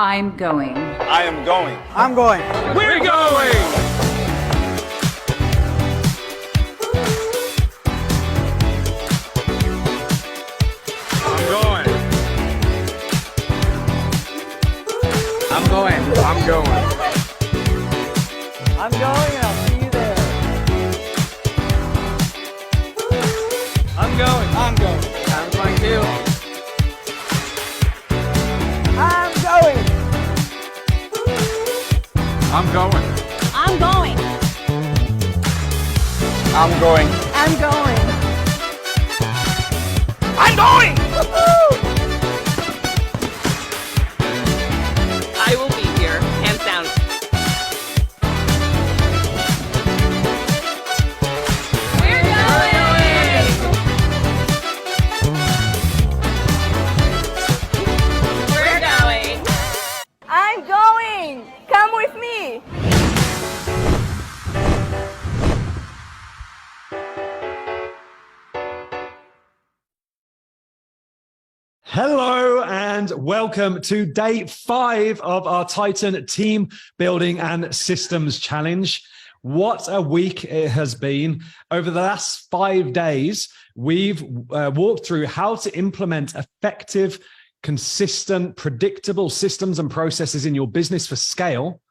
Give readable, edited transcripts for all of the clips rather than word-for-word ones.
I'm going. I am going. I'm going. We're going. I'm going. I'm going. I'm going. I'm going and I'll see you there. I'm going. I'm going. I'm going too. I'm going. I'm going. I'm going. I'm going. I'm going. I'm going. I will be here, hands down. We're going! We're going! I'm going. Come with me. Hello and welcome to day 5 of our Titan Team Building and Systems Challenge. What a week it has been. Over the last 5 days, we've walked through how to implement effective, consistent, predictable systems and processes in your business for scale,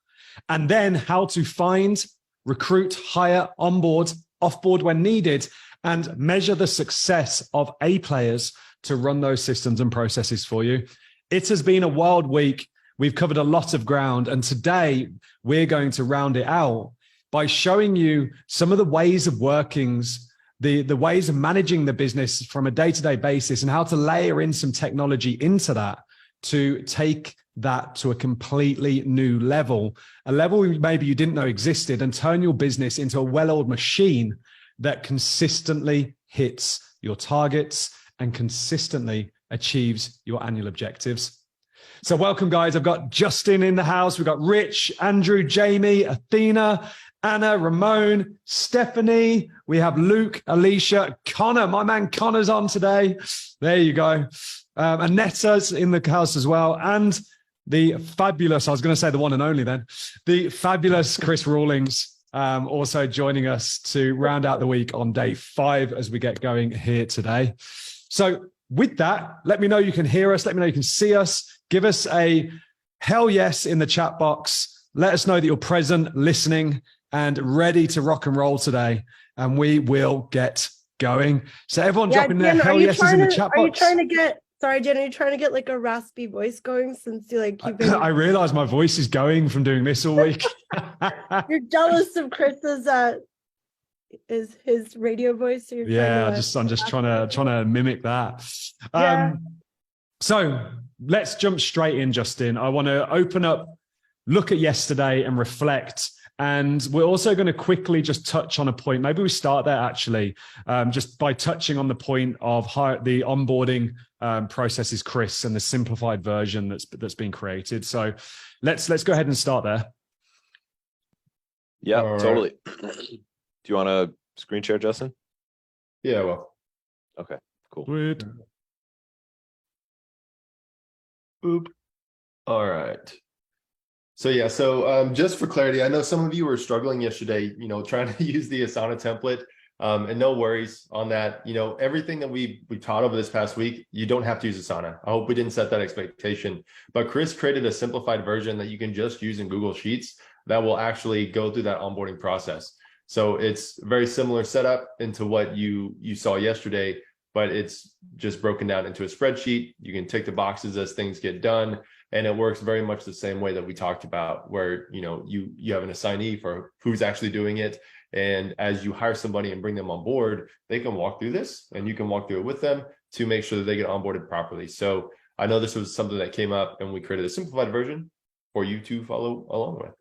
and then how to find, recruit, hire, onboard, offboard when needed, and measure the success of A players to run those systems and processes for you. It has been a wild week. We've covered a lot of ground, and today we're going to round it out by showing you some of the ways of workings, the ways of managing the business from a day-to-day basis, and how to layer in some technology into that to take that to a completely new level, a level maybe you didn't know existed, and turn your business into a well-oiled machine that consistently hits your targets and consistently achieves your annual objectives. So welcome, guys. I've got Justin in the house. We've got Rich, Andrew, Jamie, Athena, Anna, Ramon, Stephanie. We have Luke, Alicia, Connor. My man Connor's on today. There you go. Anetta's in the house as well. And the fabulous, I was going to say the one and only then, the fabulous Chris Rawlings also joining us to round out the week on day 5 as we get going here today. So with that, let me know you can hear us. Let me know you can see us. Give us a hell yes in the chat box. Let us know that you're present, listening, and ready to rock and roll today. And we will get going. So everyone dropping their hell yeses in the chat box. Are you trying to get, sorry, Jen, are you trying to get like a raspy voice going since you've been... I realize my voice is going from doing this all week. You're jealous of Chris's is his radio voice? So I'm just trying to mimic that. Yeah. So let's jump straight in, Justin. I want to open up, look at yesterday and reflect. And we're also going to quickly just touch on a point. Maybe we start there actually, just by touching on the point of how the onboarding processes, Chris, and the simplified version that's been created. So let's go ahead and start there. Yeah, totally. Do you want to screen share, Justin? Yeah, well. Okay, cool. Sweet. Boop. All right. So just for clarity, I know some of you were struggling yesterday, trying to use the Asana template, and no worries on that. Everything that we taught over this past week, you don't have to use Asana. I hope we didn't set that expectation, but Chris created a simplified version that you can just use in Google Sheets that will actually go through that onboarding process. So it's very similar setup into what you saw yesterday, but it's just broken down into a spreadsheet. You can tick the boxes as things get done. And it works very much the same way that we talked about, where you have an assignee for who's actually doing it. And as you hire somebody and bring them on board, they can walk through this and you can walk through it with them to make sure that they get onboarded properly. So I know this was something that came up and we created a simplified version for you to follow along with.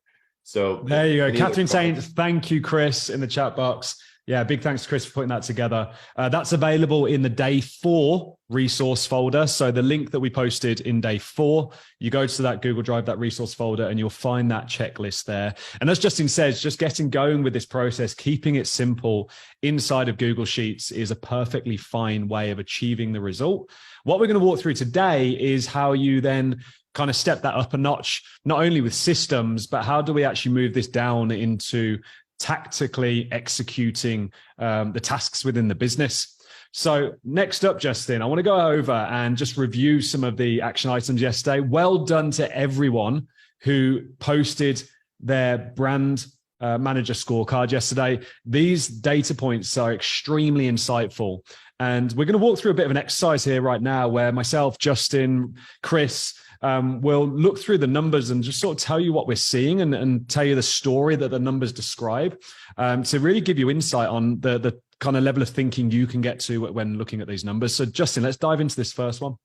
So there you go. Catherine saying thank you, Chris, in the chat box. Yeah, big thanks to Chris for putting that together. That's available in the day 4 resource folder. So the link that we posted in day 4, you go to that Google Drive, that resource folder, and you'll find that checklist there. And as Justin says, just getting going with this process, keeping it simple inside of Google Sheets is a perfectly fine way of achieving the result. What we're going to walk through today is how you then kind of step that up a notch, not only with systems, but how do we actually move this down into tactically executing the tasks within the business? So next up, Justin, I want to go over and just review some of the action items yesterday. Well done to everyone who posted their brand manager scorecard yesterday. These data points are extremely insightful. And we're going to walk through a bit of an exercise here right now where myself, Justin, Chris, will look through the numbers and just sort of tell you what we're seeing and tell you the story that the numbers describe to really give you insight on the kind of level of thinking you can get to when looking at these numbers. So Justin, let's dive into this first one.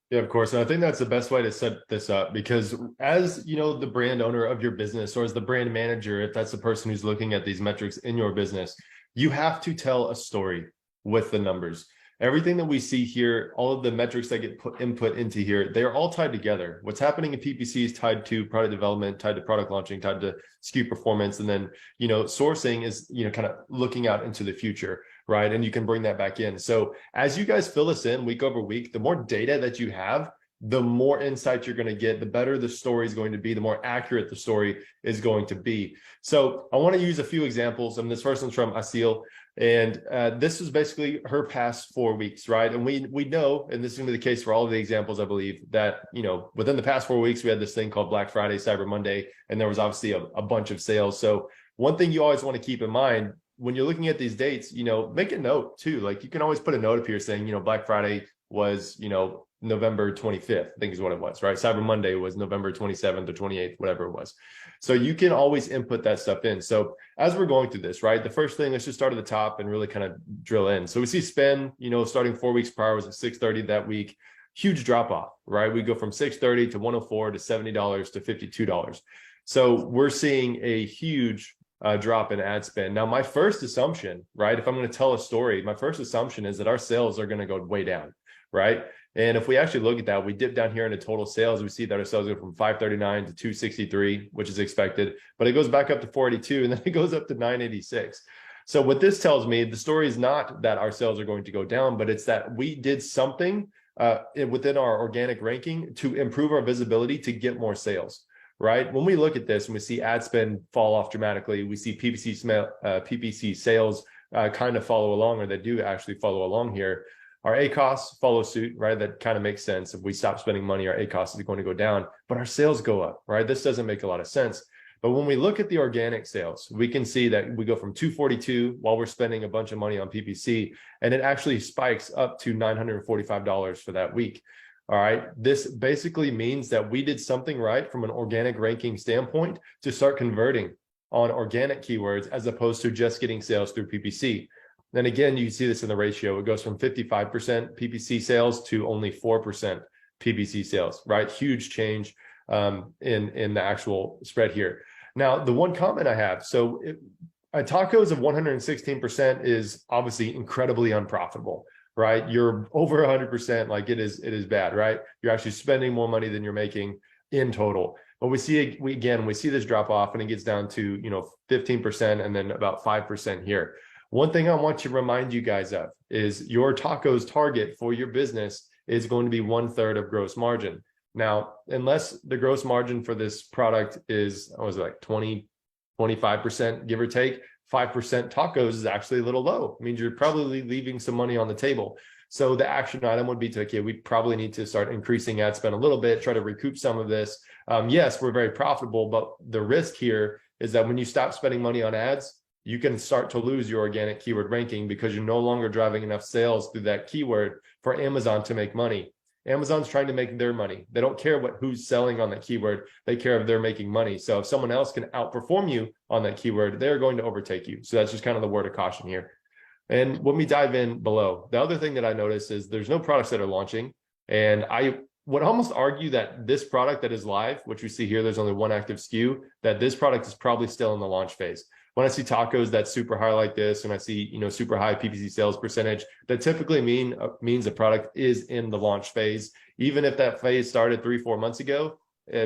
Yeah, of course. And I think that's the best way to set this up, because as you know, the brand owner of your business, or as the brand manager, if that's the person who's looking at these metrics in your business, you have to tell a story with the numbers. Everything that we see here, all of the metrics that get input into here, they're all tied together. What's happening in PPC is tied to product development, tied to product launching, tied to SKU performance. And then, sourcing is, kind of looking out into the future, right? And you can bring that back in. So as you guys fill this in week over week, the more data that you have, the more insight you're going to get, the better the story is going to be, the more accurate the story is going to be. So I want to use a few examples. And this first one's from Asil. And this is basically her past 4 weeks, right? And we know, and this is going to be the case for all of the examples, I believe, that, within the past 4 weeks, we had this thing called Black Friday, Cyber Monday, and there was obviously a bunch of sales. So one thing you always want to keep in mind when you're looking at these dates, make a note too. Like you can always put a note up here saying, Black Friday was, November 25th, I think is what it was, right? Cyber Monday was November 27th or 28th, whatever it was. So you can always input that stuff in. So as we're going through this, right, the first thing, let's just start at the top and really kind of drill in. So we see spend, starting 4 weeks prior was at $630 that week. Huge drop off, right? We go from $630 to $104 to $70 to $52. So we're seeing a huge drop in ad spend. Now, my first assumption, right, if I'm going to tell a story, my first assumption is that our sales are going to go way down, right? And if we actually look at that, we dip down here into total sales. We see that our sales go from 539 to 263, which is expected, but it goes back up to 482 and then it goes up to 986. So what this tells me, the story is not that our sales are going to go down, but it's that we did something within our organic ranking to improve our visibility to get more sales, right? When we look at this and we see ad spend fall off dramatically, we see PPC sales kind of follow along, or they do actually follow along here. Our ACOS follow suit, right? That kind of makes sense. If we stop spending money, our ACOS is going to go down, but our sales go up, right? This doesn't make a lot of sense. But when we look at the organic sales, we can see that we go from 242 while we're spending a bunch of money on PPC, and it actually spikes up to $945 for that week. All right. This basically means that we did something right from an organic ranking standpoint to start converting on organic keywords as opposed to just getting sales through PPC. Then again, you see this in the ratio. It goes from 55% PPC sales to only 4% PPC sales, right? Huge change in the actual spread here. Now, the one comment I have, so tacos of 116% is obviously incredibly unprofitable, right? You're over 100%, like it is bad, right? You're actually spending more money than you're making in total. But we see this drop off and it gets down to 15% and then about 5% here. One thing I want to remind you guys of is your tacos target for your business is going to be 1/3 of gross margin. Now, unless the gross margin for this product is, like 20, 25%, give or take, 5% tacos is actually a little low. It means you're probably leaving some money on the table. So the action item would be to, okay, we probably need to start increasing ad spend a little bit, try to recoup some of this. Yes, we're very profitable, but the risk here is that when you stop spending money on ads, you can start to lose your organic keyword ranking because you're no longer driving enough sales through that keyword for Amazon to make money. Amazon's trying to make their money. They don't care who's selling on that keyword. They care if they're making money. So if someone else can outperform you on that keyword, they're going to overtake you. So that's just kind of the word of caution here. And when we dive in below, the other thing that I noticed is there's no products that are launching. And I would almost argue that this product that is live, which we see here, there's only one active SKU, that this product is probably still in the launch phase. When I see tacos that's super high like this, and I see super high PPC sales percentage, that typically means the product is in the launch phase. Even if that phase started 3-4 months ago,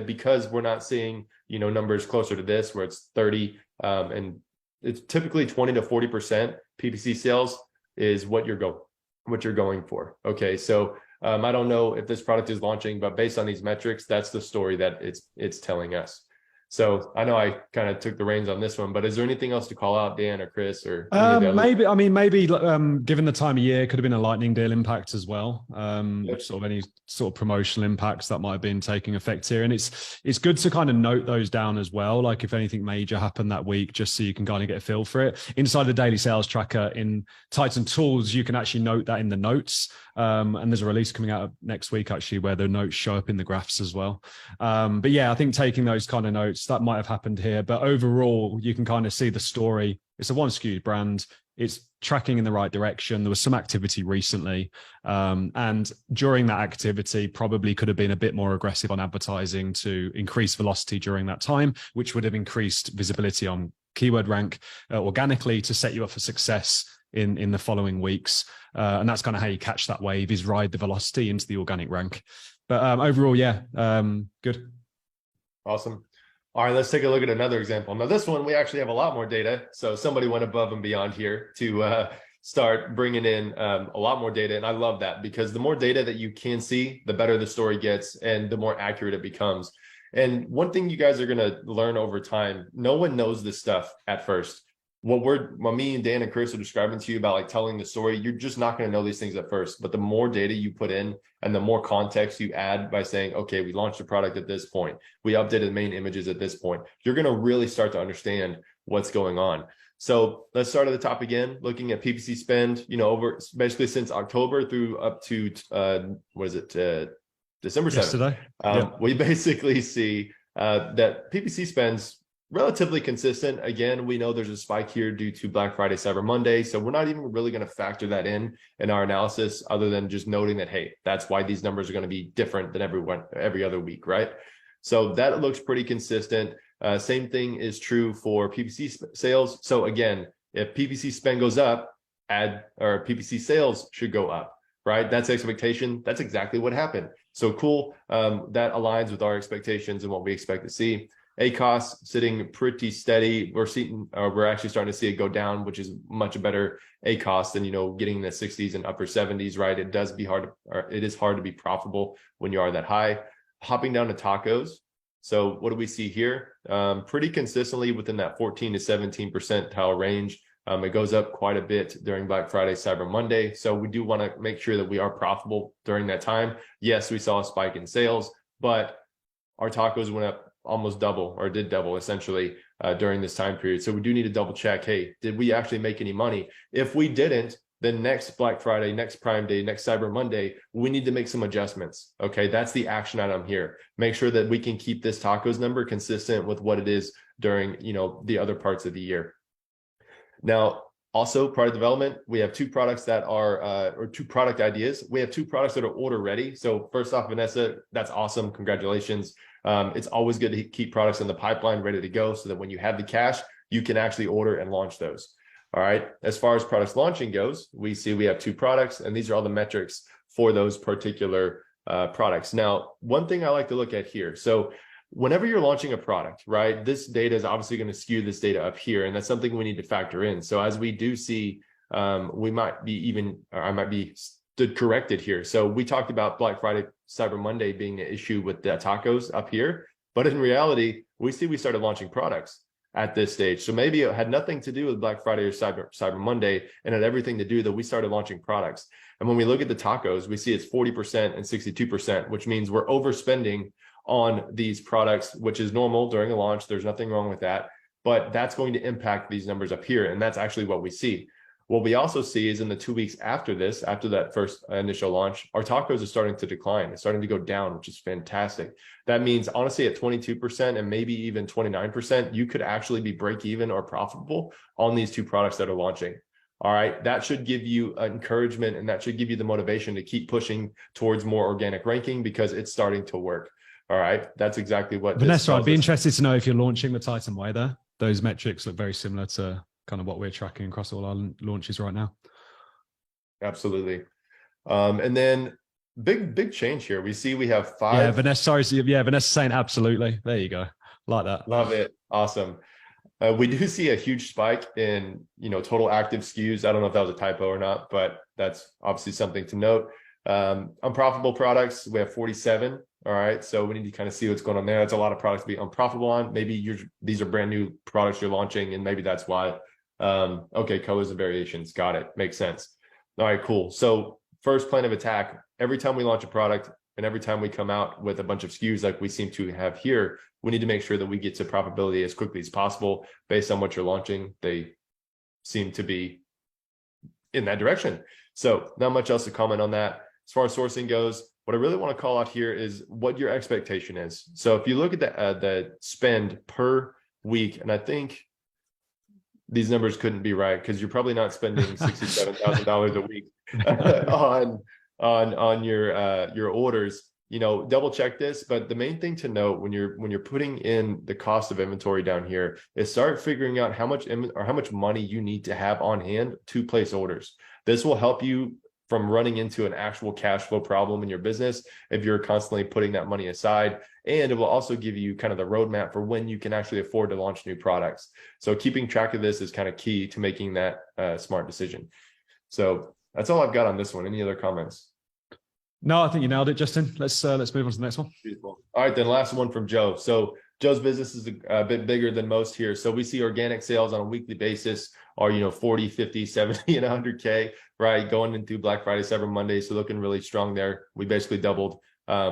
because we're not seeing numbers closer to this where it's 30 and it's typically 20 to 40% PPC sales is what you're going for. Okay, so I don't know if this product is launching, but based on these metrics, that's the story that it's telling us. So I know I kind of took the reins on this one, but is there anything else to call out, Dan or Chris, or any of the others? Maybe given the time of year, could have been a lightning deal impact as well. Sort of any sort of promotional impacts that might have been taking effect here, and it's good to kind of note those down as well. Like if anything major happened that week, just so you can kind of get a feel for it. Inside the daily sales tracker in Titan Tools, you can actually note that in the notes. And there's a release coming out next week actually where the notes show up in the graphs as well. But yeah, I think taking those kind of notes, that might have happened here, but overall you can kind of see the story. It's a one SKU brand. It's tracking in the right direction. There was some activity recently, and during that activity probably could have been a bit more aggressive on advertising to increase velocity during that time, which would have increased visibility on keyword rank organically to set you up for success in the following weeks. And that's kind of how you catch that wave, is ride the velocity into the organic rank. But overall, yeah, good. Awesome. All right, let's take a look at another example. Now, this one, we actually have a lot more data. So somebody went above and beyond here to start bringing in a lot more data. And I love that, because the more data that you can see, the better the story gets and the more accurate it becomes. And one thing you guys are going to learn over time, no one knows this stuff at first. What me and Dan and Chris are describing to you about, like telling the story, you're just not going to know these things at first. But the more data you put in and the more context you add by saying, okay, we launched a product at this point, we updated main images at this point, you're going to really start to understand what's going on. So let's start at the top again, looking at PPC spend, over basically since October through up to December 7th. Yesterday. We basically see that PPC spends relatively consistent. Again, we know there's a spike here due to Black Friday, Cyber Monday. So we're not even really going to factor that in our analysis, other than just noting that, hey, that's why these numbers are going to be different than every other week, right? So that looks pretty consistent. Same thing is true for PPC sales. So again, if PPC spend goes up, PPC sales should go up, right? That's expectation. That's exactly what happened. So cool. That aligns with our expectations and what we expect to see. ACOS sitting pretty steady. We're actually starting to see it go down, which is much better ACOS than getting in the 60s and upper 70s, right? It is hard to be profitable when you are that high. Hopping down to tacos. So what do we see here? Pretty consistently within that 14 to 17 percentile range. It goes up quite a bit during Black Friday, Cyber Monday. So we do want to make sure that we are profitable during that time. Yes, we saw a spike in sales, but our tacos went up almost double, or did double essentially during this time period. So we do need to double check, hey, did we actually make any money? If we didn't, then next Black Friday, next Prime Day, next Cyber Monday, we need to make some adjustments. Okay, that's the action item here. Make sure that we can keep this tacos number consistent with what it is during the other parts of the year. Now, also product development, we have two products that are, or two product ideas. We have two products that are order ready. So first off, Vanessa, that's awesome. Congratulations. It's always good to keep products in the pipeline ready to go so that when you have the cash, you can actually order and launch those. All right. As far as products launching goes, we have two products, and these are all the metrics for those particular products. Now, one thing I like to look at here. So whenever you're launching a product, right, this data is obviously going to skew this data up here, and that's something we need to factor in. So as we do see, I might be stood corrected here. So we talked about Black Friday, Cyber Monday being an issue with the tacos up here, but in reality, we started launching products at this stage. So maybe it had nothing to do with Black Friday or Cyber Monday, and had everything to do that we started launching products. And when we look at the tacos, we see it's 40% and 62%, which means we're overspending on these products, which is normal during a launch. There's nothing wrong with that, but that's going to impact these numbers up here. And that's actually what we see. What we also see is in the 2 weeks after this, after that first initial launch, our tacos are starting to decline. It's starting to go down, which is fantastic. That means honestly at 22% and maybe even 29%, you could actually be break even or profitable on these two products that are launching. All right, that should give you encouragement, and that should give you the motivation to keep pushing towards more organic ranking, because it's starting to work. All right, that's exactly what Vanessa, I'd be interested to know if you're launching the Titan Way there. Those metrics look very similar to kind of what we're tracking across all our launches right now. Absolutely. And then big change here. We see we have 5. Yeah, Vanessa saying absolutely. There you go. Like that. Love it. Awesome. We do see a huge spike in, total active SKUs. I don't know if that was a typo or not, but that's obviously something to note. Unprofitable products, we have 47. All right. So we need to kind of see what's going on there. That's a lot of products to be unprofitable on. Maybe these are brand new products you're launching, and maybe that's why. Okay, colors and variations. Got it. Makes sense. All right, cool. So first plan of attack, every time we launch a product and every time we come out with a bunch of SKUs like we seem to have here, we need to make sure that we get to profitability as quickly as possible based on what you're launching. They seem to be in that direction. So not much else to comment on that. As far as sourcing goes, what I really want to call out here is what your expectation is. So if you look at the spend per week, and I think these numbers couldn't be right because you're probably not spending $67,000 a week on your orders. You know, double check this. But the main thing to note when you're putting in the cost of inventory down here is start figuring out how much money you need to have on hand to place orders. This will help you from running into an actual cash flow problem in your business if you're constantly putting that money aside. And it will also give you kind of the roadmap for when you can actually afford to launch new products. So keeping track of this is kind of key to making that smart decision. So that's all I've got on this one. Any other comments? No, I think you nailed it, Justin. Let's move on to the next one. Beautiful. All right, then last one from Joe. So Joe's business is a bit bigger than most here. So we see organic sales on a weekly basis are, 40, 50, 70, and 100K, right? Going into Black Friday, Cyber Monday. So looking really strong there. We basically doubled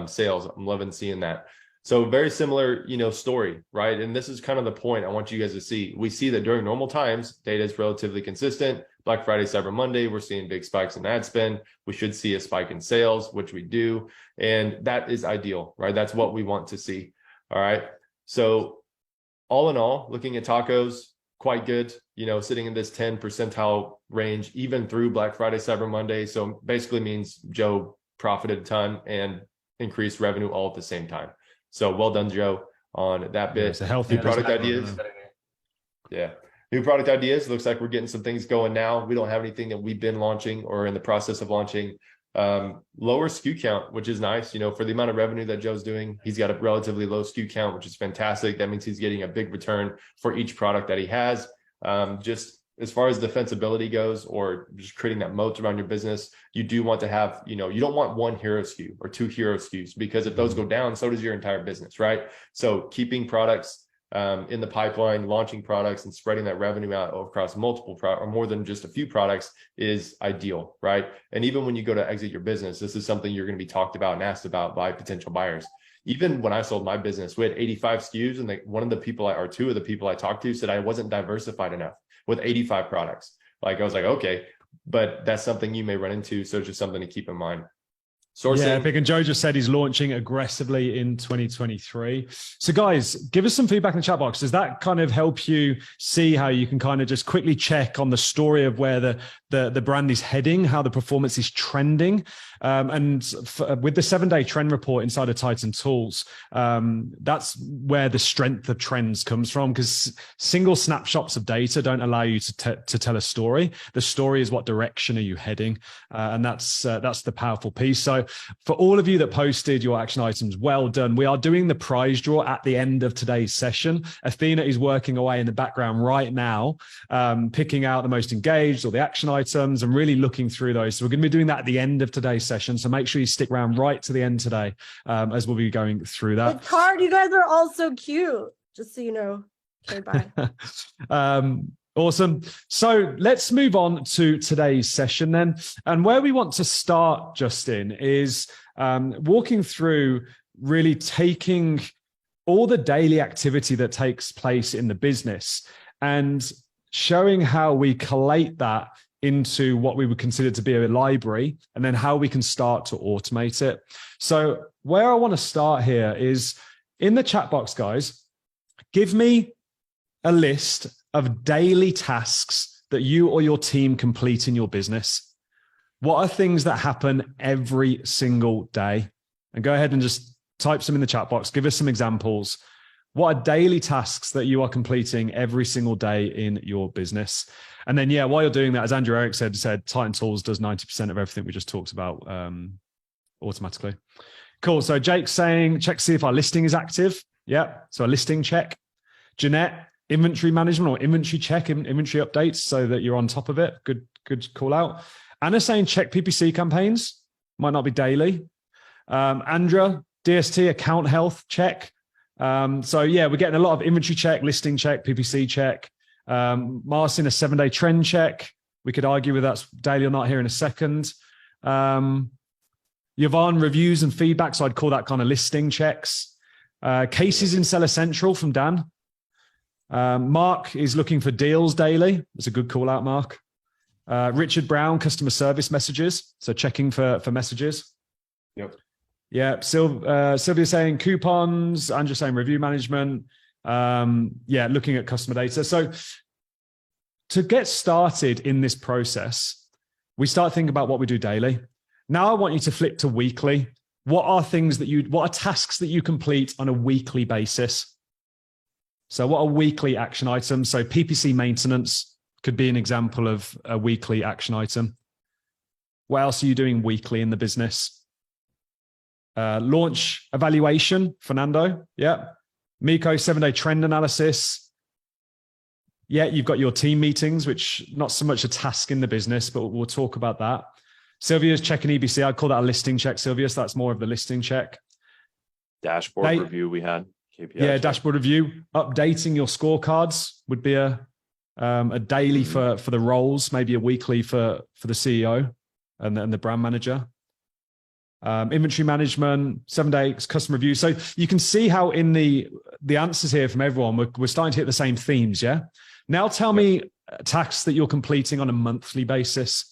sales. I'm loving seeing that. So very similar, story, right? And this is kind of the point I want you guys to see. We see that during normal times, data is relatively consistent. Black Friday, Cyber Monday, we're seeing big spikes in ad spend. We should see a spike in sales, which we do. And that is ideal, right? That's what we want to see. All right. So all in all, looking at tacos, quite good, sitting in this 10 percentile range, even through Black Friday, Cyber Monday. So basically means Joe profited a ton and increased revenue all at the same time. So well done, Joe, on that bit. It's a healthy new product ideas. Yeah. New product ideas. Looks like we're getting some things going now. We don't have anything that we've been launching or in the process of launching. Lower SKU count, which is nice, for the amount of revenue that Joe's doing. He's got a relatively low SKU count, which is fantastic. That means he's getting a big return for each product that he has. Just as far as defensibility goes, or just creating that moat around your business, you do want to have, you don't want one hero SKU or two hero SKUs, because if those go down, so does your entire business, right? So keeping products in the pipeline, launching products and spreading that revenue out across multiple or more than just a few products is ideal, right? And even when you go to exit your business, this is something you're going to be talked about and asked about by potential buyers. Even when I sold my business, we had 85 SKUs, and one of the people or two of the people I talked to said I wasn't diversified enough with 85 products. Like, I was like, okay, but that's something you may run into. So it's just something to keep in mind. Sourcing. Yeah, Pick and Joe just said he's launching aggressively in 2023. So guys, give us some feedback in the chat box. Does that kind of help you see how you can kind of just quickly check on the story of where the brand is heading, how the performance is trending? With the 7-day trend report inside of Titan Tools, that's where the strength of trends comes from, because single snapshots of data don't allow you to tell a story. The story is what direction are you heading, and that's the powerful piece. So for all of you that posted your action items, well done. We are doing the prize draw at the end of today's session. Athena is working away in the background right now, picking out the most engaged or the action items and really looking through those. So we're going to be doing that at the end of today's session. So make sure you stick around right to the end today, as we'll be going through that. It's hard. You guys are all so cute. Just so you know. Okay, bye. Awesome. So let's move on to today's session then. And where we want to start, Justin, is walking through really taking all the daily activity that takes place in the business and showing how we collate that into what we would consider to be a library, and then how we can start to automate it. So where I want to start here is in the chat box, guys. Give me a list of daily tasks that you or your team complete in your business. What are things that happen every single day? And go ahead and just type some in the chat box. Give us some examples. What are daily tasks that you are completing every single day in your business? And then, while you're doing that, as Andrew Eric said, Titan Tools does 90% of everything we just talked about automatically. Cool. So Jake's saying, check to see if our listing is active. Yeah. So a listing check. Jeanette, inventory management or inventory check, inventory updates so that you're on top of it. Good call out. Anna saying check PPC campaigns. might not be daily. Andra, DST, account health, check. So yeah, we're getting a lot of inventory check, listing check, PPC check. Marcin, a 7-day trend check. We could argue whether that's daily or not here in a second. Yvonne, reviews and feedback. So I'd call that kind of listing checks. Cases in Seller Central from Dan. Mark is looking for deals daily. That's a good call out, Mark. Richard Brown, customer service messages. So checking for messages. Yep. Yeah. Sylvia saying coupons. Andrew saying review management. Yeah, looking at customer data. So to get started in this process, we start thinking about what we do daily. Now I want you to flip to weekly. What are tasks that you complete on a weekly basis? So what are weekly action items? So PPC maintenance could be an example of a weekly action item. What else are you doing weekly in the business? Launch evaluation, Fernando. Yeah. Miko, 7-day trend analysis. Yeah, you've got your team meetings, which not so much a task in the business, but we'll talk about that. Sylvia's checking EBC. I'd call that a listing check, Sylvia. So that's more of the listing check. Dashboard review we had. KPI yeah, check. dashboard review. Updating your scorecards would be a daily for the roles, maybe a weekly for the CEO and the brand manager. Inventory management, 7 days, customer review. So you can see how in the answers here from everyone, we're starting to hit the same themes, yeah? Now tell me tasks that you're completing on a monthly basis.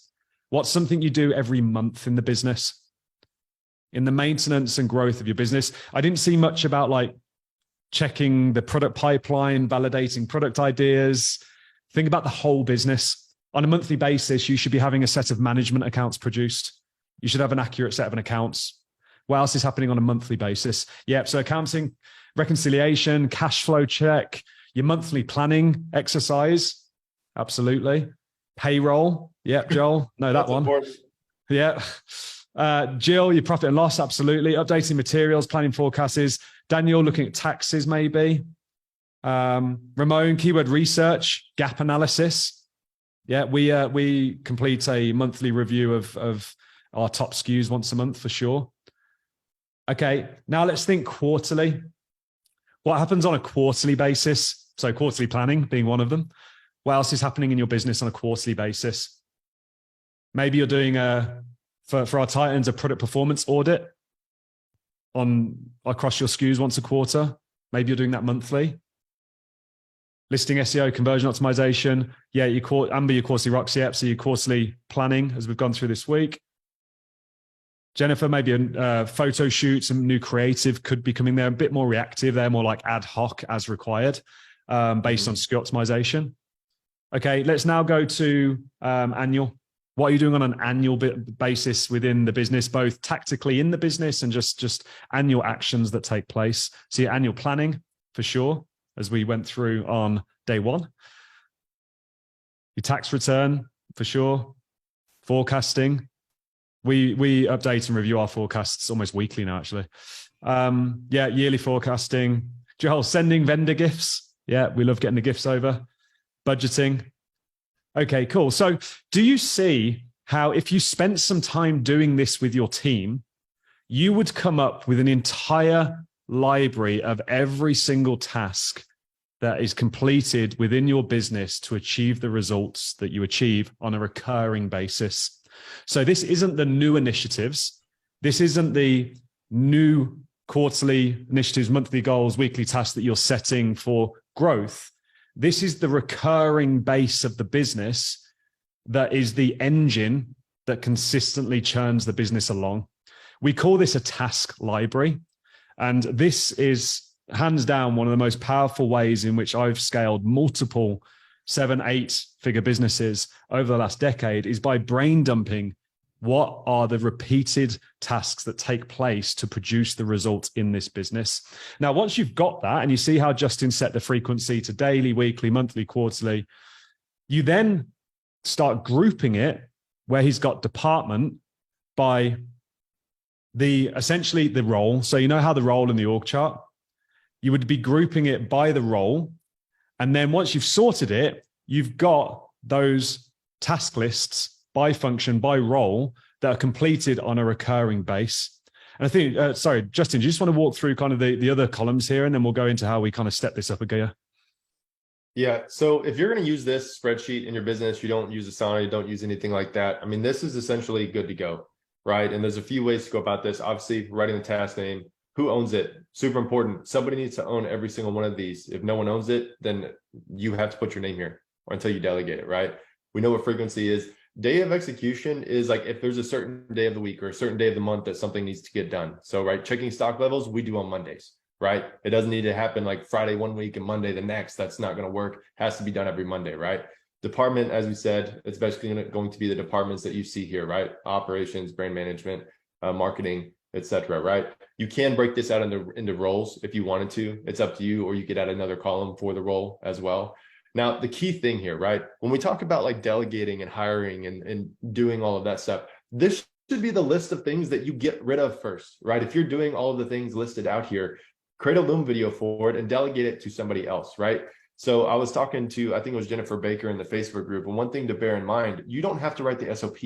What's something you do every month in the business? In the maintenance and growth of your business. I didn't see much about like checking the product pipeline, validating product ideas. Think about the whole business. On a monthly basis, you should be having a set of management accounts produced. You should have an accurate set of accounts. What else is happening on a monthly basis? Yep. So accounting, reconciliation, cash flow check, your monthly planning exercise. Absolutely. Payroll. Yep. Joel. No, that one. Yeah. Jill, your profit and loss. Absolutely. Updating materials, planning forecasts. Daniel, looking at taxes, maybe. Ramon, keyword research, gap analysis. Yeah. We complete a monthly review of our top SKUs once a month for sure. Okay, now let's think quarterly. What happens on a quarterly basis? So quarterly planning being one of them. What else is happening in your business on a quarterly basis? Maybe you're doing for our Titans, a product performance audit across your SKUs once a quarter. Maybe you're doing that monthly. Listing SEO, conversion optimization. Yeah, Amber, your quarterly rocks. Yep, so your quarterly planning as we've gone through this week. Jennifer, maybe a photo shoot, some new creative could be coming there, a bit more reactive. They're more like ad hoc as required based on SKU optimization. Okay, let's now go to annual. What are you doing on an annual basis within the business, both tactically in the business and just annual actions that take place? So your annual planning for sure, as we went through on day one. Your tax return for sure. Forecasting. We update and review our forecasts almost weekly now, actually. Yeah, yearly forecasting. Joel, sending vendor gifts. Yeah, we love getting the gifts over. Budgeting. Okay, cool. So do you see how if you spent some time doing this with your team, you would come up with an entire library of every single task that is completed within your business to achieve the results that you achieve on a recurring basis? So this isn't the new initiatives. This isn't the new quarterly initiatives, monthly goals, weekly tasks that you're setting for growth. This is the recurring base of the business that is the engine that consistently churns the business along. We call this a task library. And this is hands down one of the most powerful ways in which I've scaled multiple 7-8 figure businesses over the last decade is by brain dumping what are the repeated tasks that take place to produce the results in this business. Now, once you've got that and you see how Justin set the frequency to daily, weekly, monthly, quarterly, you then start grouping it where he's got department by essentially the role. So you know how the role in the org chart, you would be grouping it by the role. And then once you've sorted it, you've got those task lists by function, by role that are completed on a recurring base. And I think, sorry, Justin, do you just want to walk through kind of the other columns here, and then we'll go into how we kind of step this up a gear? Yeah. So if you're going to use this spreadsheet in your business, you don't use Asana, you don't use anything like that. I mean, this is essentially good to go, right? And there's a few ways to go about this. Obviously, writing the task name, who owns it? Super important. Somebody needs to own every single one of these. If no one owns it, then you have to put your name here until you delegate it, right? We know what frequency is. Day of execution is like if there's a certain day of the week or a certain day of the month that something needs to get done. So, right, checking stock levels, we do on Mondays, right? It doesn't need to happen like Friday one week and Monday the next. That's not going to work. It has to be done every Monday, right? Department, as we said, it's basically going to be the departments that you see here, right? Operations, brand management, marketing, etc. Right? You can break this out into roles if you wanted to. It's up to you, or you could add another column for the role as well. Now, the key thing here, right? When we talk about like delegating and hiring and doing all of that stuff, this should be the list of things that you get rid of first, right? If you're doing all of the things listed out here, create a Loom video for it and delegate it to somebody else, right? So I was talking to, I think it was Jennifer Baker in the Facebook group. And one thing to bear in mind, you don't have to write the SOP.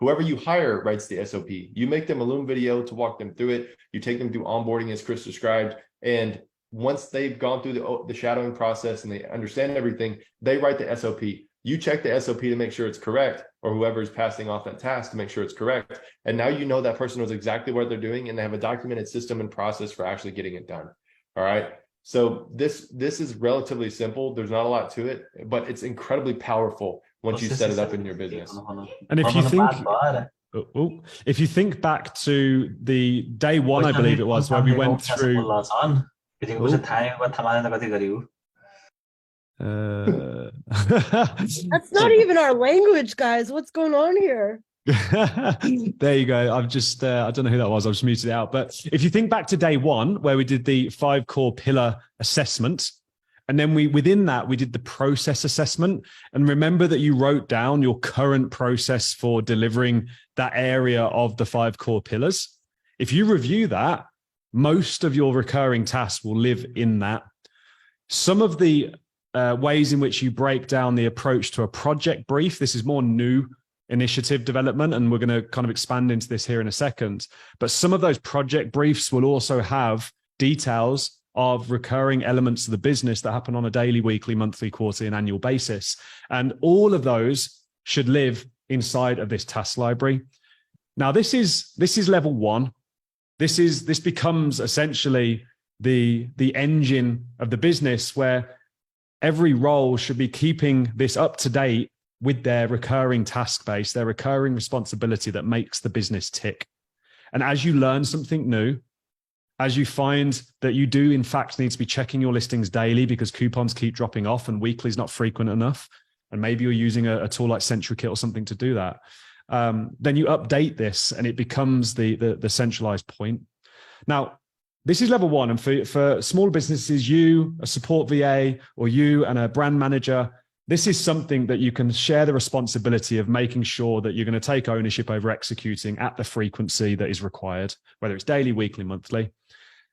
Whoever you hire writes the SOP. You make them a Loom video to walk them through it. You take them through onboarding as Chris described. And once they've gone through the shadowing process and they understand everything, they write the SOP. You check the SOP to make sure it's correct, or whoever is passing off that task to make sure it's correct. And now you know that person knows exactly what they're doing, and they have a documented system and process for actually getting it done. All right. So this is relatively simple. There's not a lot to it, but it's incredibly powerful once you set it up in your business. And if you think back to the day one, I believe it was, where we went through. That's not even our language, guys. What's going on here? There you go. I've just, I don't know who that was. I've just muted it out. But if you think back to day one, where we did the 5 core pillar assessment, and then within that, we did the process assessment. And remember that you wrote down your current process for delivering that area of the 5 core pillars. If you review that, most of your recurring tasks will live in that. Some of the ways in which you break down the approach to a project brief, this is more new initiative development, and we're going to kind of expand into this here in a second. But some of those project briefs will also have details of recurring elements of the business that happen on a daily, weekly, monthly, quarterly, and annual basis. And all of those should live inside of this task library. Now, this is level 1. This becomes essentially the engine of the business, where every role should be keeping this up to date with their recurring task base, their recurring responsibility that makes the business tick. And as you learn something new, as you find that you do in fact need to be checking your listings daily because coupons keep dropping off and weekly is not frequent enough, and maybe you're using a tool like CentralKit or something to do that, then you update this and it becomes the centralized point. Now, this is level 1. And for small businesses, you, a support VA, or you and a brand manager, this is something that you can share the responsibility of making sure that you're going to take ownership over executing at the frequency that is required, whether it's daily, weekly, monthly.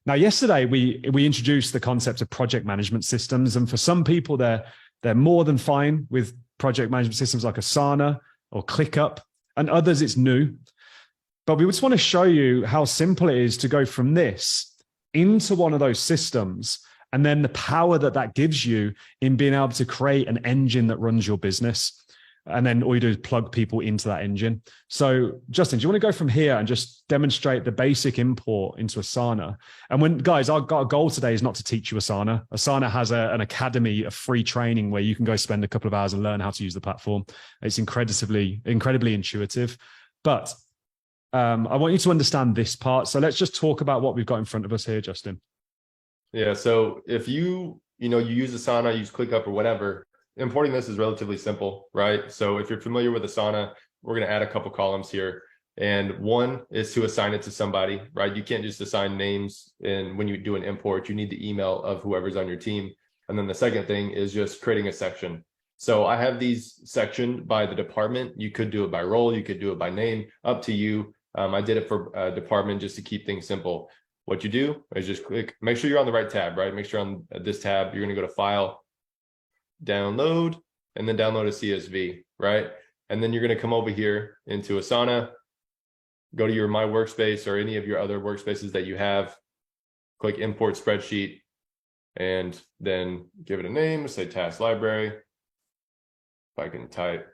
Now, yesterday, we introduced the concept of project management systems. And for some people, they're more than fine with project management systems like Asana or ClickUp, and others it's new. But we just want to show you how simple it is to go from this into one of those systems, and then the power that gives you in being able to create an engine that runs your business. And then all you do is plug people into that engine. So Justin, do you want to go from here and just demonstrate the basic import into Asana? And guys, our goal today is not to teach you Asana. Asana has an academy of free training where you can go spend a couple of hours and learn how to use the platform. It's incredibly intuitive. But I want you to understand this part. So let's just talk about what we've got in front of us here, Justin. Yeah. So if you use Asana, use ClickUp or whatever, importing this is relatively simple, right? So if you're familiar with Asana, we're going to add a couple columns here. And one is to assign it to somebody, right? You can't just assign names. And when you do an import, you need the email of whoever's on your team. And then the second thing is just creating a section. So I have these sectioned by the department. You could do it by role. You could do it by name, up to you. I did it for department just to keep things simple. What you do is just click, make sure you're on the right tab, right? Make sure on this tab, you're going to go to File, Download, and then download a CSV, right? And then you're going to come over here into Asana, go to your My Workspace or any of your other workspaces that you have, click import spreadsheet, and then give it a name, say task library. If I can type,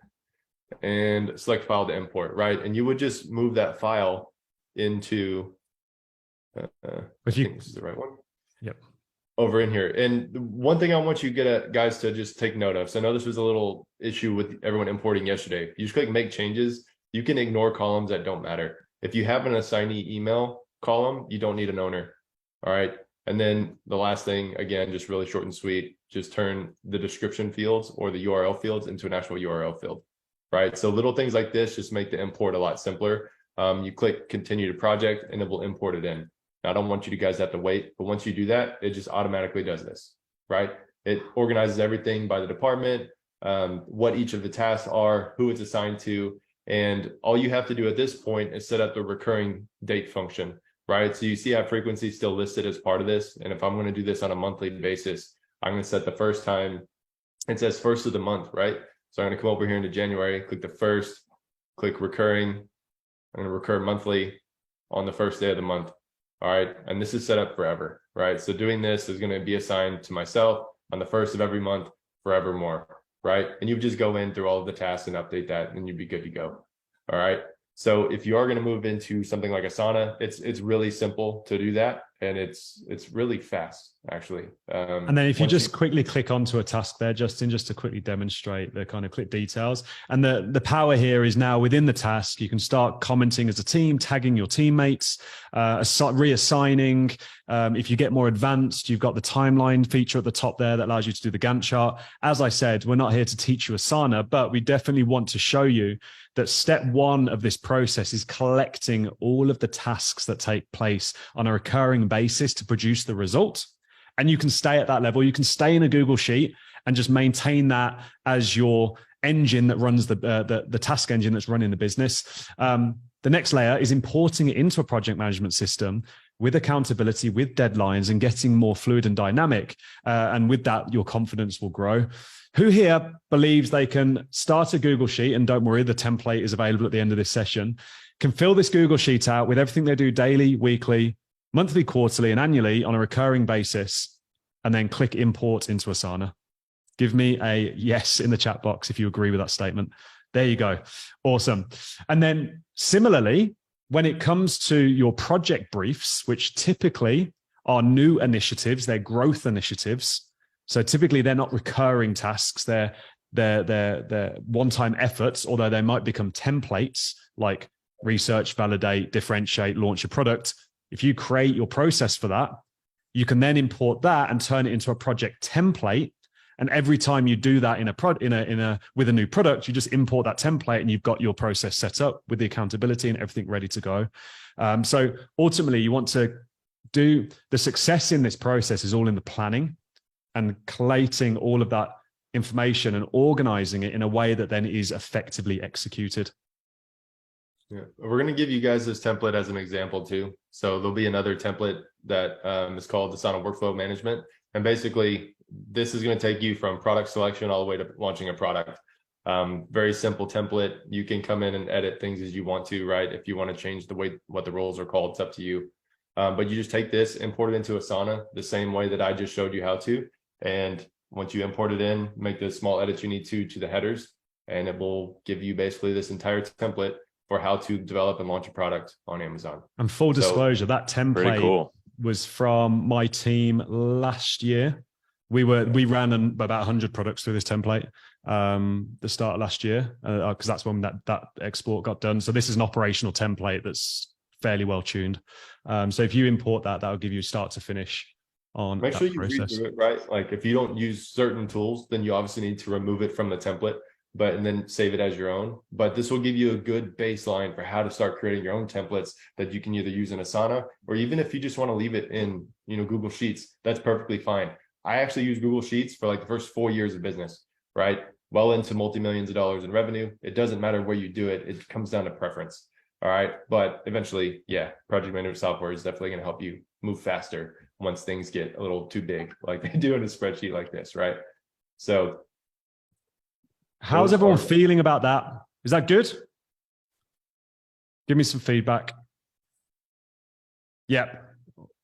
and select file to import, right? And you would just move that file into, If I you, think this is the right one. yep. Over in here. And the one thing I want you guys to just take note of. So I know this was a little issue with everyone importing yesterday. You just click make changes. You can ignore columns that don't matter. If you have an assignee email column, you don't need an owner. All right. And then the last thing, again, just really short and sweet, just turn the description fields or the URL fields into an actual URL field. Right. So little things like this just make the import a lot simpler. You click continue to project and it will import it in. Now, I don't want you guys to have to wait, but once you do that, it just automatically does this, right? It organizes everything by the department, what each of the tasks are, who it's assigned to, and all you have to do at this point is set up the recurring date function, right? So you see how frequency is still listed as part of this. And if I'm going to do this on a monthly basis, I'm going to set the first time, it says first of the month, right? So I'm going to come over here into January, click the first, click recurring. I'm going to recur monthly on the first day of the month. All right. And this is set up forever, right? So doing this is going to be assigned to myself on the first of every month forevermore, right? And you just go in through all of the tasks and update that and you'd be good to go. All right. So if you are going to move into something like Asana, it's really simple to do that. And it's really fast, actually. And then if you just quickly click onto a task there, Justin, just to quickly demonstrate the kind of quick details. And the power here is now within the task, you can start commenting as a team, tagging your teammates, reassigning. If you get more advanced, you've got the timeline feature at the top there that allows you to do the Gantt chart. As I said, we're not here to teach you Asana, but we definitely want to show you that step one of this process is collecting all of the tasks that take place on a recurring basis to produce the result. And you can stay at that level. You can stay in a Google Sheet and just maintain that as your engine that runs the task engine that's running the business. The next layer is importing it into a project management system with accountability, with deadlines, and getting more fluid and dynamic. And with that, your confidence will grow. Who here believes they can start a Google Sheet, and don't worry, the template is available at the end of this session, can fill this Google Sheet out with everything they do daily, weekly, monthly, quarterly, and annually on a recurring basis, and then click import into Asana? Give me a yes in the chat box if you agree with that statement. There you go. Awesome. And then similarly, when it comes to your project briefs, which typically are new initiatives, they're growth initiatives. So typically they're not recurring tasks. They're one-time efforts, although they might become templates like research, validate, differentiate, launch a product. If you create your process for that, you can then import that and turn it into a project template. And every time you do that with a new product, you just import that template and you've got your process set up with the accountability and everything ready to go. So ultimately, you want to do the success in this process is all in the planning and collating all of that information and organizing it in a way that then is effectively executed. Yeah, we're going to give you guys this template as an example too. So there'll be another template that is called Asana Workflow Management. And basically, this is going to take you from product selection all the way to launching a product. Very simple template. You can come in and edit things as you want to, right? If you want to change the way what the roles are called, it's up to you. But you just take this, import it into Asana the same way that I just showed you how to. And once you import it in, make the small edits you need to the headers, and it will give you basically this entire template for how to develop and launch a product on Amazon. And full disclosure, that template was from my team last year. We ran about 100 products through this template the start of last year, because that's when that export got done. So this is an operational template that's fairly well tuned. So if you import that, that'll give you start to finish on Make sure you process. read through it, right? Like if you don't use certain tools, then you obviously need to remove it from the template, and then save it as your own. But this will give you a good baseline for how to start creating your own templates that you can either use in Asana, or even if you just want to leave it in, Google Sheets, that's perfectly fine. I actually use Google Sheets for like the first 4 years of business, right? Well into multi-millions of dollars in revenue. It doesn't matter where you do it. It comes down to preference. All right. But eventually, yeah, project management software is definitely going to help you move faster once things get a little too big, like they do in a spreadsheet like this, right? So how's everyone feeling about that? Is that good? Give me some feedback. Yep.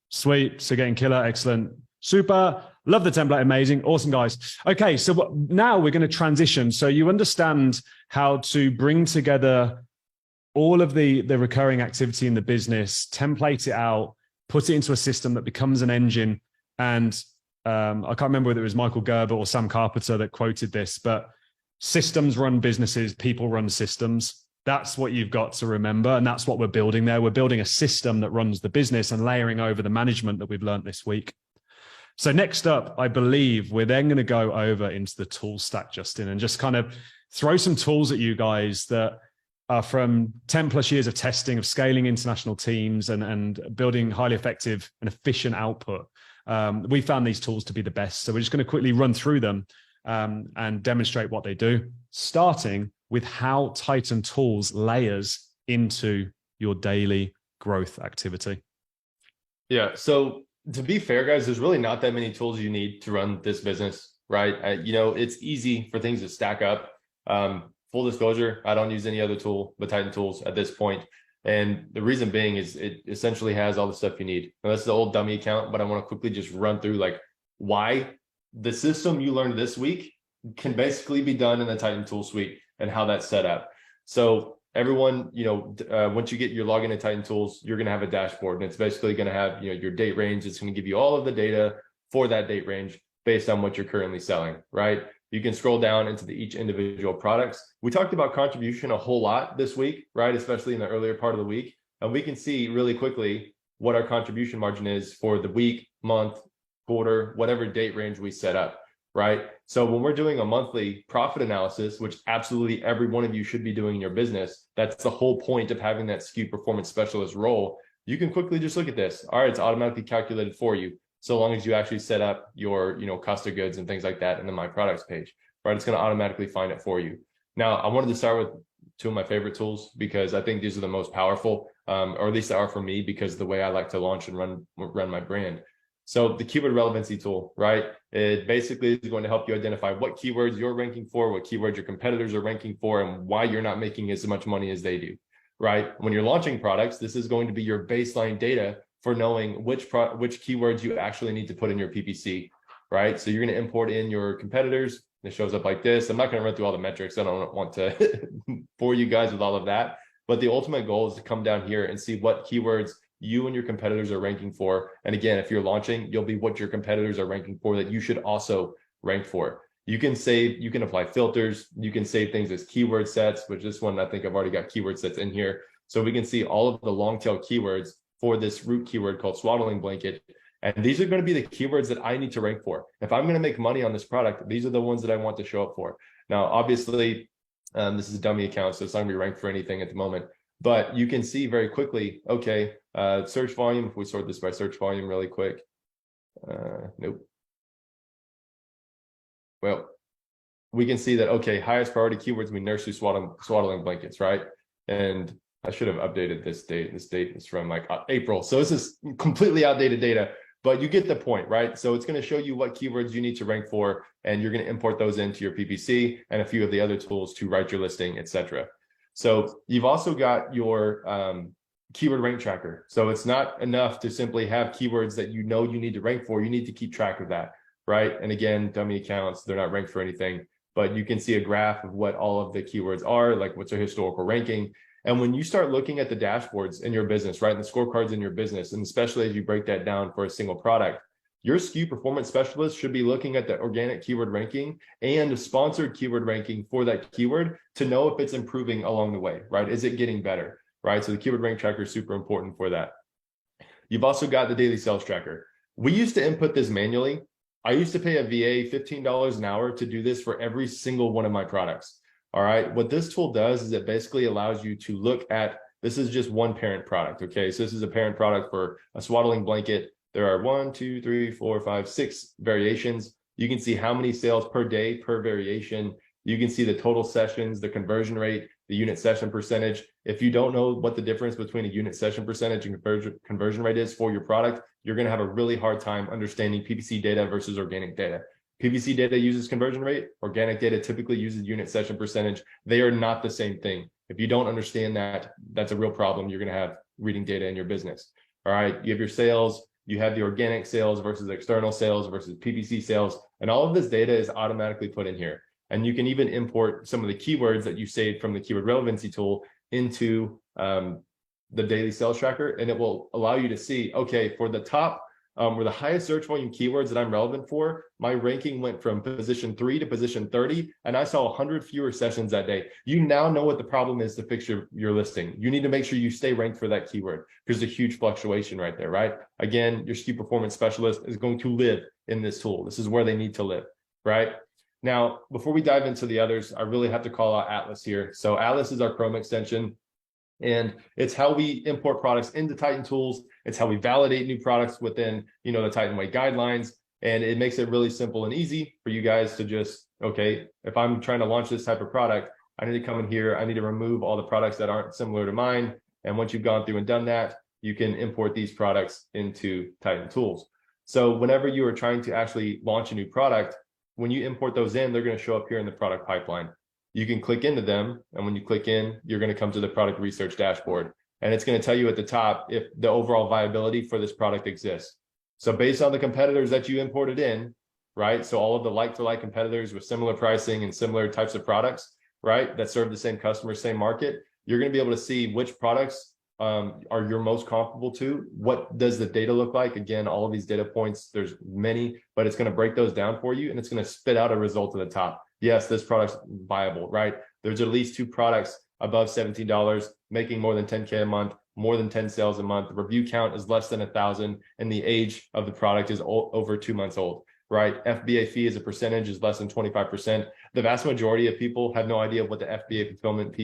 Sweet. So getting killer. Excellent. Super. Love the template. Amazing. Awesome, guys. Okay. So now we're going to transition. So you understand how to bring together all of the recurring activity in the business, template it out, put it into a system that becomes an engine. And I can't remember whether it was Michael Gerber or Sam Carpenter that quoted this, but systems run businesses, people run systems. That's what you've got to remember. And that's what we're building there. We're building a system that runs the business and layering over the management that we've learned this week. So next up, I believe we're then going to go over into the tool stack, Justin, and just kind of throw some tools at you guys that are from 10+ years of testing, of scaling international teams and building highly effective and efficient output. We found these tools to be the best. So we're just going to quickly run through them and demonstrate what they do, starting with how Titan Tools layers into your daily growth activity. Yeah. So to be fair, guys, there's really not that many tools you need to run this business, right? It's easy for things to stack up. Full disclosure, I don't use any other tool but Titan Tools at this point. And the reason being is it essentially has all the stuff you need. Now, that's the old dummy account, but I want to quickly just run through like why the system you learned this week can basically be done in the Titan Tool suite and how that's set up. So everyone, once you get your login to Titan Tools, you're going to have a dashboard, and it's basically going to have, your date range. It's going to give you all of the data for that date range based on what you're currently selling, right? You can scroll down into each individual products. We talked about contribution a whole lot this week, right? Especially in the earlier part of the week. And we can see really quickly what our contribution margin is for the week, month, quarter, whatever date range we set up, right? So when we're doing a monthly profit analysis, which absolutely every one of you should be doing in your business, that's the whole point of having that SKU performance specialist role. You can quickly just look at this. All right, it's automatically calculated for you, so long as you actually set up your, cost of goods and things like that in the My Products page, right? It's going to automatically find it for you. Now, I wanted to start with two of my favorite tools because I think these are the most powerful, or at least they are for me because the way I like to launch and run my brand. So the keyword relevancy tool, right? It basically is going to help you identify what keywords you're ranking for, what keywords your competitors are ranking for, and why you're not making as much money as they do, right? When you're launching products, this is going to be your baseline data for knowing which keywords you actually need to put in your PPC, right? So you're going to import in your competitors. It shows up like this. I'm not going to run through all the metrics. I don't want to bore you guys with all of that. But the ultimate goal is to come down here and see what keywords you and your competitors are ranking for. And again, if you're launching, you'll be what your competitors are ranking for that you should also rank for. You can apply filters. You can save things as keyword sets, which this one, I think I've already got keyword sets in here. So we can see all of the long tail keywords for this root keyword called swaddling blanket. And these are going to be the keywords that I need to rank for. If I'm going to make money on this product, these are the ones that I want to show up for. Now, obviously, this is a dummy account, so it's not going to be ranked for anything at the moment. But you can see very quickly, okay, search volume, if we sort this by search volume really quick. Nope. Well, we can see that, okay, highest priority keywords, we nursery swaddling blankets, right? And I should have updated this date. This date is from like April. So this is completely outdated data, but you get the point, right? So it's going to show you what keywords you need to rank for, and you're going to import those into your PPC and a few of the other tools to write your listing, etc. So you've also got your keyword rank tracker. So it's not enough to simply have keywords that you need to rank for. You need to keep track of that, right? And again, dummy accounts, they're not ranked for anything, but you can see a graph of what all of the keywords are, like what's their historical ranking. And when you start looking at the dashboards in your business, right, and the scorecards in your business, and especially as you break that down for a single product, your SKU performance specialist should be looking at the organic keyword ranking and the sponsored keyword ranking for that keyword to know if it's improving along the way, right? Is it getting better, right? So the keyword rank tracker is super important for that. You've also got the daily sales tracker. We used to input this manually. I used to pay a VA $15 an hour to do this for every single one of my products. All right. What this tool does is it basically allows you to look at, this is just one parent product. Okay. So this is a parent product for a swaddling blanket. There are 1, 2, 3, 4, 5, 6 variations. You can see how many sales per day per variation. You can see the total sessions, the conversion rate, the unit session percentage. If you don't know what the difference between a unit session percentage and conversion rate is for your product, you're going to have a really hard time understanding PPC data versus organic data. PPC data uses conversion rate. Organic data typically uses unit session percentage. They are not the same thing. If you don't understand that, that's a real problem you're going to have reading data in your business. All right. You have your sales, you have the organic sales versus external sales versus PPC sales. And all of this data is automatically put in here. And you can even import some of the keywords that you saved from the keyword relevancy tool into the daily sales tracker. And it will allow you to see, okay, for the top or the highest search volume keywords that I'm relevant for, my ranking went from position 3 to position 30, and I saw 100 fewer sessions that day. You now know what the problem is to fix your listing. You need to make sure you stay ranked for that keyword. There's a huge fluctuation right there, right? Again, your SKU performance specialist is going to live in this tool. This is where they need to live, right? Now, before we dive into the others, I really have to call out Atlas here. So Atlas is our Chrome extension, and it's how we import products into Titan tools. It's how we validate new products within, the Titan Way guidelines. And it makes it really simple and easy for you guys to just, okay, if I'm trying to launch this type of product, I need to come in here. I need to remove all the products that aren't similar to mine. And once you've gone through and done that, you can import these products into Titan tools. So whenever you are trying to actually launch a new product, when you import those in, they're going to show up here in the product pipeline. You can click into them. And when you click in, you're going to come to the product research dashboard. And it's going to tell you at the top if the overall viability for this product exists. So based on the competitors that you imported in, right? So all of the like-for-like competitors with similar pricing and similar types of products, right? That serve the same customer, same market, you're going to be able to see which products are your most comparable to. What does the data look like? Again, all of these data points, there's many, but it's going to break those down for you and it's going to spit out a result at the top. Yes, this product's viable, right? There's at least 2 products above $17, making more than 10K a month, more than 10 sales a month. The review count is less than 1,000, and the age of the product is over 2 months old, right? FBA fee as a percentage is less than 25%. The vast majority of people have no idea what the FBA fulfillment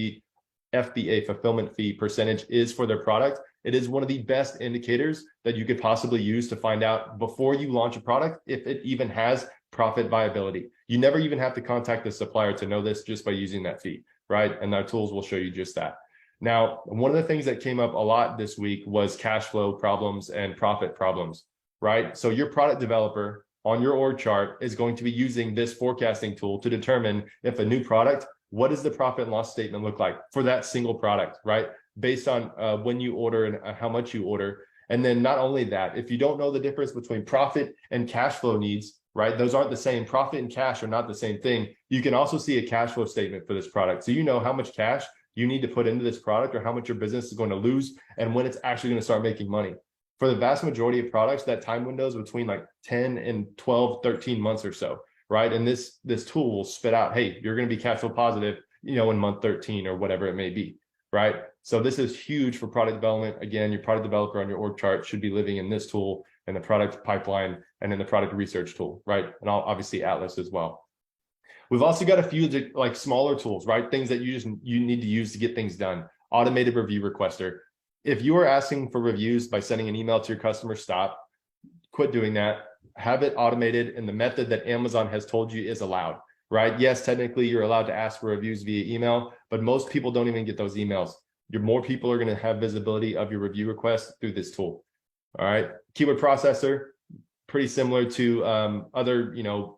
fee percentage is for their product. It is one of the best indicators that you could possibly use to find out before you launch a product if it even has profit viability. You never even have to contact the supplier to know this just by using that fee, right? And our tools will show you just that. Now, one of the things that came up a lot this week was cash flow problems and profit problems, right? So your product developer on your org chart is going to be using this forecasting tool to determine if a new product, what does the profit and loss statement look like for that single product, right? Based on when you order and how much you order. And then not only that, if you don't know the difference between profit and cash flow needs, right? Those aren't the same. Profit and cash are not the same thing. You can also see a cash flow statement for this product. So you know how much cash you need to put into this product or how much your business is going to lose and when it's actually going to start making money. For the vast majority of products, that time window is between like 10 and 12, 13 months or so, right? And this tool will spit out, hey, you're going to be cash flow positive, in month 13 or whatever it may be, right? So this is huge for product development. Again, your product developer on your org chart should be living in this tool and the product pipeline and in the product research tool, right? And obviously Atlas as well. We've also got a few like smaller tools, right? Things that you need to use to get things done. Automated review requester. If you are asking for reviews by sending an email to your customer, stop, quit doing that. Have it automated in the method that Amazon has told you is allowed, right? Yes, technically you're allowed to ask for reviews via email, but most people don't even get those emails. More people are going to have visibility of your review requests through this tool. All right. Keyword processor, pretty similar to other,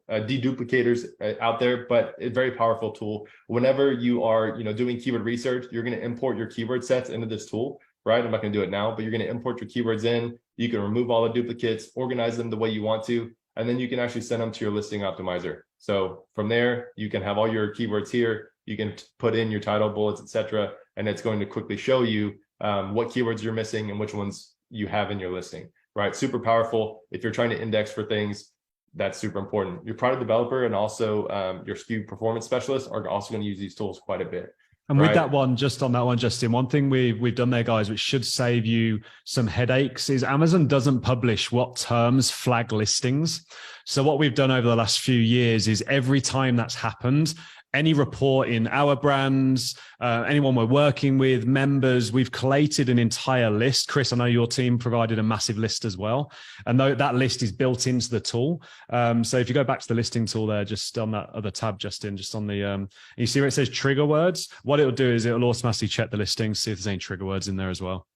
deduplicators out there, but a very powerful tool. Whenever you are, doing keyword research, you're going to import your keyword sets into this tool, right? I'm not going to do it now, but you're going to import your keywords in. You can remove all the duplicates, organize them the way you want to, and then you can actually send them to your listing optimizer. So from there, you can have all your keywords here. You can put in your title, bullets, etc., and it's going to quickly show you what keywords you're missing and which ones you have in your listing, right? Super powerful. If you're trying to index for things, that's super important. Your product developer and also your SKU performance specialist are also going to use these tools quite a bit. And with that one, just on that one, Justin, one thing we've done there, guys, which should save you some headaches, is Amazon doesn't publish what terms flag listings. So what we've done over the last few years is every time that's happened, any report in our brands, anyone we're working with, members, we've collated an entire list. Chris, I know your team provided a massive list as well. And that list is built into the tool. So if you go back to the listing tool there, just on that other tab, Justin, just on the, you see where it says trigger words? What it'll do is it'll automatically check the listings, see if there's any trigger words in there as well.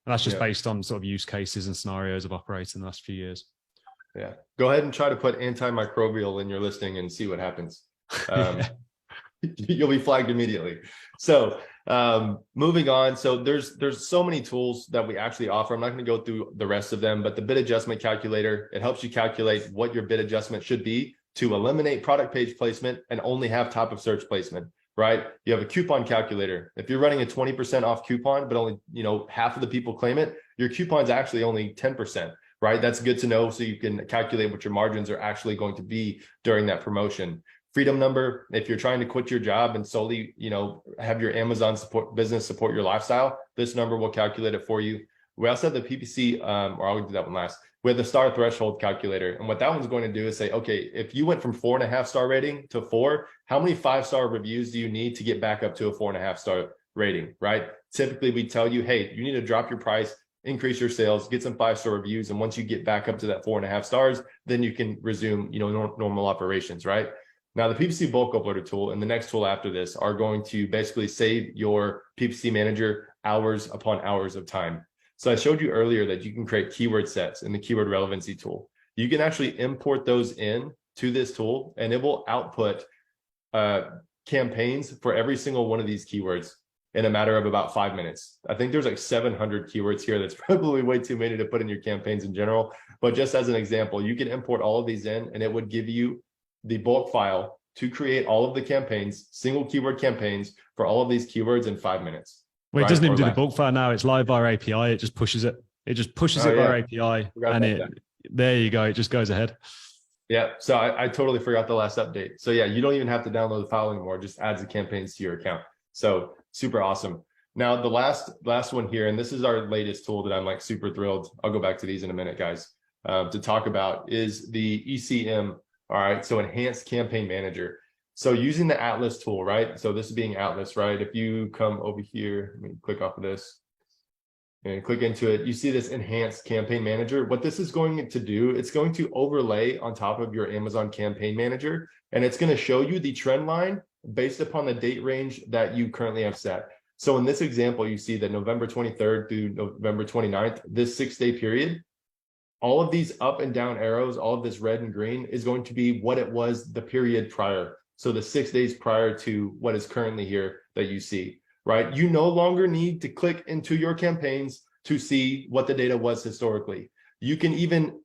And that's just based on sort of use cases and scenarios of operating in the last few years. Yeah. Go ahead and try to put antimicrobial in your listing and see what happens. you'll be flagged immediately. So moving on. So there's so many tools that we actually offer. I'm not going to go through the rest of them, but the bid adjustment calculator, it helps you calculate what your bid adjustment should be to eliminate product page placement and only have top of search placement, right? You have a coupon calculator. If you're running a 20% off coupon, but only, half of the people claim it, your coupon's actually only 10%, right? That's good to know. So you can calculate what your margins are actually going to be during that promotion. Freedom number, if you're trying to quit your job and solely, have your Amazon business support your lifestyle, this number will calculate it for you. We also have the PPC, or I'll do that one last. We have the star threshold calculator. And what that one's going to do is say, okay, if you went from 4.5 star rating to 4, how many 5-star reviews do you need to get back up to a 4.5 star rating, right? Typically we tell you, hey, you need to drop your price, increase your sales, get some 5-star reviews. And once you get back up to that 4.5 stars, then you can resume, normal operations, right? Now the PPC bulk uploader tool and the next tool after this are going to basically save your PPC manager hours upon hours of time. So I showed you earlier that you can create keyword sets in the keyword relevancy tool. You can actually import those in to this tool and it will output campaigns for every single one of these keywords in a matter of about 5 minutes. I think there's like 700 keywords here. That's probably way too many to put in your campaigns in general. But just as an example, you can import all of these in and it would give you the bulk file to create all of the campaigns, single keyword campaigns for all of these keywords in 5 minutes. Well, it doesn't even do the bulk file now. It's live via API. It just pushes it. It just pushes it via API. And there you go. It just goes ahead. Yeah. So I totally forgot the last update. So yeah, you don't even have to download the file anymore. It just adds the campaigns to your account. So super awesome. Now the last one here, and this is our latest tool that I'm like super thrilled. I'll go back to these in a minute, guys, to talk about is the ECM. All right. So enhanced campaign manager. So using the Atlas tool, right? So this is being Atlas, right? If you come over here, let me click off of this and click into it, you see this enhanced campaign manager. What this is going to do, it's going to overlay on top of your Amazon campaign manager, and it's going to show you the trend line based upon the date range that you currently have set. So in this example, you see that November 23rd through November 29th, this 6-day period, all of these up and down arrows, all of this red and green is going to be what it was the period prior. So the 6 days prior to what is currently here that you see, right? You no longer need to click into your campaigns to see what the data was historically. You can even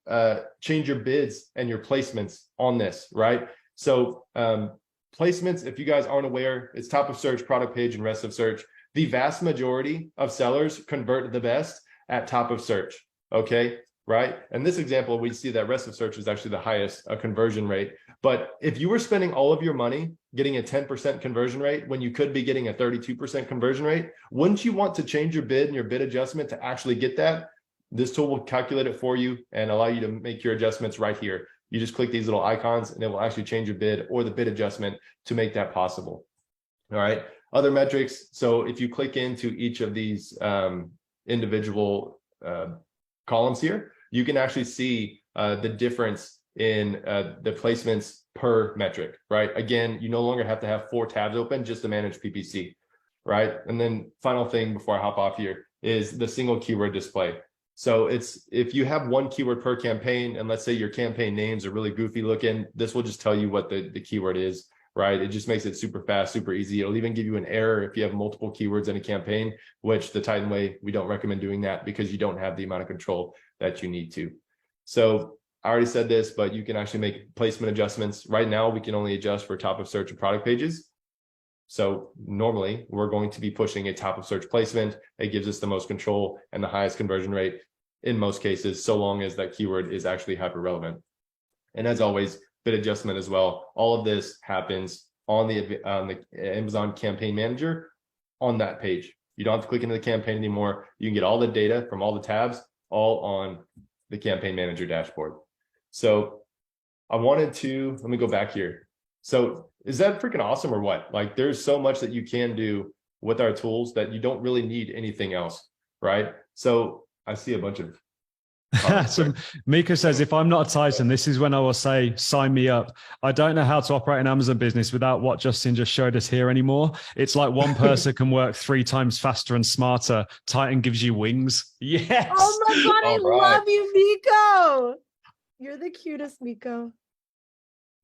change your bids and your placements on this, right? So placements, if you guys aren't aware, it's top of search, product page, and rest of search. The vast majority of sellers convert the best at top of search, okay? Right? In this example, we see that rest of search is actually the highest conversion rate. But if you were spending all of your money getting a 10% conversion rate when you could be getting a 32% conversion rate, wouldn't you want to change your bid and your bid adjustment to actually get that? This tool will calculate it for you and allow you to make your adjustments right here. You just click these little icons and it will actually change your bid or the bid adjustment to make that possible. All right. Other metrics. So if you click into each of these individual columns here, you can actually see the difference in the placements per metric, right? Again, you no longer have to have 4 tabs open just to manage PPC, right? And then final thing before I hop off here is the single keyword display. So it's if you have 1 keyword per campaign, and let's say your campaign names are really goofy looking, this will just tell you what the keyword is, right? It just makes it super fast, super easy. It'll even give you an error if you have multiple keywords in a campaign, which the Titan way, we don't recommend doing that because you don't have the amount of control that you need to. So I already said this, but you can actually make placement adjustments. Right now, we can only adjust for top of search and product pages. So normally we're going to be pushing a top of search placement. It gives us the most control and the highest conversion rate in most cases, so long as that keyword is actually hyper relevant. And as always, bid adjustment as well. All of this happens on the Amazon campaign manager on that page. You don't have to click into the campaign anymore. You can get all the data from all the tabs all on the campaign manager dashboard. So I wanted to, let me go back here. So is that freaking awesome or what? Like there's so much that you can do with our tools that you don't really need anything else, right? So I see a bunch of So Mika says, if I'm not a Titan, this is when I will say, sign me up. I don't know how to operate an Amazon business without what Justin just showed us here anymore. It's like one person can work 3 times faster and smarter. Titan gives you wings. Yes. Oh my God, I All right. love you, Miko. You're the cutest, Miko.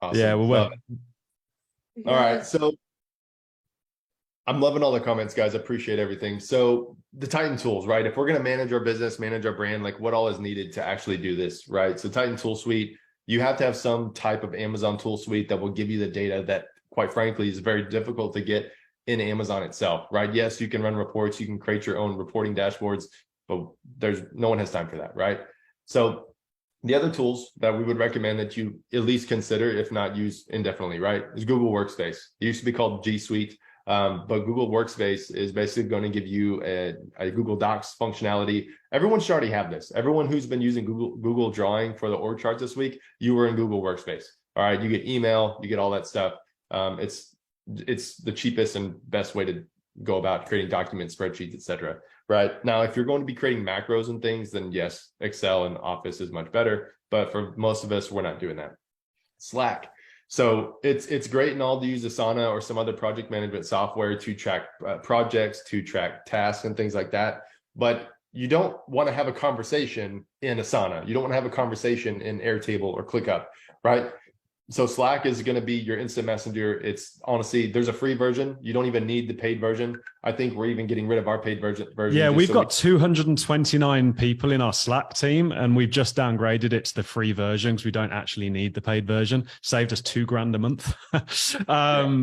awesome. Yeah, well, All right. So I'm loving all the comments, guys. I appreciate everything. So the Titan tools, right? If we're going to manage our business, manage our brand, like what all is needed to actually do this, right? So Titan tool suite, you have to have some type of Amazon tool suite that will give you the data that, quite frankly, is very difficult to get in Amazon itself, right? Yes, you can run reports, you can create your own reporting dashboards, but no one has time for that, right? So the other tools that we would recommend that you at least consider, if not use indefinitely, right, is Google Workspace. It used to be called G Suite. But Google Workspace is basically going to give you a Google Docs functionality. Everyone should already have this. Everyone who's been using Google Drawing for the org charts this week, you were in Google Workspace. All right, you get email, you get all that stuff. It's the cheapest and best way to go about creating documents, spreadsheets, etc. Right now, if you're going to be creating macros and things, then yes, Excel and Office is much better. But for most of us, we're not doing that. Slack. So it's great and all to use Asana or some other project management software to track projects, to track tasks and things like that. But you don't want to have a conversation in Asana. You don't want to have a conversation in Airtable or ClickUp, right? So Slack is going to be your instant messenger. It's honestly, there's a free version. You don't even need the paid version. I think we're even getting rid of our paid version. Yeah, we've got 229 people in our Slack team, and we've just downgraded it to the free version because we don't actually need the paid version. Saved us $2,000 a month.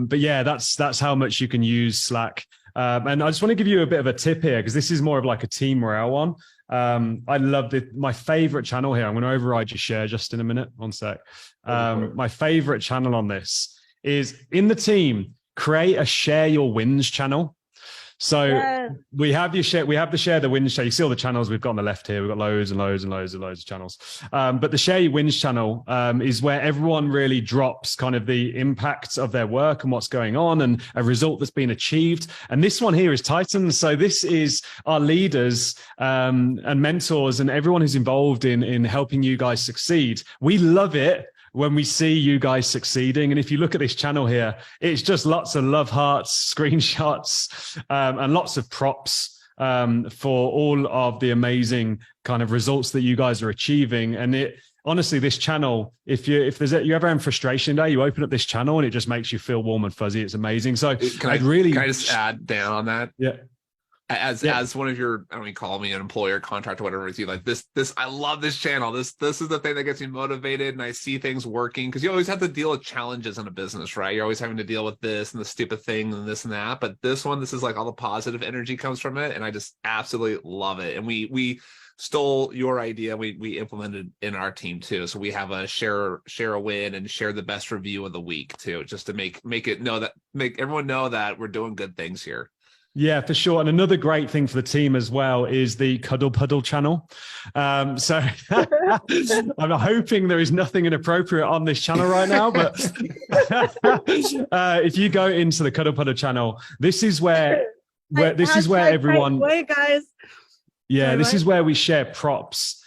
But yeah, that's how much you can use Slack. And I just want to give you a bit of a tip here because this is more of like a team morale one. I love my favorite channel here. I'm going to override your share just in a minute. One sec. My favorite channel on this is in the team, create a share your wins channel. So we have the share the wins channel. You see all the channels we've got on the left here. We've got loads and loads and loads and loads of channels. But the share your wins channel is where everyone really drops kind of the impact of their work and what's going on and a result that's been achieved. And this one here is Titan. So this is our leaders and mentors and everyone who's involved in helping you guys succeed. We love it when we see you guys succeeding. And if you look at this channel here, it's just lots of love hearts, screenshots, and lots of props for all of the amazing kind of results that you guys are achieving. And honestly, this channel, if you ever have frustration day, you open up this channel and it just makes you feel warm and fuzzy. It's amazing. So can I just add down on that? Yeah. As one of your, I don't mean call me an employer, contractor, whatever with you, like this, I love this channel. This is the thing that gets me motivated, and I see things working because you always have to deal with challenges in a business, right? You're always having to deal with this and the stupid thing and this and that. But this is like all the positive energy comes from it, and I just absolutely love it. And we stole your idea. We implemented in our team too. So we have a share a win and share the best review of the week too, just to make everyone know that we're doing good things here. Yeah, for sure. And another great thing for the team as well is the Cuddle Puddle channel. So I'm hoping there is nothing inappropriate on this channel right now, but if you go into the Cuddle Puddle channel, this is where everyone. Wait, guys. Yeah, this is where we share props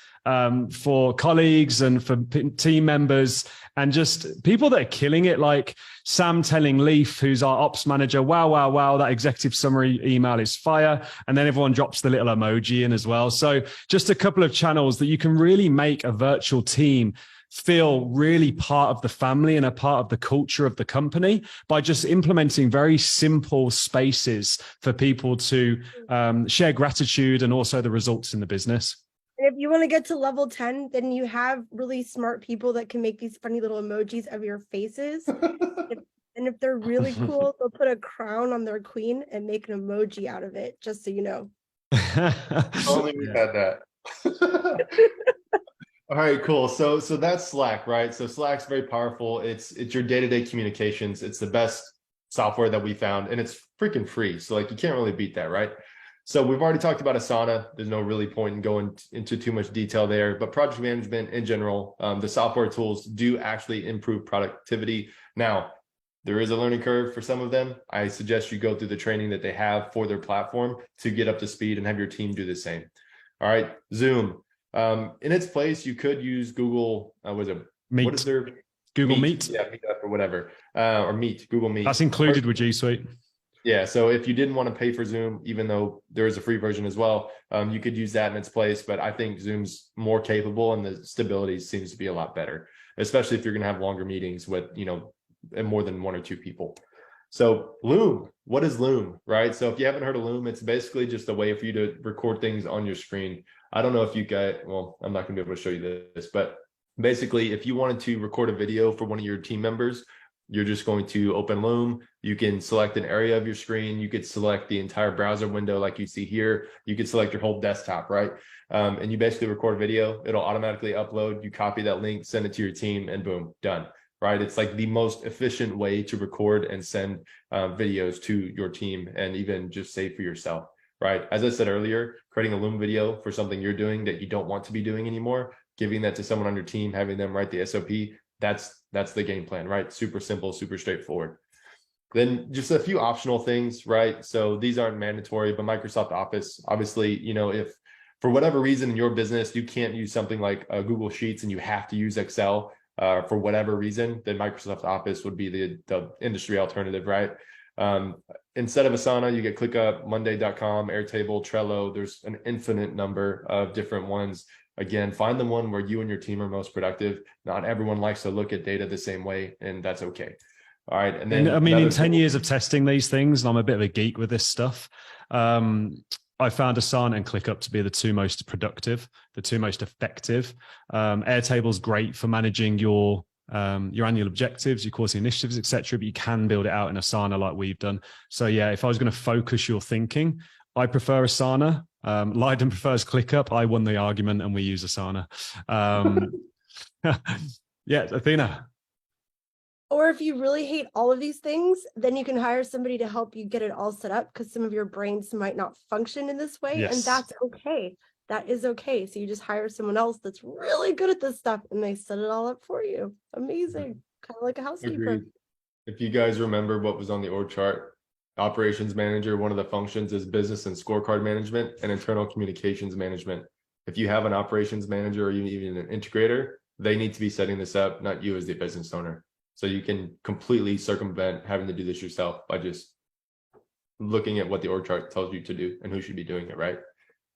for colleagues and for team members and just people that are killing it, like Sam telling Leaf, who's our ops manager, wow, that executive summary email is fire. And then everyone drops the little emoji in as well. So just a couple of channels that you can really make a virtual team feel really part of the family and a part of the culture of the company by just implementing very simple spaces for people to share gratitude and also the results in the business. And if you want to get to level 10, then you have really smart people that can make these funny little emojis of your faces. And if they're really cool, they'll put a crown on their queen and make an emoji out of it, just so you know. Only we've had that. All right, cool. So that's Slack, right? So Slack's very powerful. It's your day-to-day communications. It's the best software that we found, and it's freaking free. So like you can't really beat that, right? So we've already talked about Asana. There's no really point in going into too much detail there, but project management in general, the software tools do actually improve productivity. Now, there is a learning curve for some of them. I suggest you go through the training that they have for their platform to get up to speed and have your team do the same. All right, Zoom. In its place, you could use Google, Meet. What is their? Google Meet. Yeah, Meetup or whatever, or Meet, Google Meet. That's included with G Suite. Yeah, so if you didn't want to pay for Zoom, even though there is a free version as well, you could use that in its place. But I think Zoom's more capable and the stability seems to be a lot better, especially if you're going to have longer meetings with, and more than one or two people. So Loom, what is Loom, right? So if you haven't heard of Loom, it's basically just a way for you to record things on your screen. I don't know if you guys, well, I'm not gonna be able to show you this, but basically if you wanted to record a video for one of your team members, you're just going to open Loom. You can select an area of your screen. You could select the entire browser window like you see here. You could select your whole desktop, right? And you basically record a video. It'll automatically upload. You copy that link, send it to your team, and boom, done, right? It's like the most efficient way to record and send videos to your team and even just save for yourself, right? As I said earlier, creating a Loom video for something you're doing that you don't want to be doing anymore, giving that to someone on your team, having them write the SOP, that's the game plan, right? Super simple, super straightforward. Then just a few optional things, right? So these aren't mandatory, but Microsoft Office, obviously, you know, if for whatever reason in your business, you can't use something like Google Sheets and you have to use Excel for whatever reason, then Microsoft Office would be the industry alternative, right? Instead of Asana, you get ClickUp, Monday.com, Airtable, Trello. There's an infinite number of different ones. Again, find the one where you and your team are most productive. Not everyone likes to look at data the same way, and that's okay. All right. And then I mean, in 10 years of testing these things, and I'm a bit of a geek with this stuff, I found Asana and ClickUp to be the two most productive, the two most effective. Airtable's great for managing your annual objectives, your quarterly initiatives, etc. But you can build it out in Asana like we've done. So yeah, if I was going to focus your thinking, I prefer Asana. Lydon prefers ClickUp. I won the argument and we use Asana. Yeah, Athena. Or if you really hate all of these things, then you can hire somebody to help you get it all set up because some of your brains might not function in this way. Yes. And that's okay. That is okay. So you just hire someone else that's really good at this stuff and they set it all up for you. Amazing. Kind of like a housekeeper. Agreed. If you guys remember what was on the org chart, operations manager, one of the functions is business and scorecard management and internal communications management. If you have an operations manager or even an integrator, they need to be setting this up, not you as the business owner. So you can completely circumvent having to do this yourself by just looking at what the org chart tells you to do and who should be doing it, right?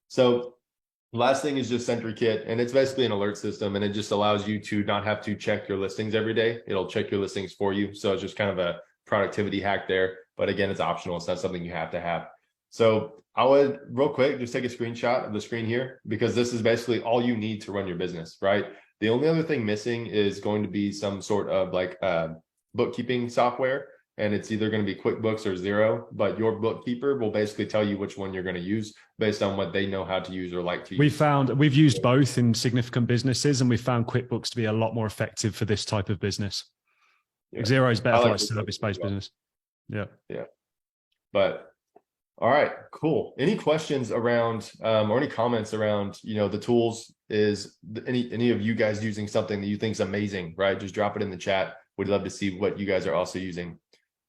So last thing is just SentryKit, and it's basically an alert system, and it just allows you to not have to check your listings every day. It'll check your listings for you. So it's just kind of a productivity hack there. But again, it's optional. It's not something you have to have. So I would real quick, just take a screenshot of the screen here, because this is basically all you need to run your business, right? The only other thing missing is going to be some sort of like bookkeeping software, and it's either going to be QuickBooks or Xero, but your bookkeeper will basically tell you which one you're going to use based on what they know how to use or like to use. We've used both in significant businesses, and we found QuickBooks to be a lot more effective for this type of business. Yeah. Xero is better for like service-based business. Yeah. Yeah. But all right, cool. Any questions around or any comments around, you know, the tools? Is any of you guys using something that you think is amazing, right? Just drop it in the chat. We'd love to see what you guys are also using.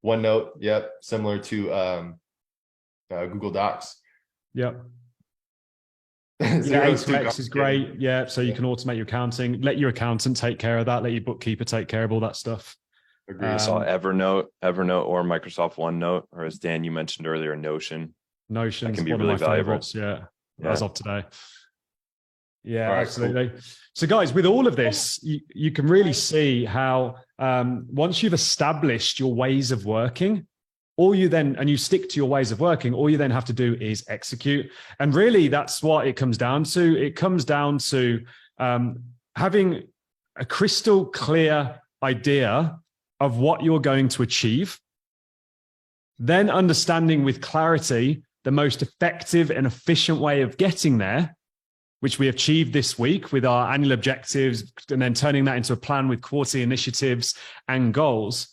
OneNote, yep, similar to Google Docs. Yep. Yeah, A2X is great. Yeah, so you can automate your accounting. Let your accountant take care of that. Let your bookkeeper take care of all that stuff. Agreed. I saw Evernote or Microsoft OneNote, or as Dan, you mentioned earlier, Notion. Notion can be one really of my valuable. favorites. Yeah, as of today. Yeah, All right, absolutely. cool. So guys, with all of this, you can really see how once you've established your ways of working, and you stick to your ways of working, all you then have to do is execute. And really that's what it comes down to. It comes down to having a crystal clear idea of what you're going to achieve, then understanding with clarity the most effective and efficient way of getting there, which we achieved this week with our annual objectives, and then turning that into a plan with quarterly initiatives and goals.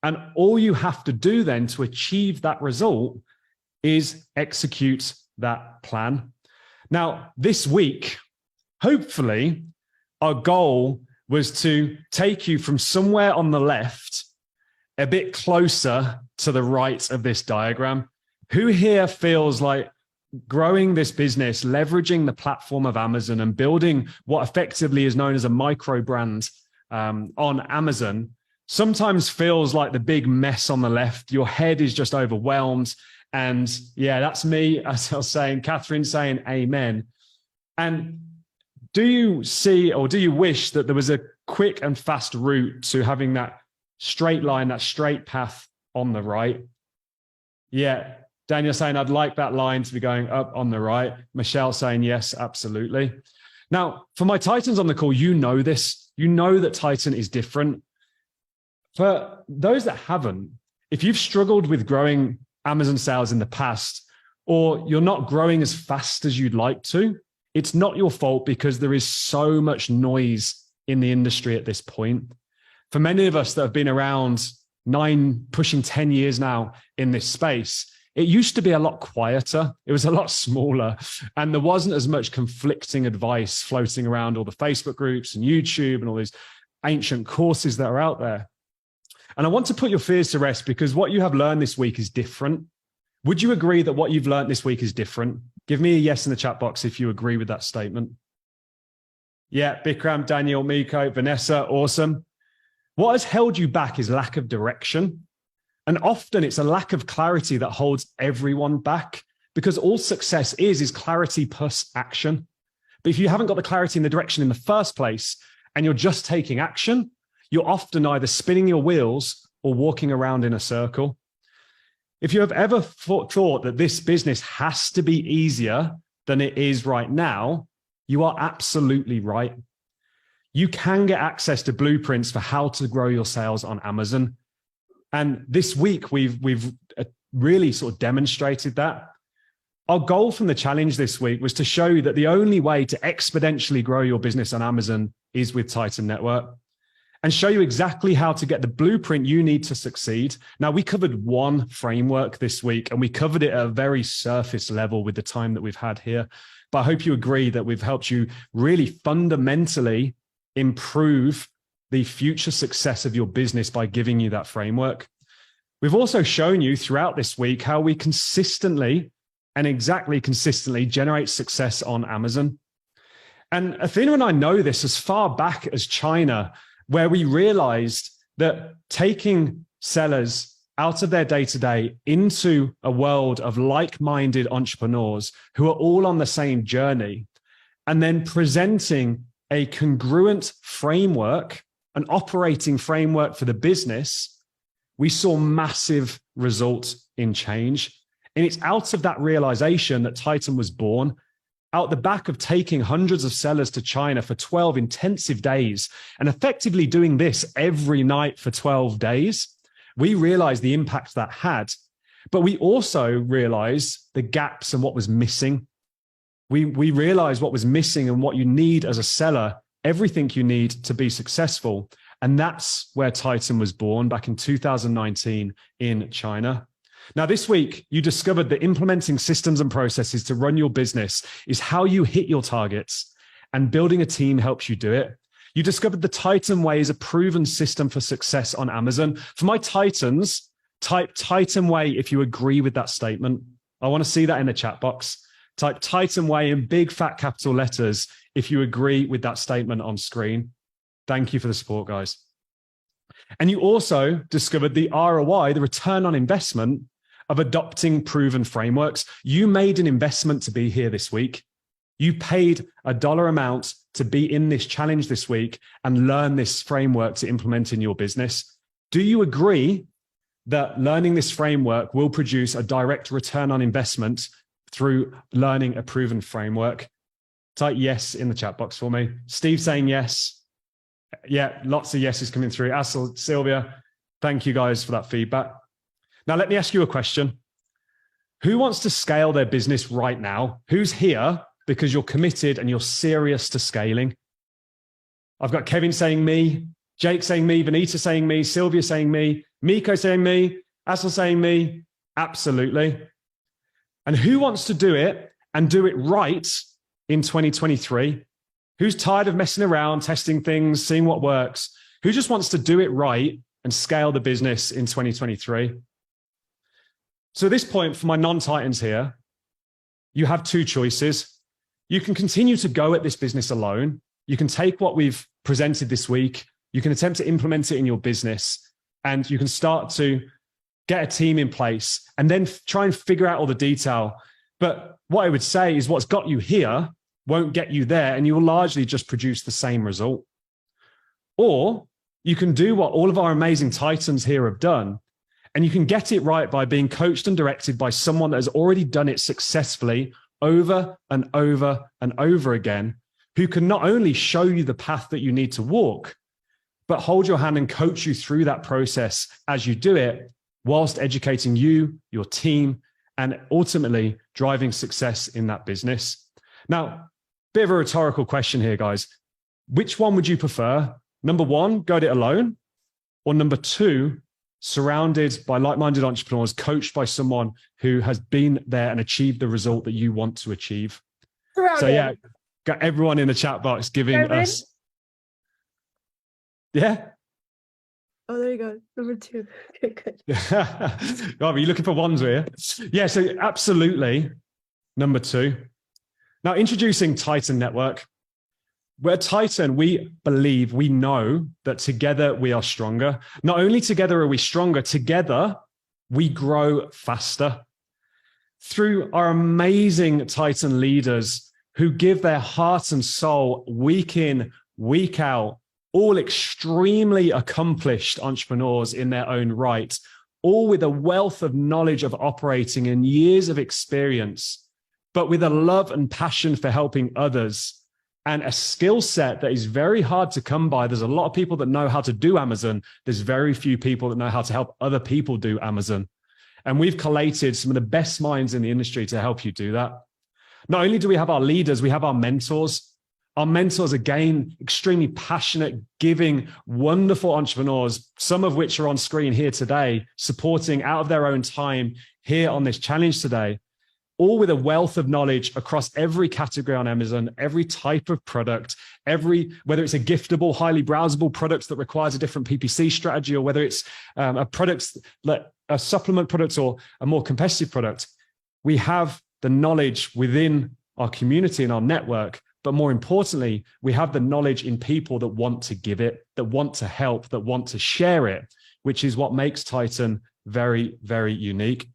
And all you have to do then to achieve that result is execute that plan. Now, this week, hopefully, our goal was to take you from somewhere on the left a bit closer to the right of this diagram. Who here feels like growing this business, leveraging the platform of Amazon and building what effectively is known as a micro brand on Amazon sometimes feels like the big mess on the left? Your head is just overwhelmed. And yeah, that's me, as I was saying, Catherine saying amen. And do you see, or do you wish that there was a quick and fast route to having that straight line, that straight path on the right. Yeah, Daniel saying, I'd like that line to be going up on the right. Michelle saying, yes, absolutely. Now, for my Titans on the call, you know this. You know that Titan is different. For those that haven't, if you've struggled with growing Amazon sales in the past, or you're not growing as fast as you'd like to, it's not your fault because there is so much noise in the industry at this point. For many of us that have been around 9, pushing 10 years now in this space, it used to be a lot quieter. It was a lot smaller, and there wasn't as much conflicting advice floating around all the Facebook groups and YouTube and all these ancient courses that are out there. And I want to put your fears to rest because what you have learned this week is different. Would you agree that what you've learned this week is different? Give me a yes in the chat box if you agree with that statement. Yeah, Bikram, Daniel, Miko, Vanessa, awesome. What has held you back is lack of direction. And often it's a lack of clarity that holds everyone back because all success is clarity plus action. But if you haven't got the clarity in the direction in the first place and you're just taking action, you're often either spinning your wheels or walking around in a circle. If you have ever thought that this business has to be easier than it is right now, you are absolutely right. You can get access to blueprints for how to grow your sales on Amazon. And this week, we've really sort of demonstrated that. Our goal from the challenge this week was to show you that the only way to exponentially grow your business on Amazon is with Titan Network, and show you exactly how to get the blueprint you need to succeed. Now, we covered one framework this week, and we covered it at a very surface level with the time that we've had here. But I hope you agree that we've helped you really fundamentally improve the future success of your business by giving you that framework. We've also shown you throughout this week how we consistently and exactly consistently generate success on Amazon. And Athena and I know this as far back as China, where we realized that taking sellers out of their day-to-day into a world of like-minded entrepreneurs who are all on the same journey, and then presenting a congruent framework, an operating framework for the business, we saw massive results in change. And it's out of that realization that Titan was born. Out the back of taking hundreds of sellers to China for 12 intensive days and effectively doing this every night for 12 days, we realized the impact that had, but we also realized the gaps and what was missing. We realized what was missing and what you need as a seller, everything you need to be successful. And that's where Titan was born back in 2019 in China. Now, this week, you discovered that implementing systems and processes to run your business is how you hit your targets, and building a team helps you do it. You discovered the Titan Way is a proven system for success on Amazon. For my Titans, type Titan Way if you agree with that statement. I want to see that in the chat box. Type Titan Way in big fat capital letters if you agree with that statement on screen. Thank you for the support, guys. And you also discovered the ROI, the return on investment, of adopting proven frameworks. You made an investment to be here this week. You paid a dollar amount to be in this challenge this week and learn this framework to implement in your business. Do you agree that learning this framework will produce a direct return on investment through learning a proven framework? Type yes in the chat box for me. Steve saying yes. Yeah, lots of yeses coming through. Asel, Sylvia, thank you guys for that feedback. Now, let me ask you a question. Who wants to scale their business right now? Who's here because you're committed and you're serious to scaling? I've got Kevin saying me, Jake saying me, Vanita saying me, Sylvia saying me, Miko saying me, Asel saying me. Absolutely. And who wants to do it and do it right in 2023? Who's tired of messing around, testing things, seeing what works? Who just wants to do it right and scale the business in 2023? So at this point, for my non-Titans here, you have two choices. You can continue to go at this business alone. You can take what we've presented this week. You can attempt to implement it in your business, and you can start to get a team in place and then try and figure out all the detail. But what I would say is what's got you here won't get you there, and you will largely just produce the same result. Or you can do what all of our amazing Titans here have done, And you can get it right by being coached and directed by someone that has already done it successfully over and over and over again, who can not only show you the path that you need to walk, but hold your hand and coach you through that process as you do it, whilst educating you, your team, and ultimately driving success in that business. Now, bit of a rhetorical question here, guys. Which one would you prefer? Number one, go at it alone, or number two, surrounded by like-minded entrepreneurs, coached by someone who has been there and achieved the result that you want to achieve? Surrounded. So yeah, got everyone in the chat box giving us. Yeah. Oh, there you go. Number two. Okay, good. Oh, are you looking for ones here? Yeah, so absolutely. Number two. Now, introducing Titan Network. We're Titan, we believe, we know that together we are stronger. Not only together are we stronger, together we grow faster. Through our amazing Titan leaders who give their heart and soul week in, week out, all extremely accomplished entrepreneurs in their own right, all with a wealth of knowledge of operating and years of experience, but with a love and passion for helping others and a skill set that is very hard to come by. There's a lot of people that know how to do Amazon. There's very few people that know how to help other people do Amazon. And we've collated some of the best minds in the industry to help you do that. Not only do we have our leaders, we have our mentors. Our mentors, again, extremely passionate, giving, wonderful entrepreneurs, some of which are on screen here today, supporting out of their own time here on this challenge today, all with a wealth of knowledge across every category on Amazon, every type of product, whether it's a giftable, highly browsable product that requires a different PPC strategy, or whether it's a supplement product or a more competitive product. We have the knowledge within our community and our network. But more importantly, we have the knowledge in people that want to give it, that want to help, that want to share it, which is what makes Titan very, very unique.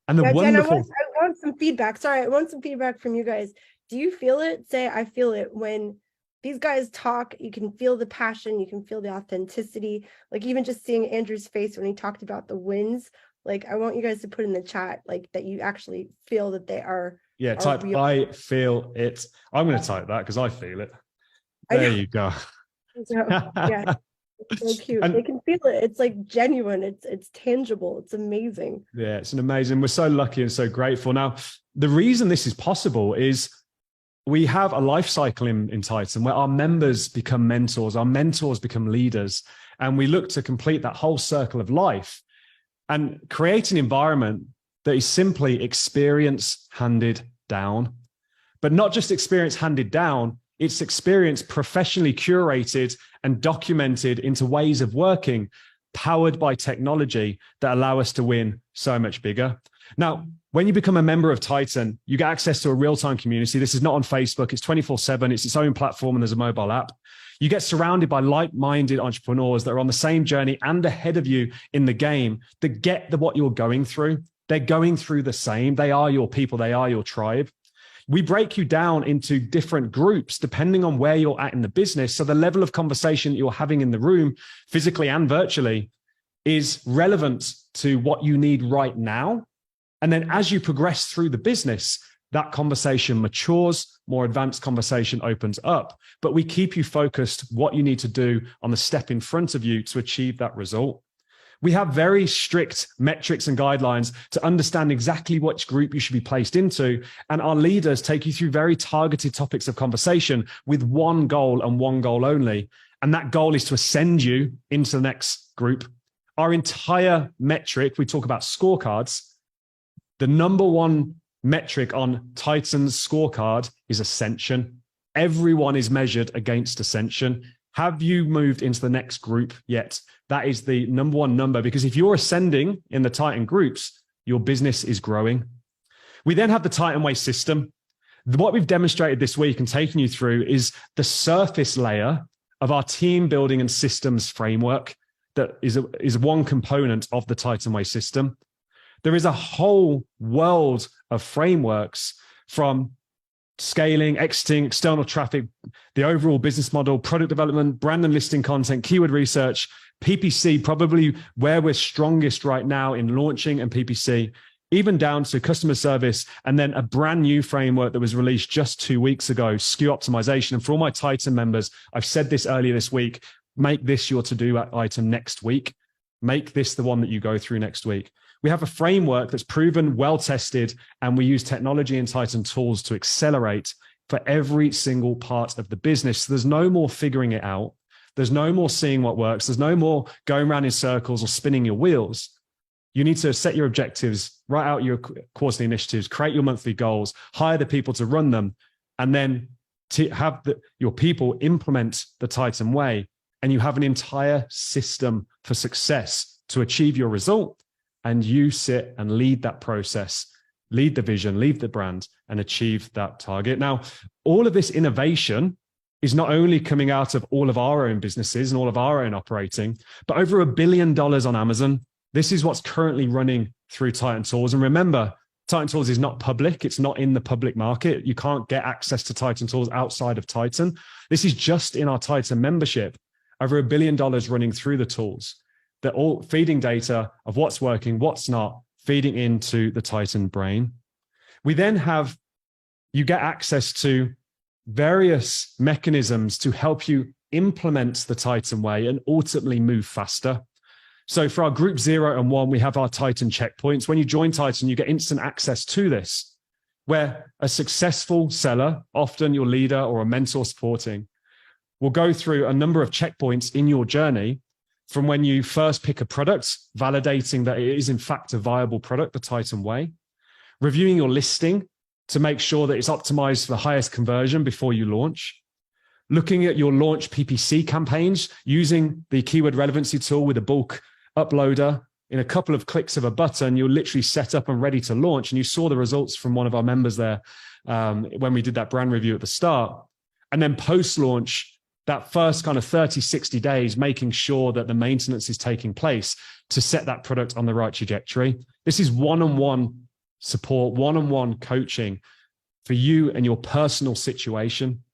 And the wonderful... I want some feedback. Sorry, I want some feedback from you guys. Do you feel it? Say, I feel it. When these guys talk, you can feel the passion, you can feel the authenticity. Like even just seeing Andrew's face when he talked about the wins, like I want you guys to put in the chat, like that you actually feel that they are. Yeah, type real. I feel it. I'm going to type that because I feel it. There you go. So, yeah, it's so cute. They can feel it. It's like genuine. It's tangible. It's amazing. Yeah, it's an amazing. We're so lucky and so grateful. Now, the reason this is possible is we have a life cycle in Titan where our members become mentors, our mentors become leaders, and we look to complete that whole circle of life and create an environment that is simply experience handed down, but not just experience handed down, it's experience professionally curated and documented into ways of working, powered by technology that allow us to win so much bigger. Now, when you become a member of Titan, you get access to a real-time community. This is not on Facebook. It's 24/7. It's its own platform, and there's a mobile app. You get surrounded by like-minded entrepreneurs that are on the same journey and ahead of you in the game that get what you're going through. They're going through the same. They are your people. They are your tribe. We break you down into different groups depending on where you're at in the business. So the level of conversation that you're having in the room, physically and virtually, is relevant to what you need right now. And then as you progress through the business, that conversation matures, more advanced conversation opens up. But we keep you focused what you need to do on the step in front of you to achieve that result. We have very strict metrics and guidelines to understand exactly which group you should be placed into. And our leaders take you through very targeted topics of conversation with one goal and one goal only. And that goal is to ascend you into the next group. Our entire metric, we talk about scorecards. The number one metric on Titan's scorecard is ascension. Everyone is measured against ascension. Have you moved into the next group yet? That is the number one number, because if you're ascending in the Titan groups, your business is growing. We then have the Titan Way system. What we've demonstrated this week and taken you through is the surface layer of our team building and systems framework that is one component of the Titan Way system. There is a whole world of frameworks from scaling, exiting, external traffic, the overall business model, product development, brand and listing content, keyword research, PPC, probably where we're strongest right now in launching and PPC, even down to customer service, and then a brand new framework that was released just 2 weeks ago, SKU optimization. And for all my Titan members, I've said this earlier this week, make this your to-do item next week. Make this the one that you go through next week. We have a framework that's proven, well-tested, and we use technology and Titan tools to accelerate for every single part of the business. So there's no more figuring it out. There's no more seeing what works. There's no more going around in circles or spinning your wheels. You need to set your objectives, write out your quarterly initiatives, create your monthly goals, hire the people to run them, and then to have your people implement the Titan way. And you have an entire system for success to achieve your result. And you sit and lead that process, lead the vision, lead the brand, and achieve that target. Now, all of this innovation is not only coming out of all of our own businesses and all of our own operating, but over $1 billion on Amazon. This is what's currently running through Titan Tools. And remember, Titan Tools is not public. It's not in the public market. You can't get access to Titan Tools outside of Titan. This is just in our Titan membership. Over $1 billion running through the tools. They're all feeding data of what's working, what's not, feeding into the Titan brain. We then have, you get access to various mechanisms to help you implement the Titan way and ultimately move faster. So for our group 0 and 1, we have our Titan checkpoints. When you join Titan, you get instant access to this, where a successful seller, often your leader or a mentor supporting, will go through a number of checkpoints in your journey from when you first pick a product, validating that it is in fact a viable product, the Titan way, reviewing your listing to make sure that it's optimized for the highest conversion before you launch, looking at your launch PPC campaigns, using the keyword relevancy tool with a bulk uploader. In a couple of clicks of a button, you're literally set up and ready to launch. And you saw the results from one of our members there when we did that brand review at the start. And then post-launch, that first kind of 30, 60 days, making sure that the maintenance is taking place to set that product on the right trajectory. This is one-on-one support, one-on-one coaching for you and your personal situation.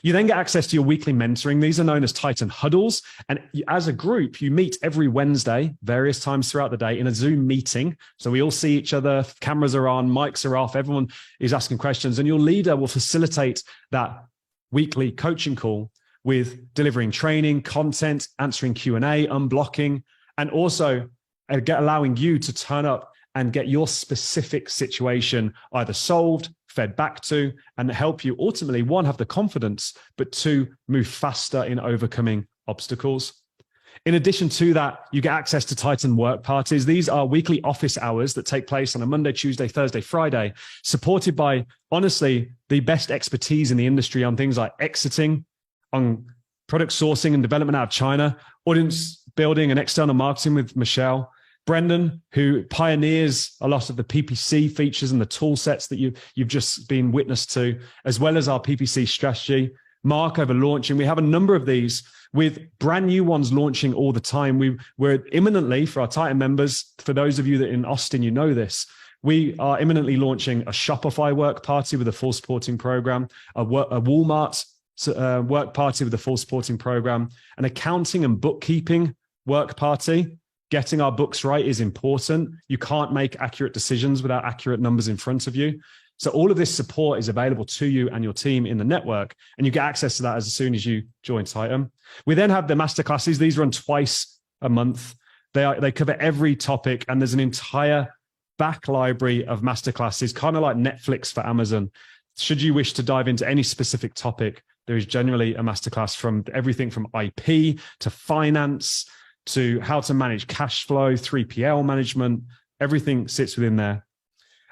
You then get access to your weekly mentoring. These are known as Titan Huddles. And as a group, you meet every Wednesday, various times throughout the day in a Zoom meeting. So we all see each other, cameras are on, mics are off, everyone is asking questions. And your leader will facilitate that weekly coaching call with delivering training, content, answering Q&A, unblocking, and also allowing you to turn up and get your specific situation either solved, fed back to, and help you ultimately, one, have the confidence, but two, move faster in overcoming obstacles. In addition to that, you get access to Titan work parties. These are weekly office hours that take place on a Monday, Tuesday, Thursday, Friday, supported by, honestly, the best expertise in the industry on things like exiting, on product sourcing and development out of China, audience building and external marketing with Michelle, Brendan, who pioneers a lot of the PPC features and the tool sets that you've just been witness to, as well as our PPC strategy, Mark over launching. We have a number of these with brand new ones launching all the time. We're imminently, for our Titan members, for those of you that in Austin, you know this, we are imminently launching a Shopify work party with a full supporting program, a Walmart work party with a full supporting program, an accounting and bookkeeping work party. Getting our books right is important. You can't make accurate decisions without accurate numbers in front of you. So all of this support is available to you and your team in the network, and you get access to that as soon as you join Titan. We then have the masterclasses. These run twice a month. They cover every topic, and there's an entire back library of masterclasses, kind of like Netflix for Amazon. Should you wish to dive into any specific topic, there is generally a masterclass from everything from IP to finance to how to manage cash flow, 3PL management. Everything sits within there.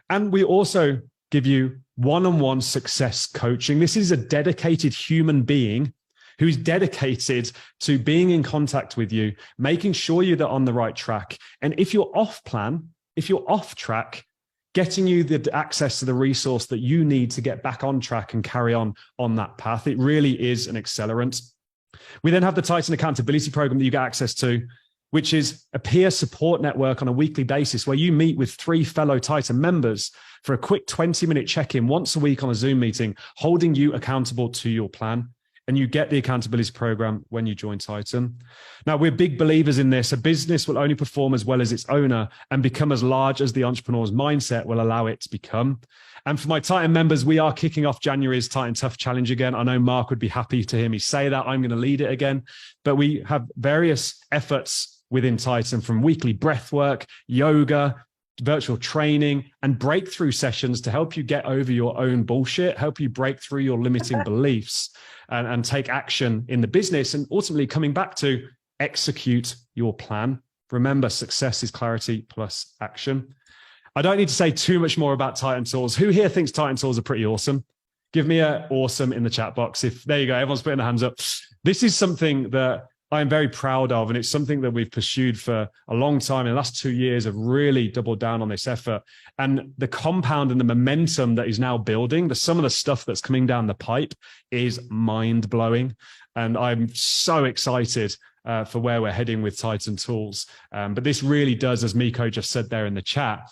And we also give you one-on-one success coaching. This is a dedicated human being who's dedicated to being in contact with you, making sure you're on the right track. And if you're off plan, if you're off track, getting you the access to the resource that you need to get back on track and carry on that path. It really is an accelerant. We then have the Titan Accountability Program that you get access to, which is a peer support network on a weekly basis where you meet with 3 fellow Titan members for a quick 20-minute check-in once a week on a Zoom meeting, holding you accountable to your plan. and you get the accountability program when you join Titan. Now, we're big believers in this. A business will only perform as well as its owner and become as large as the entrepreneur's mindset will allow it to become. And for my Titan members, we are kicking off January's Titan Tough Challenge again. I know Mark would be happy to hear me say that. I'm going to lead it again. But we have various efforts within Titan, from weekly breath work, yoga, virtual training, and breakthrough sessions to help you get over your own bullshit, help you break through your limiting beliefs and take action in the business, and ultimately coming back to execute your plan. Remember, success is clarity plus action. I don't need to say too much more about Titan Tools. Who here thinks Titan Tools are pretty awesome? Give me an awesome in the chat box. There you go, everyone's putting their hands up. This is something that I'm very proud of, and it's something that we've pursued for a long time. In the last 2 years, have really doubled down on this effort. And the compound and the momentum that is now building, some of the stuff that's coming down the pipe is mind-blowing. And I'm so excited for where we're heading with Titan Tools. But this really does, as Miko just said there in the chat,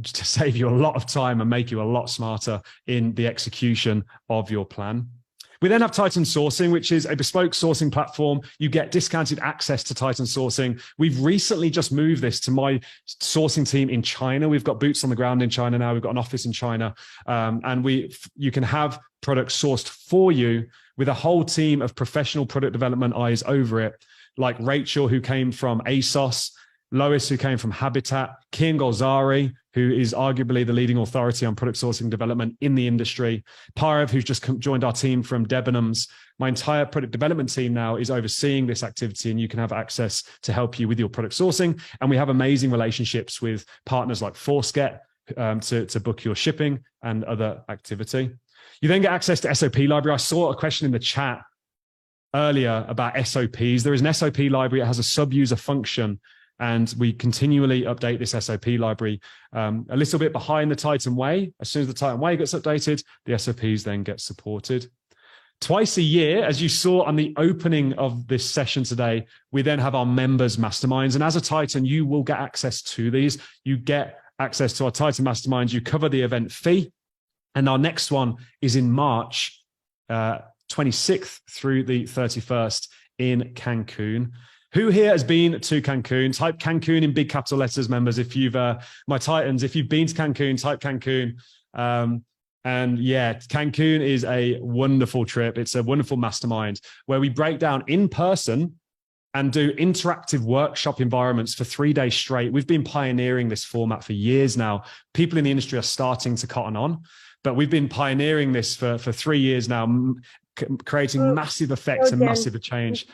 to save you a lot of time and make you a lot smarter in the execution of your plan. We then have Titan Sourcing, which is a bespoke sourcing platform. You get discounted access to Titan Sourcing. We've recently just moved this to my sourcing team in China. We've got boots on the ground in China now. We've got an office in China. And you can have products sourced for you with a whole team of professional product development eyes over it, like Rachel, who came from ASOS, Lois, who came from Habitat, Kian Golzari, who is arguably the leading authority on product sourcing development in the industry, Parav, who's just joined our team from Debenhams. My entire product development team now is overseeing this activity, and you can have access to help you with your product sourcing. And we have amazing relationships with partners like Forsket to book your shipping and other activity. You then get access to SOP library. I saw a question in the chat earlier about SOPs. There is an SOP library. It has a sub-user function, and we continually update this SOP library a little bit behind the Titan Way. As soon as the Titan Way gets updated, the SOPs then get supported. Twice a year, as you saw on the opening of this session today, we then have our members masterminds. And as a Titan, you will get access to these. You get access to our Titan masterminds. You cover the event fee. And our next one is in March 26th through the 31st in Cancun. Who here has been to Cancun? Type Cancun in big capital letters, members. If you've, my Titans, if you've been to Cancun, type Cancun. And yeah, Cancun is a wonderful trip. It's a wonderful mastermind where we break down in person and do interactive workshop environments for 3 days straight. We've been pioneering this format for years now. People in the industry are starting to cotton on, but we've been pioneering this for 3 years now, creating massive effects and massive change.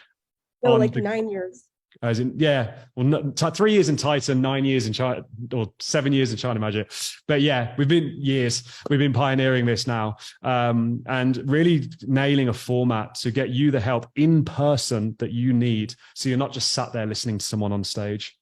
No, like 9 years. As in, yeah, well, 3 years in Titan, 9 years in China, or 7 years in China Magic. But yeah, we've been pioneering this now, and really nailing a format to get you the help in person that you need, so you're not just sat there listening to someone on stage.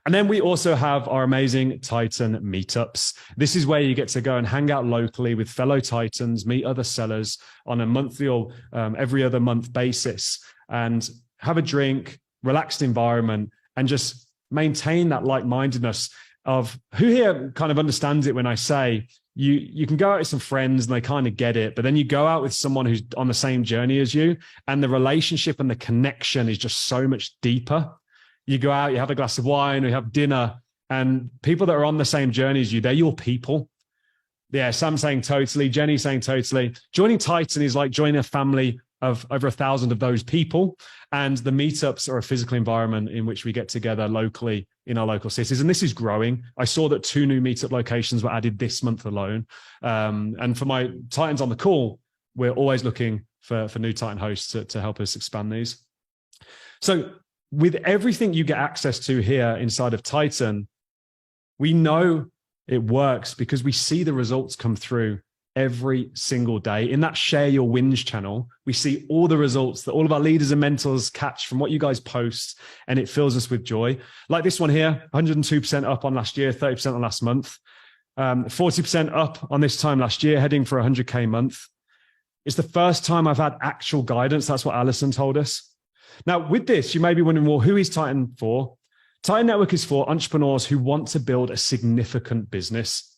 And then we also have our amazing Titan meetups. This is where you get to go and hang out locally with fellow Titans, meet other sellers on a monthly or every other month basis, and have a drink, relaxed environment, and just maintain that like-mindedness of who here kind of understands it when I say you can go out with some friends and they kind of get it, but then you go out with someone who's on the same journey as you, and the relationship and the connection is just so much deeper. You go out, you have a glass of wine, or you have dinner, and people that are on the same journey as you, they're your people. Yeah, Sam saying totally, Jenny saying totally. Joining Titan is like joining a family of over 1,000 of those people. And the meetups are a physical environment in which we get together locally in our local cities. And this is growing. I saw that 2 new meetup locations were added this month alone. And for my Titans on the call, we're always looking for new Titan hosts to help us expand these. So with everything you get access to here inside of Titan, we know it works because we see the results come through every single day. In that Share Your Wins channel, we see all the results that all of our leaders and mentors catch from what you guys post, and it fills us with joy. Like this one here, 102% up on last year, 30% on last month, 40% up on this time last year, heading for 100K month. It's the first time I've had actual guidance. That's what Alison told us. Now, with this, you may be wondering, well, who is Titan for? Titan Network is for entrepreneurs who want to build a significant business.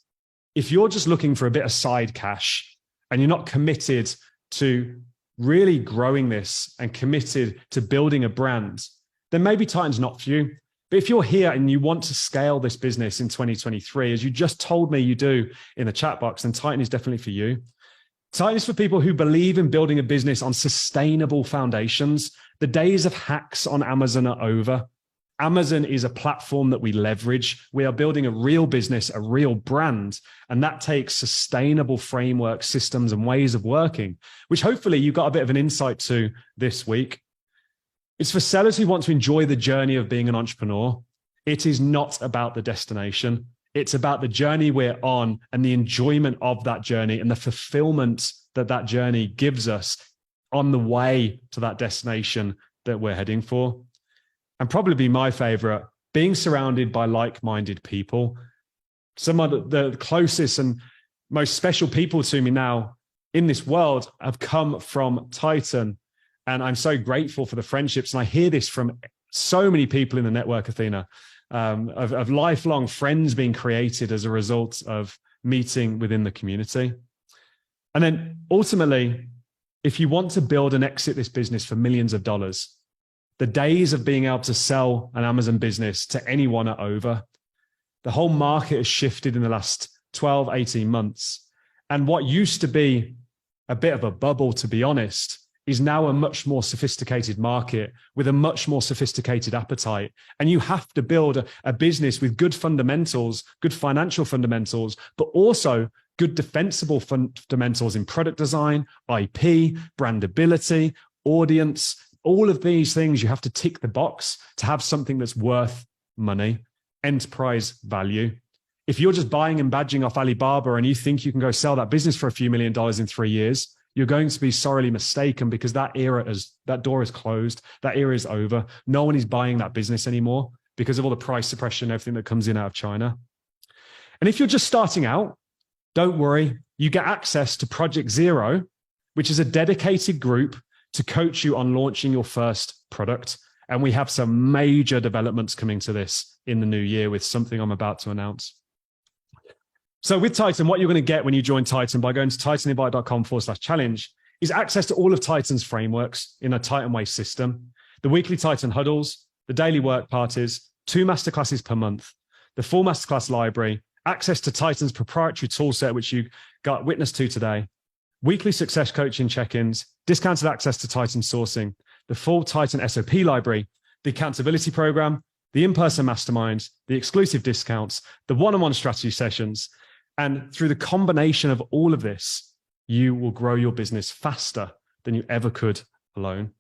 If you're just looking for a bit of side cash and you're not committed to really growing this and committed to building a brand, then maybe Titan's not for you. But if you're here and you want to scale this business in 2023, as you just told me you do in the chat box, then Titan is definitely for you. Titan is for people who believe in building a business on sustainable foundations. The days of hacks on Amazon are over. Amazon is a platform that we leverage. We are building a real business, a real brand, and that takes sustainable framework, systems, and ways of working, which hopefully you got a bit of an insight to this week. It's for sellers who want to enjoy the journey of being an entrepreneur. It is not about the destination. It's about the journey we're on and the enjoyment of that journey and the fulfillment that that journey gives us on the way to that destination that we're heading for. And probably my favorite, being surrounded by like-minded people. Some of the closest and most special people to me now in this world have come from Titan. And I'm so grateful for the friendships. And I hear this from so many people in the network, Athena, of lifelong friends being created as a result of meeting within the community. And then ultimately, if you want to build and exit this business for millions of dollars, the days of being able to sell an Amazon business to anyone are over. The whole market has shifted in the last 12, 18 months. And what used to be a bit of a bubble, to be honest, is now a much more sophisticated market with a much more sophisticated appetite. And you have to build a business with good fundamentals, good financial fundamentals, but also good defensible fundamentals in product design, IP, brandability, audience. All of these things, you have to tick the box to have something that's worth money, enterprise value. If you're just buying and badging off Alibaba and you think you can go sell that business for a few $1 million in 3 years, you're going to be sorely mistaken, because that door is closed. That era is over. No one is buying that business anymore because of all the price suppression and everything that comes in out of China. And if you're just starting out, don't worry. You get access to Project Zero, which is a dedicated group to coach you on launching your first product. And we have some major developments coming to this in the new year with something I'm about to announce. So with Titan, what you're going to get when you join Titan by going to titaninvite.com/challenge is access to all of Titan's frameworks in a Titan Way system, the weekly Titan huddles, the daily work parties, 2 masterclasses per month, the full masterclass library, access to Titan's proprietary toolset, which you got witness to today, weekly success coaching check-ins, discounted access to Titan sourcing, the full Titan SOP library, the accountability program, the in-person masterminds, the exclusive discounts, the one-on-one strategy sessions. And through the combination of all of this, you will grow your business faster than you ever could alone.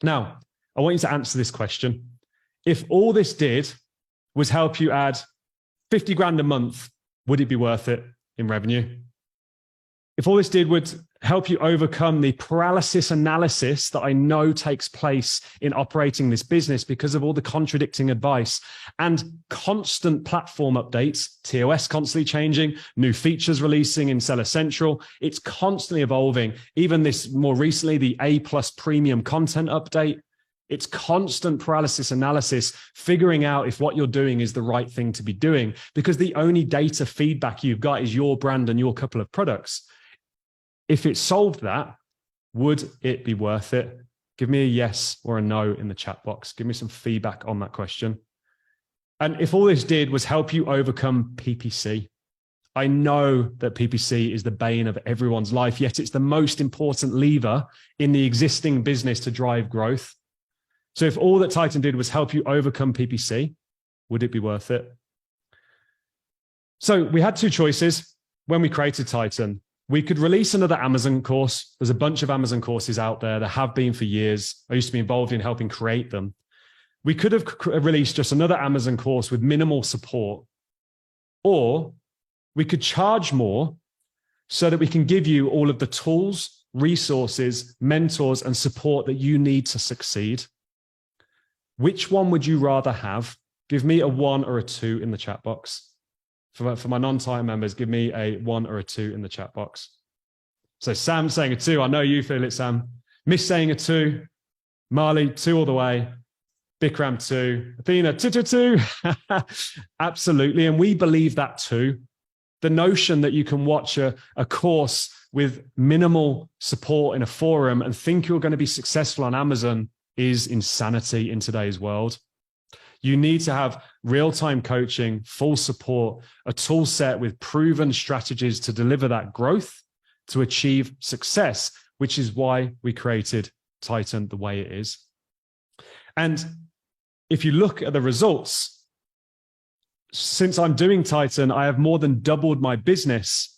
Now, I want you to answer this question. If all this did was help you add 50 grand a month, would it be worth it in revenue? If all this did would help you overcome the paralysis analysis that I know takes place in operating this business because of all the contradicting advice and constant platform updates, TOS constantly changing, new features releasing in Seller Central, it's constantly evolving. Even this more recently, the A+ premium content update, it's constant paralysis analysis, figuring out if what you're doing is the right thing to be doing, because the only data feedback you've got is your brand and your couple of products. If it solved that, would it be worth it? Give me a yes or a no in the chat box. Give me some feedback on that question. And if all this did was help you overcome PPC, I know that PPC is the bane of everyone's life, yet it's the most important lever in the existing business to drive growth. So if all that Titan did was help you overcome PPC, would it be worth it? So we had 2 choices when we created Titan. We could release another Amazon course. There's a bunch of Amazon courses out there. There have been for years. I used to be involved in helping create them. We could have released just another Amazon course with minimal support, or we could charge more so that we can give you all of the tools, resources, mentors, and support that you need to succeed. Which one would you rather have? Give me a 1 or a 2 in the chat box. For my non-Titan members, give me a 1 or a 2 in the chat box. So Sam's saying a 2. I know you feel it, Sam. Miss saying a 2. Marley, 2 all the way. Bikram, 2. Athena, 2. Absolutely. And we believe that too. The notion that you can watch a course with minimal support in a forum and think you're going to be successful on Amazon is insanity in today's world. You need to have real-time coaching, full support, a tool set with proven strategies to deliver that growth, to achieve success, which is why we created Titan the way it is. And if you look at the results, since I'm doing Titan, I have more than doubled my business.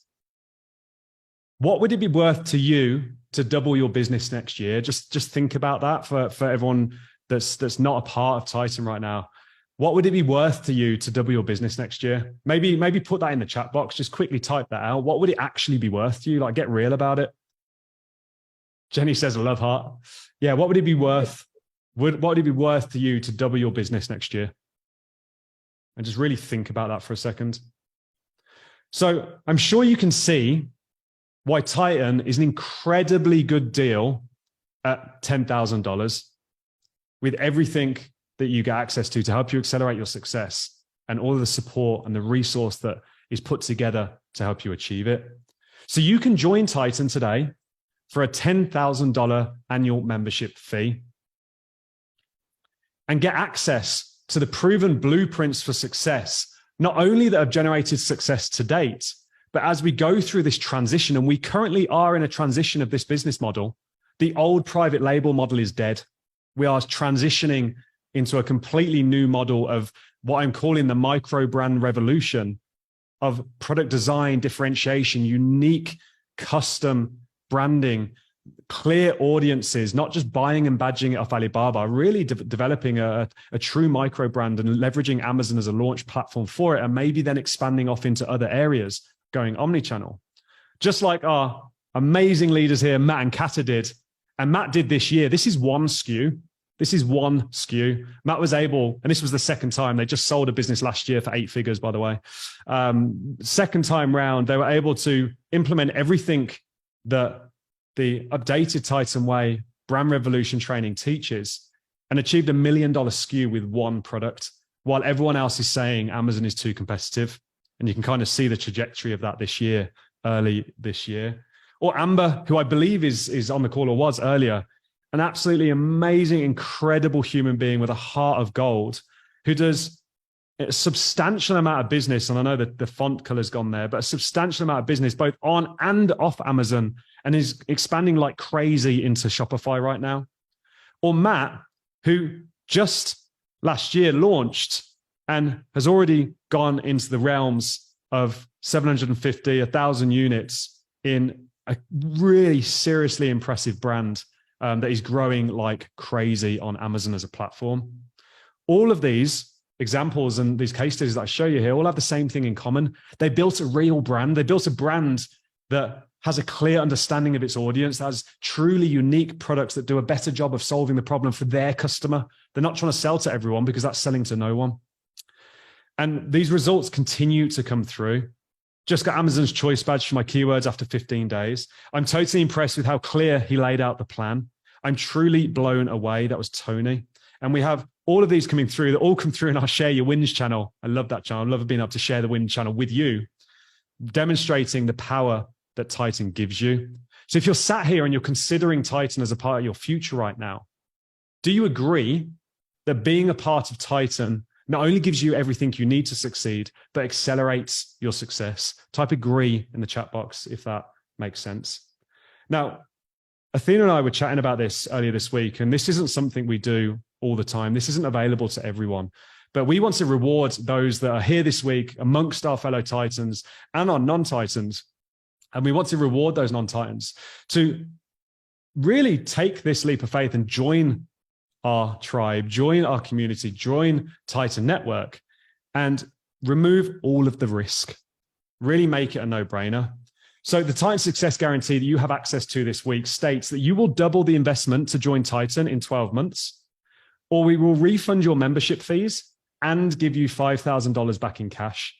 What would it be worth to you to double your business next year? Just think about that for everyone that's not a part of Titan right now. What would it be worth to you to double your business next year? Maybe put that in the chat box. Just quickly type that out. What would it actually be worth to you? Like, get real about it. Jenny says, I love heart. Yeah, what would it be worth? What would it be worth to you to double your business next year? And just really think about that for a second. So I'm sure you can see why Titan is an incredibly good deal at $10,000 with everything that you get access to help you accelerate your success and all of the support and the resource that is put together to help you achieve it. So you can join Titan today for a $10,000 annual membership fee and get access to the proven blueprints for success, not only that have generated success to date, but as we go through this transition, and we currently are in a transition of this business model, the old private label model is dead. We are transitioning into a completely new model of what I'm calling the micro brand revolution of product design, differentiation, unique custom branding, clear audiences, not just buying and badging it off Alibaba, really developing a true micro brand and leveraging Amazon as a launch platform for it, and maybe then expanding off into other areas, going omnichannel. Just like our amazing leaders here, Matt and Kata did, and Matt did this year. This is one SKU. This is one SKU. Matt was able, and this was the second time, they just sold a business last year for 8 figures, by the way. Second time round, they were able to implement everything that the updated Titan Way brand revolution training teaches and achieved $1 million SKU with one product, while everyone else is saying Amazon is too competitive. And you can kind of see the trajectory of that this year, early this year. Or Amber, who I believe is on the call or was earlier, an absolutely amazing, incredible human being with a heart of gold who does a substantial amount of business. And I know that the font color's gone there, but a substantial amount of business both on and off Amazon, and is expanding like crazy into Shopify right now. Or Matt, who just last year launched and has already gone into the realms of 750, 1,000 units in a really seriously impressive brand that is growing like crazy on Amazon as a platform. All of these examples and these case studies that I show you here all have the same thing in common. They built a real brand. They built a brand that has a clear understanding of its audience, that has truly unique products that do a better job of solving the problem for their customer. They're not trying to sell to everyone because that's selling to no one. And these results continue to come through. Just got Amazon's choice badge for my keywords after 15 days. I'm totally impressed with how clear he laid out the plan. I'm truly blown away. That was Tony. And we have all of these coming through that all come through in our Share Your Wins channel. I love that channel. I love being able to share the win channel with you, demonstrating the power that Titan gives you. So if you're sat here and you're considering Titan as a part of your future right now, do you agree that being a part of Titan not only gives you everything you need to succeed, but accelerates your success? Type agree in the chat box if that makes sense. Now, Athena and I were chatting about this earlier this week, and this isn't something we do all the time. This isn't available to everyone, but we want to reward those that are here this week amongst our fellow Titans and our non-Titans. And we want to reward those non-Titans to really take this leap of faith and join our tribe, join our community, join Titan Network, and remove all of the risk. Really make it a no-brainer. So the Titan Success Guarantee that you have access to this week states that you will double the investment to join Titan in 12 months, or we will refund your membership fees and give you $5,000 back in cash.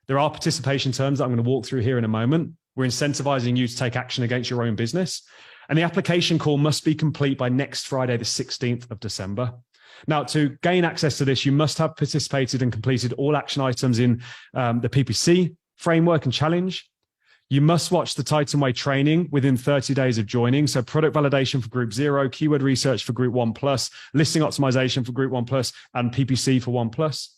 There are participation terms that I'm going to walk through here in a moment. We're incentivizing you to take action against your own business. And the application call must be complete by next Friday, the 16th of December. Now, to gain access to this, you must have participated and completed all action items in the PPC framework and challenge. You must watch the Titan Way training within 30 days of joining. So product validation for Group 0, keyword research for Group 1+, listing optimization for Group 1+, and PPC for 1+.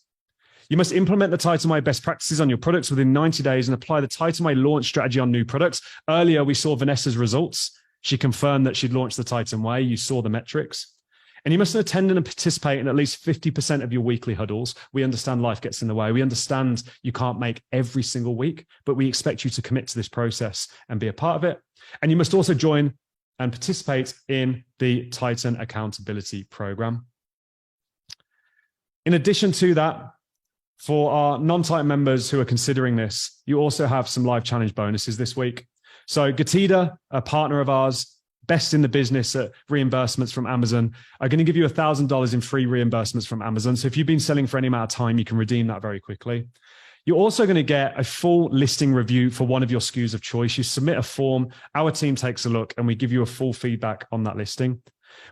You must implement the Titan Way best practices on your products within 90 days and apply the Titan Way launch strategy on new products. Earlier, we saw Vanessa's results. She confirmed that she'd launched the Titan Way. You saw the metrics. And you must attend and participate in at least 50% of your weekly huddles. We understand life gets in the way. We understand you can't make every single week, but we expect you to commit to this process and be a part of it. And you must also join and participate in the Titan Accountability Program. In addition to that, for our non-Titan members who are considering this, you also have some live challenge bonuses this week. So Gatida, a partner of ours, best in the business at reimbursements from Amazon, are going to give you $1,000 in free reimbursements from Amazon. So if you've been selling for any amount of time, you can redeem that very quickly. You're also going to get a full listing review for one of your SKUs of choice. You submit a form, our team takes a look, and we give you a full feedback on that listing.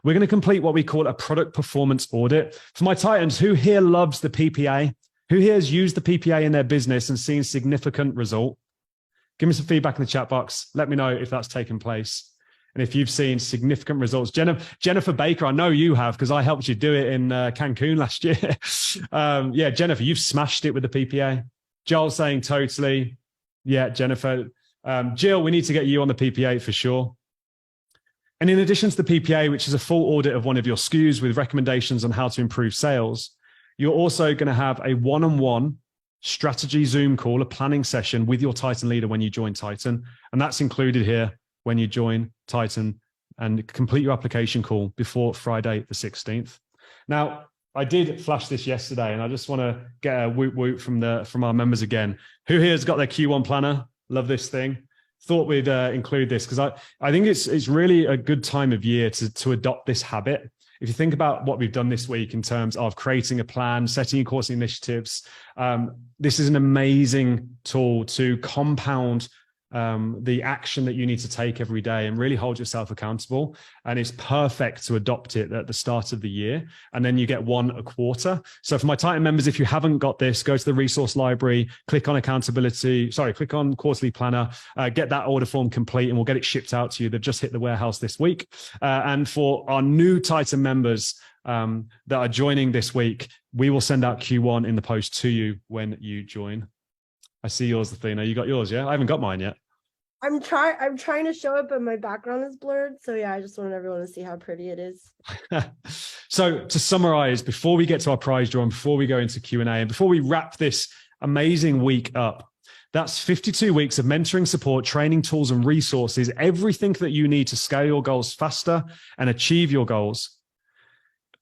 We're going to complete what we call a product performance audit. For my Titans, who here loves the PPA? Who here has used the PPA in their business and seen significant result? Give me some feedback in the chat box. Let me know if that's taken place. And if you've seen significant results. Jennifer Baker, I know you have because I helped you do it in Cancun last year. Yeah, Jennifer, you've smashed it with the PPA. Joel saying totally. Yeah, Jennifer. Jill, we need to get you on the PPA for sure. And in addition to the PPA, which is a full audit of one of your SKUs with recommendations on how to improve sales, you're also going to have a one-on-one strategy Zoom call, a planning session with your Titan leader when you join Titan. And that's included here when you join Titan and complete your application call before Friday the 16th. Now, I did flash this yesterday, and I just want to get a whoop whoop from our members again. Who here has got their Q1 planner? Love this thing. Thought we'd include this because I think it's really a good time of year to adopt this habit. If you think about what we've done this week in terms of creating a plan, setting your course initiatives, this is an amazing tool to compound the action that you need to take every day and really hold yourself accountable. And it's perfect to adopt it at the start of the year. And then you get one a quarter. So for my Titan members, if you haven't got this, go to the resource library, click on click on quarterly planner, get that order form complete, and we'll get it shipped out to you. They've just hit the warehouse this week. And for our new Titan members that are joining this week, we will send out Q1 in the post to you when you join. I see yours, Athena. You got yours, yeah? I haven't got mine yet. I'm trying to show it, but my background is blurred. So yeah, I just wanted everyone to see how pretty it is. So to summarize, before we get to our prize draw, and before we go into Q&A, and before we wrap this amazing week up, that's 52 weeks of mentoring, support, training, tools, and resources, everything that you need to scale your goals faster and achieve your goals.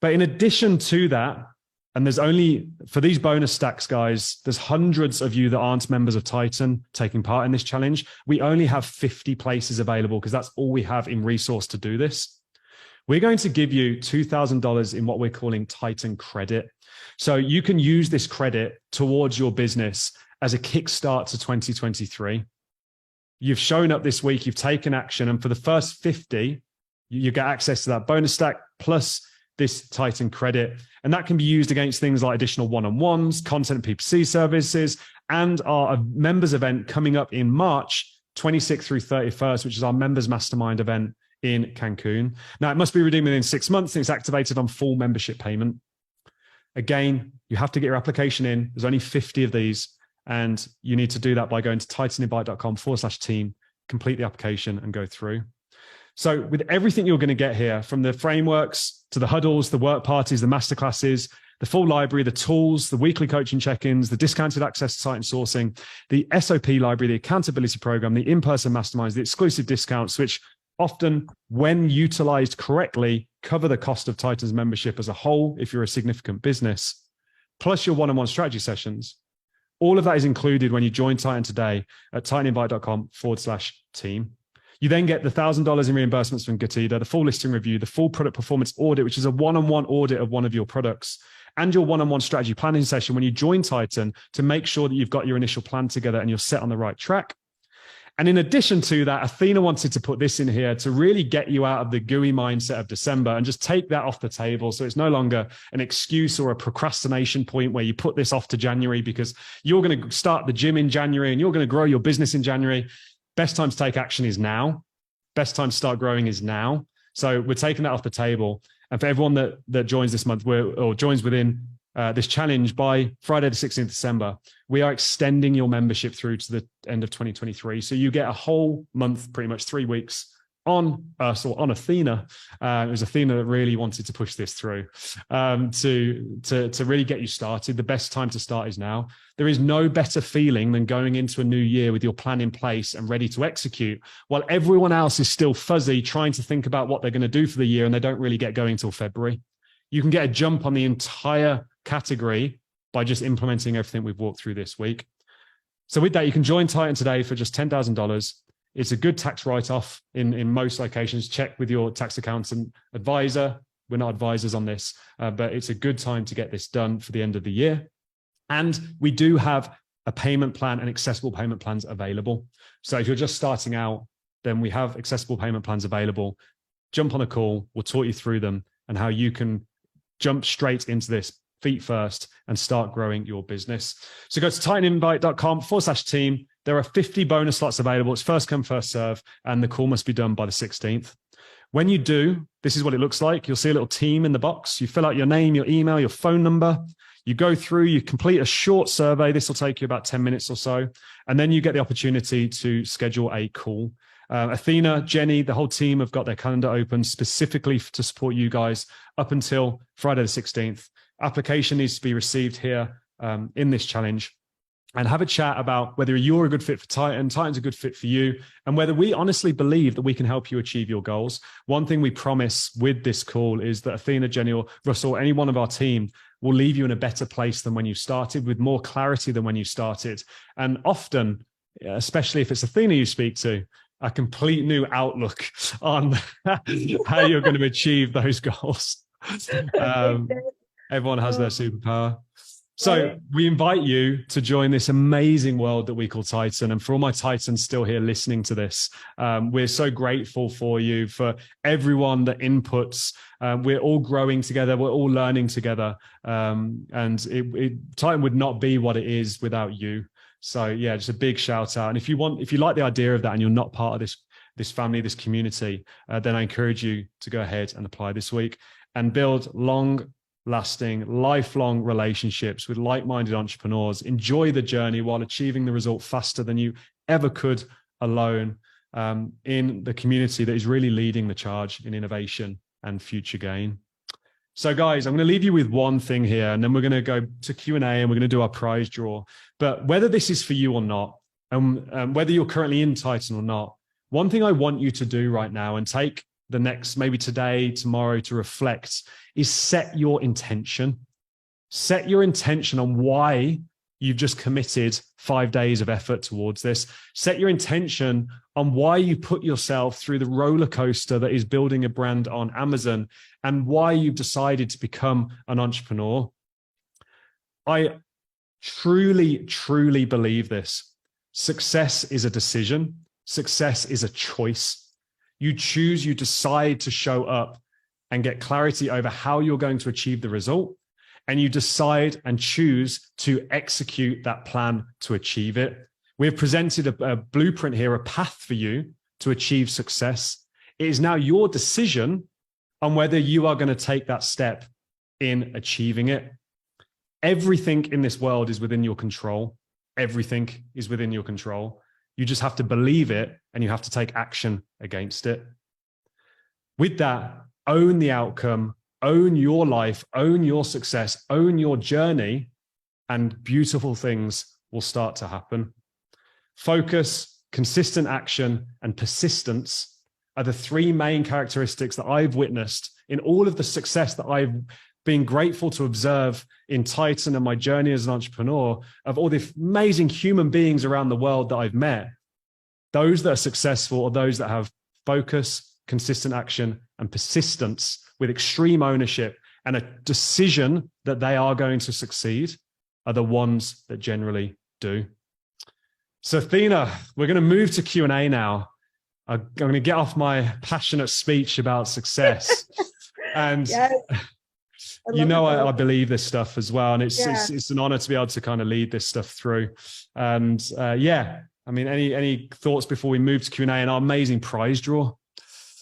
But in addition to that, and there's only, for these bonus stacks, guys, there's hundreds of you that aren't members of Titan taking part in this challenge. We only have 50 places available because that's all we have in resource to do this. We're going to give you $2,000 in what we're calling Titan credit. So you can use this credit towards your business as a kickstart to 2023. You've shown up this week, you've taken action, and for the first 50, you get access to that bonus stack plus this Titan credit. And that can be used against things like additional one-on-ones, content and PPC services, and our members event coming up in March 26th through 31st, which is our members mastermind event in Cancun. Now, it must be redeemed within 6 months, and it's activated on full membership payment. Again, you have to get your application in. There's only 50 of these, and you need to do that by going to titaninvite.com/team, complete the application, and go through. So with everything you're going to get here, from the frameworks to the huddles, the work parties, the masterclasses, the full library, the tools, the weekly coaching check-ins, the discounted access to Titan sourcing, the SOP library, the accountability program, the in-person masterminds, the exclusive discounts, which often, when utilized correctly, cover the cost of Titan's membership as a whole if you're a significant business, plus your one-on-one strategy sessions. All of that is included when you join Titan today at titaninvite.com/team. You then get the $1,000 in reimbursements from Gatida, the full listing review, the full product performance audit, which is a one-on-one audit of one of your products, and your one-on-one strategy planning session when you join Titan to make sure that you've got your initial plan together and you're set on the right track. And in addition to that, Athena wanted to put this in here to really get you out of the GUI mindset of December and just take that off the table. So it's no longer an excuse or a procrastination point where you put this off to January because you're going to start the gym in January and you're going to grow your business in January. best time to take action is now. Best time to start growing is now. So we're taking that off the table. And for everyone that joins this month, or joins within this challenge by Friday, the 16th of December, we are extending your membership through to the end of 2023. So you get a whole month, pretty much 3 weeks on us, or on Athena. It was Athena that really wanted to push this through, to really get you started. The best time to start is now. There is no better feeling than going into a new year with your plan in place and ready to execute, while everyone else is still fuzzy, trying to think about what they're going to do for the year, and they don't really get going till February. You can get a jump on the entire category by just implementing everything we've walked through this week. So with that, you can join Titan today for just $10,000. It's a good tax write-off in most locations. Check with your tax accountant advisor. We're not advisors on this, but it's a good time to get this done for the end of the year. And we do have a payment plan and accessible payment plans available. So if you're just starting out, then we have accessible payment plans available. Jump on a call. We'll talk you through them and how you can jump straight into this feet first and start growing your business. So go to titaninvite.com/team. There are 50 bonus slots available. It's first come, first serve, and the call must be done by the 16th. When you do, this is what it looks like. You'll see a little team in the box. You fill out your name, your email, your phone number. You go through, you complete a short survey. This will take you about 10 minutes or so. And then you get the opportunity to schedule a call. Athena, Jenny, the whole team have got their calendar open specifically to support you guys up until Friday the 16th. Application needs to be received here in this challenge, and have a chat about whether you're a good fit for Titan, Titan's a good fit for you, and whether we honestly believe that we can help you achieve your goals. One thing we promise with this call is that Athena, Jenny, or Russell, any one of our team will leave you in a better place than when you started, with more clarity than when you started. And often, especially if it's Athena you speak to, a complete new outlook on how you're going to achieve those goals. Everyone has their superpower. So we invite you to join this amazing world that we call Titan. And for all my Titans still here listening to this, we're so grateful for you, for everyone that inputs. We're all growing together. We're all learning together. And Titan would not be what it is without you. So yeah, just a big shout out. And if you like the idea of that and you're not part of this family, this community, then I encourage you to go ahead and apply this week and build long-lasting, lifelong relationships with like-minded entrepreneurs. Enjoy the journey while achieving the result faster than you ever could alone, in the community that is really leading the charge in innovation and future gain. So guys, I'm going to leave you with one thing here, and then we're going to go to Q&A and we're going to do our prize draw. But whether this is for you or not, and whether you're currently in Titan or not, one thing I want you to do right now, and take the next, maybe today, tomorrow, to reflect, is set your intention. Set your intention on why you've just committed 5 days of effort towards this. Set your intention on why you put yourself through the roller coaster that is building a brand on Amazon, and why you've decided to become an entrepreneur. I truly, truly believe this. Success is a decision. Success is a choice. You choose, you decide to show up and get clarity over how you're going to achieve the result. And you decide and choose to execute that plan to achieve it. We have presented a blueprint here, a path for you to achieve success. It is now your decision on whether you are going to take that step in achieving it. Everything in this world is within your control. Everything is within your control. You just have to believe it, and you have to take action against it. With that, own the outcome, own your life, own your success, own your journey, and beautiful things will start to happen. Focus, consistent action, and persistence are the three main characteristics that I've witnessed in all of the success that I've been grateful to observe in Titan and my journey as an entrepreneur, of all the amazing human beings around the world that I've met. Those that are successful are those that have focus, consistent action, and persistence, with extreme ownership and a decision that they are going to succeed, are the ones that generally do. So Athena, we're going to move to Q&A now. I'm going to get off my passionate speech about success. And yes. I believe this stuff as well. And it's an honor to be able to kind of lead this stuff through. And I'm I mean, any thoughts before we move to Q&A and our amazing prize draw?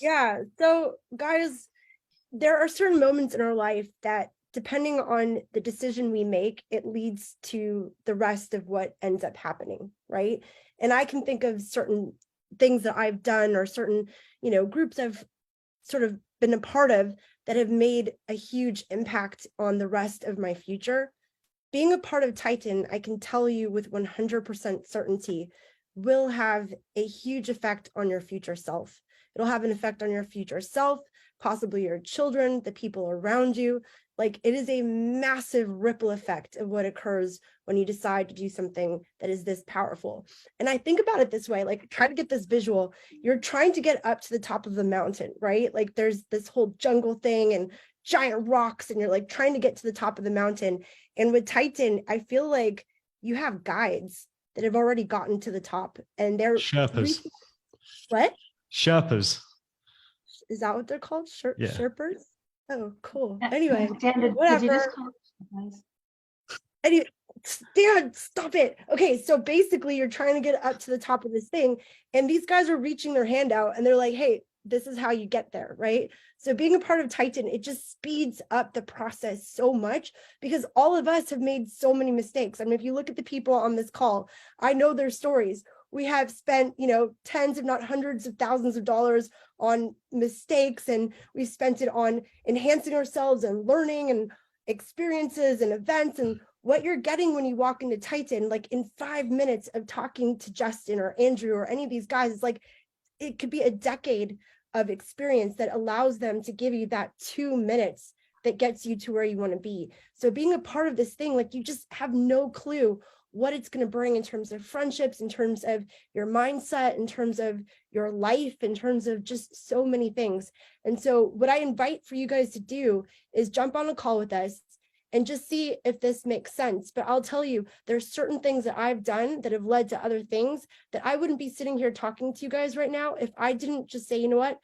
Yeah. So guys, there are certain moments in our life that depending on the decision we make, it leads to the rest of what ends up happening, right? And I can think of certain things that I've done or certain, groups I've sort of been a part of that have made a huge impact on the rest of my future. Being a part of Titan, I can tell you with 100% certainty, will have a huge effect on your future self. It'll have an effect on your future self, possibly your children, the people around you. Like, it is a massive ripple effect of what occurs when you decide to do something that is this powerful. And I think about it this way, like, try to get this visual. You're trying to get up to the top of the mountain, right? Like, there's this whole jungle thing and giant rocks, and you're like trying to get to the top of the mountain. And with Titan, I feel like you have guides that have already gotten to the top, and they're Sherpas. What? Sherpas. Is that what they're called? Yeah. Sherpers? Oh, cool. Anyway, Did whatever. you just call Anyway, Stan, stop it. Okay, so basically you're trying to get up to the top of this thing, and these guys are reaching their hand out, and they're like, hey, this is how you get there, right? So being a part of Titan, it just speeds up the process so much, because all of us have made so many mistakes. I mean, if you look at the people on this call, I know their stories. We have spent, tens, if not hundreds of thousands of dollars on mistakes, and we've spent it on enhancing ourselves and learning and experiences and events. And what you're getting when you walk into Titan, like in 5 minutes of talking to Justin or Andrew or any of these guys, it's like, it could be a decade of experience that allows them to give you that 2 minutes that gets you to where you want to be. So being a part of this thing, like, you just have no clue what it's going to bring in terms of friendships, in terms of your mindset, in terms of your life, in terms of just so many things. And so what I invite for you guys to do is jump on a call with us and just see if this makes sense. But I'll tell you, there's certain things that I've done that have led to other things that I wouldn't be sitting here talking to you guys right now if I didn't just say, you know what,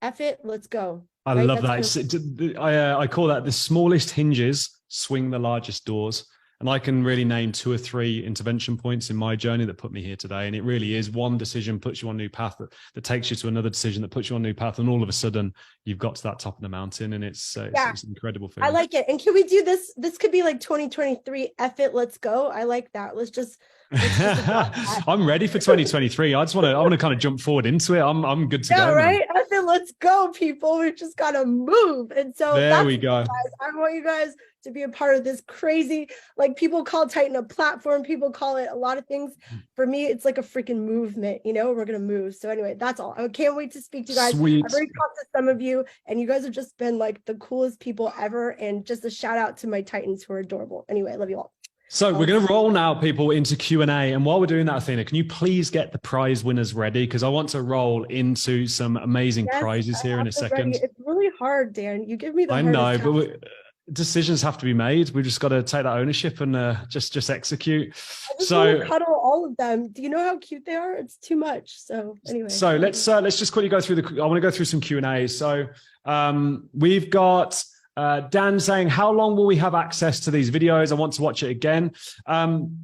F it, let's go. I love that. I call that the smallest hinges swing the largest doors. And I can really name 2 or 3 intervention points in my journey that put me here today. And it really is one decision puts you on a new path that takes you to another decision that puts you on a new path. And all of a sudden you've got to that top of the mountain, and it's an incredible feeling. I like it. And can we do this? This could be like 2023, F it, let's go. I like that. Let's just I'm ready for 2023. I want to kind of jump forward into it. I'm good to go. Right? I said, let's go, people. We've just got to move. And so there we go. Guys, I want you guys to be a part of this crazy, like, people call Titan a platform. People call it a lot of things. For me, it's like a freaking movement, we're going to move. So anyway, that's all. I can't wait to speak to you guys. Sweet. I've already talked to some of you, and you guys have just been like the coolest people ever. And just a shout out to my Titans who are adorable. Anyway, I love you all. So we're going to roll now, people, into Q&A. And while we're doing that, Athena, can you please get the prize winners ready? Because I want to roll into some amazing prizes here in a second. Ready. It's really hard, Dan. You give me the I know, but decisions have to be made. We just got to take that ownership and just execute. I just want to cuddle all of them. Do you know how cute they are? It's too much. So anyway. So let's just quickly go through I want to go through some Q&A. So we've got Dan saying, how long will we have access to these videos? I want to watch it again.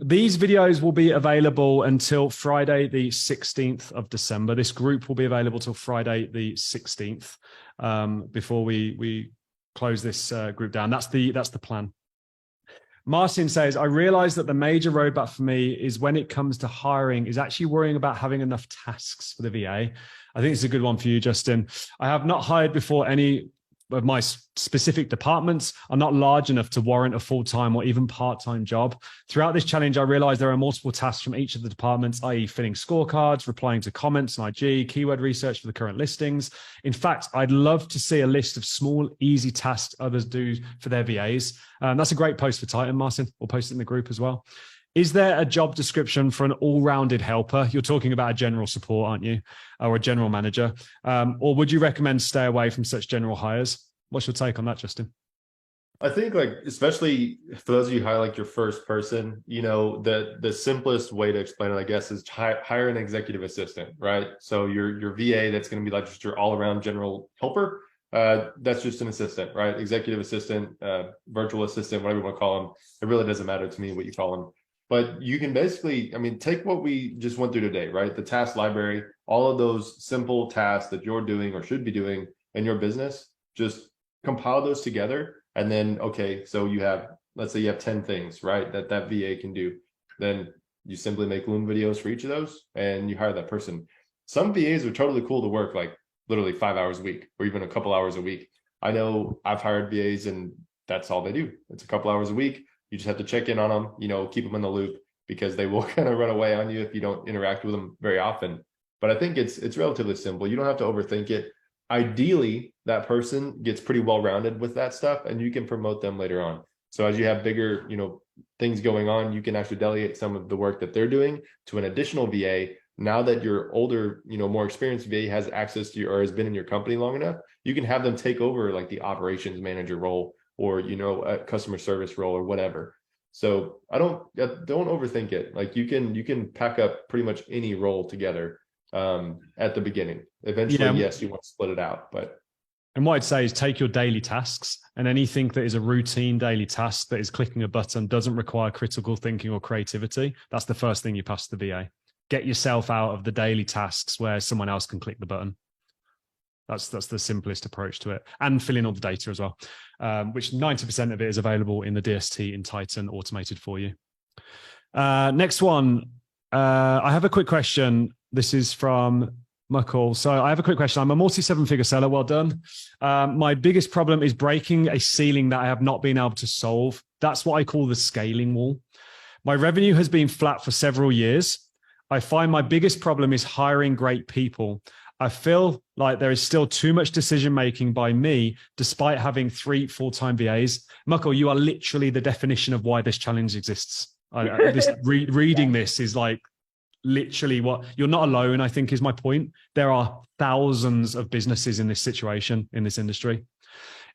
These videos will be available until Friday, the 16th of December. This group will be available till Friday, the 16th, before we close this group down. That's the plan. Martin says, I realize that the major roadblock for me is when it comes to hiring is actually worrying about having enough tasks for the VA. I think it's a good one for you, Justin. I have not hired before any of my specific departments are not large enough to warrant a full-time or even part-time job. Throughout this challenge, I realized there are multiple tasks from each of the departments, i.e. filling scorecards, replying to comments on IG, keyword research for the current listings. In fact, I'd love to see a list of small, easy tasks others do for their VAs. That's a great post for Titan, Martin. We'll post it in the group as well. Is there a job description for an all-rounded helper? You're talking about a general support, aren't you? Or a general manager? Or would you recommend stay away from such general hires? What's your take on that, Justin? I think, like, especially for those of you who hire like your first person, the simplest way to explain it, I guess, is hire an executive assistant, right? So your VA, that's going to be like just your all-around general helper. That's just an assistant, right? Executive assistant, virtual assistant, whatever you want to call them. It really doesn't matter to me what you call them. But you can basically, I mean, take what we just went through today, right? The task library, all of those simple tasks that you're doing or should be doing in your business, just compile those together. And then, okay, so you have, let's say you have 10 things, right? That VA can do. Then you simply make Loom videos for each of those and you hire that person. Some VAs are totally cool to work like literally 5 hours a week or even a couple hours a week. I know I've hired VAs and that's all they do. It's a couple hours a week. You just have to check in on them, you know, keep them in the loop because they will kind of run away on you if you don't interact with them very often. But I think it's relatively simple. You don't have to overthink it. Ideally, that person gets pretty well-rounded with that stuff and you can promote them later on. So as you have bigger, you know, things going on, you can actually delegate some of the work that they're doing to an additional VA. Now that your older, you know, more experienced VA has access to or has been in your company long enough, you can have them take over like the operations manager role or, you know, a customer service role or whatever. So don't overthink it. Like you can pack up pretty much any role together at the beginning. Eventually, yes, you want to split it out, but. And what I'd say is take your daily tasks and anything that is a routine daily task that is clicking a button, doesn't require critical thinking or creativity. That's the first thing you pass to the VA. Get yourself out of the daily tasks where someone else can click the button. That's the simplest approach to it. And fill in all the data as well, which 90% of it is available in the DST in Titan automated for you. Next one, I have a quick question. This is from Muckle. So I have a quick question. I'm a multi-7-figure seller. Well done. My biggest problem is breaking a ceiling that I have not been able to solve. That's what I call the scaling wall. My revenue has been flat for several years. I find my biggest problem is hiring great people. I feel like there is still too much decision-making by me, despite having 3 full-time VAs. Muckle, you are literally the definition of why this challenge exists. Reading this is like literally what you're not alone, I think is my point. There are thousands of businesses in this situation, in this industry.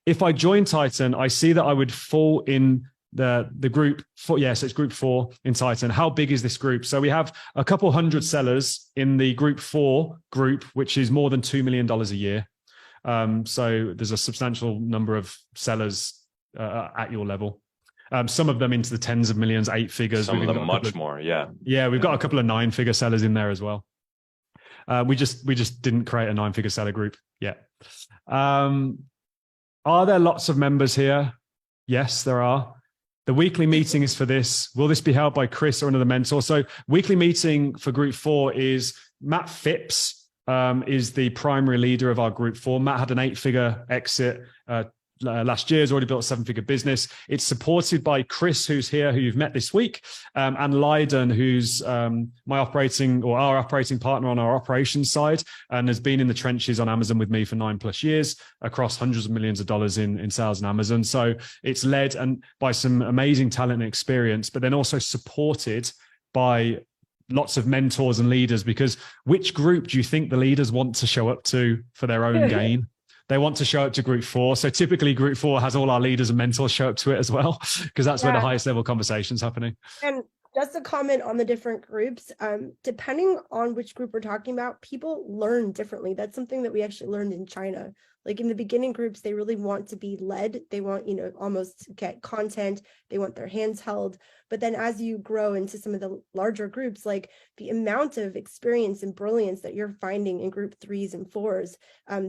If I join Titan, I see that I would fall in the group 4. Yes, it's group 4 in Titan. How big is this group? So we have a couple hundred sellers in the group 4 group, which is more than $2 million a year. So there's a substantial number of sellers at your level. Some of them into the tens of millions, 8 figures. Some of them much more. Yeah. Yeah. We've got a couple of 9-figure sellers in there as well. We just didn't create a 9-figure seller group yet. Are there lots of members here? Yes, there are. The weekly meeting is for this. Will this be held by Chris or another mentor? So weekly meeting for group 4 is Matt Phipps is the primary leader of our group 4. Matt had an 8-figure exit last year, has already built a 7-figure business. It's supported by Chris, who's here, who you've met this week, and Lydon, who's our operating partner on our operations side, and has been in the trenches on Amazon with me for 9+ years across hundreds of millions of dollars in sales on Amazon. So it's led and by some amazing talent and experience, but then also supported by lots of mentors and leaders, because which group do you think the leaders want to show up to for their own gain? They want to show up to group 4. So typically group 4 has all our leaders and mentors show up to it as well, because that's where the highest level conversation's happening. And just a comment on the different groups, depending on which group we're talking about, people learn differently. That's something that we actually learned in China. Like in the beginning groups, they really want to be led. They want, almost get content. They want their hands held. But then as you grow into some of the larger groups, like the amount of experience and brilliance that you're finding in group 3s and 4s,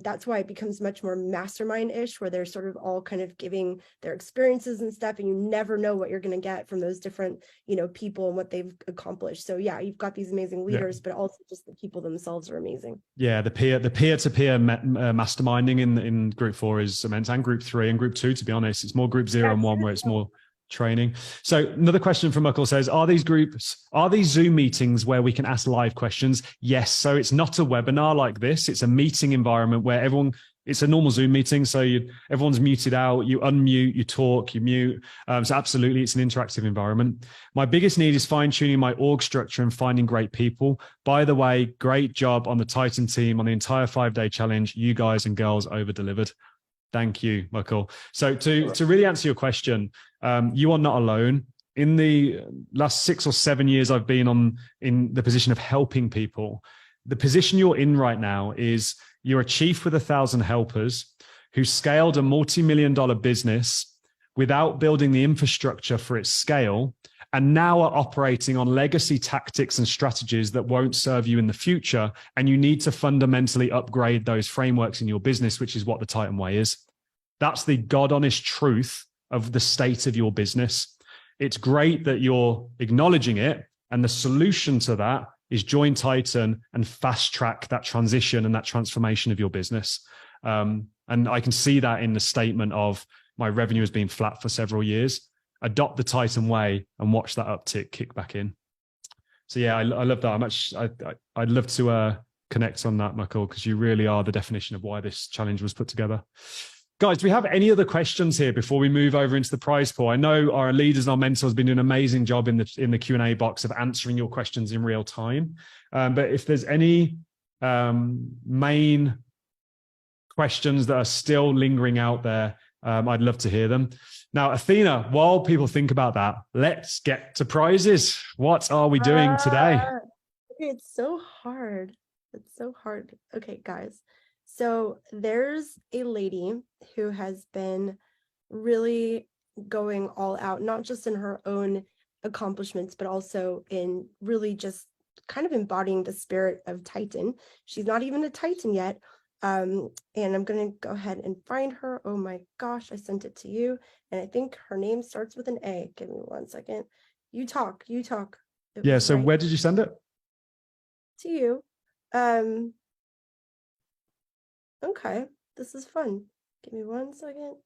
that's why it becomes much more mastermind-ish, where they're sort of all kind of giving their experiences and stuff, and you never know what you're going to get from those different, people and what they've accomplished. So yeah, you've got these amazing leaders, but also just the people themselves are amazing. Yeah, the peer-to-peer masterminding in group 4 is immense, and group 3 and group 2, to be honest. It's more group 0 and 1 where it's more training. So another question from Muckle says, are these Zoom meetings where we can ask live questions? Yes. So it's not a webinar like this. It's a meeting environment where it's a normal Zoom meeting. So everyone's muted out, you unmute, you talk, you mute. So absolutely, it's an interactive environment. My biggest need is fine tuning my org structure and finding great people. By the way, great job on the Titan team on the entire 5-day challenge. You guys and girls over delivered. Thank you, Muckle. So to really answer your question, you are not alone. In the last 6 or 7 years I've been in the position of helping people, the position you're in right now is you're a chief with 1,000 helpers who scaled a multi-million-dollar business without building the infrastructure for its scale and now are operating on legacy tactics and strategies that won't serve you in the future. And you need to fundamentally upgrade those frameworks in your business, which is what the Titan Way is. That's the God honest truth of the state of your business. It's great that you're acknowledging it. And the solution to that is join Titan and fast track that transition and that transformation of your business. And I can see that in the statement of my revenue has been flat for several years. Adopt the Titan Way and watch that uptick kick back in. So yeah, I love that. I'd love to connect on that, Michael, because you really are the definition of why this challenge was put together. Guys, do we have any other questions here before we move over into the prize pool? I know our leaders and our mentors have been doing an amazing job in the Q&A box of answering your questions in real time. But if there's any main questions that are still lingering out there, I'd love to hear them. Now, Athena, while people think about that, let's get to prizes. What are we doing today? It's so hard. It's so hard. Okay, guys. So there's a lady who has been really going all out, not just in her own accomplishments, but also in really just kind of embodying the spirit of Titan. She's not even a Titan yet. And I'm going to go ahead and find her. Oh my gosh, I sent it to you. And I think her name starts with an A. Give me 1 second. You talk. Yeah, so where did you send it? To you. Okay, this is fun. Give me 1 second.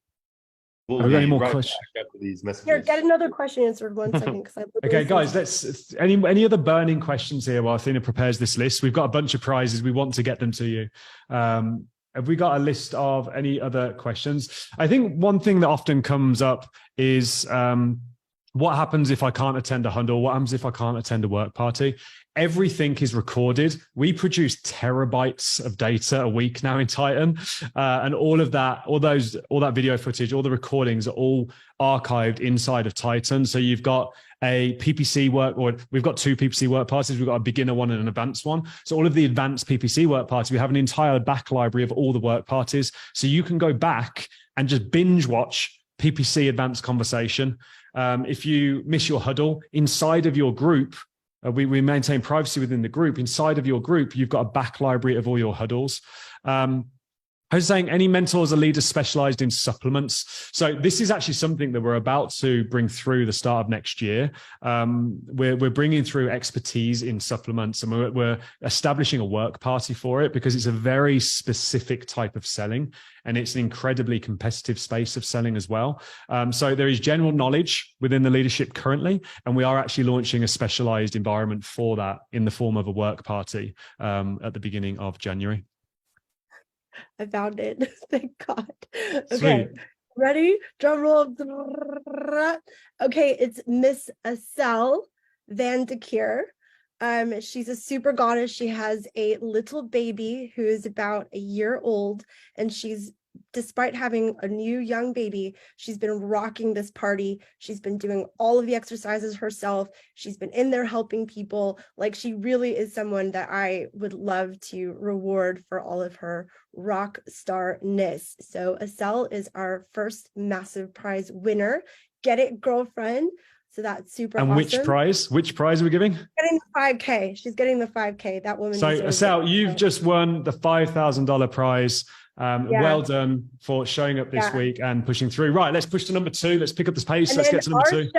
We'll Have we got any more right questions? back after these messages. Here, get another question answered 1 second. Okay, guys, let's any other burning questions here while Athena prepares this list? We've got a bunch of prizes. We want to get them to you. Have we got a list of any other questions? I think one thing that often comes up is what happens if I can't attend a huddle? What happens if I can't attend a work party? Everything is recorded. We produce terabytes of data a week now in Titan, and all that video footage, all the recordings are all archived inside of Titan. So you've got a PPC work, or we've got 2 PPC work parties. We've got a beginner one and an advanced one. So all of the advanced PPC work parties, we have an entire back library of all the work parties. So you can go back and just binge watch PPC advanced conversation. If you miss your huddle inside of your group, we maintain privacy within the group. Inside of your group, you've got a back library of all your huddles. I was saying any mentors or leaders specialized in supplements. So this is actually something that we're about to bring through the start of next year. We're bringing through expertise in supplements, and we're establishing a work party for it because it's a very specific type of selling, and it's an incredibly competitive space of selling as well. So there is general knowledge within the leadership currently, and we are actually launching a specialized environment for that in the form of a work party at the beginning of January. I found it. Thank God. Okay, Sweet. ready? Drum roll. Okay, it's Miss Estelle Van de Keer. She's a super goddess. She has a little baby who is about a year old, and she's, despite having a new young baby, she's been rocking this party. She's been doing all of the exercises herself. She's been in there helping people. Like, she really is someone that I would love to reward for all of her rock star-ness. So Estelle is our first massive prize winner. Get it, girlfriend? So that's super awesome. And which prize? Which prize are we giving? Getting the 5K. She's getting the 5K. That woman. So Estelle, you've just won the $5,000 prize. Well done for showing up this week and pushing through. Right, let's push to number 2. Let's pick up this pace. Let's get to number 2.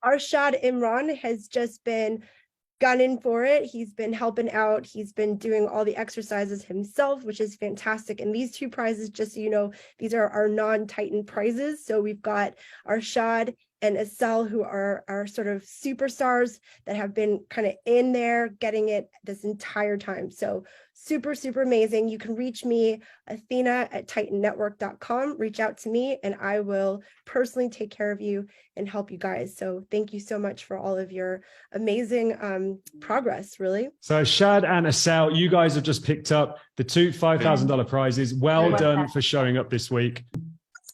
Arshad Imran has just been gunning for it. He's been helping out. He's been doing all the exercises himself, which is fantastic. And these 2 prizes, just so you know, these are our non-Titan prizes. So we've got Arshad and Estelle, who are our sort of superstars that have been kind of in there getting it this entire time. So super, super amazing. You can reach me, Athena@titannetwork.com. Reach out to me and I will personally take care of you and help you guys. So thank you so much for all of your amazing progress, really. So Shad and Estelle, you guys have just picked up the 2 $5,000 prizes. Well done for showing up this week.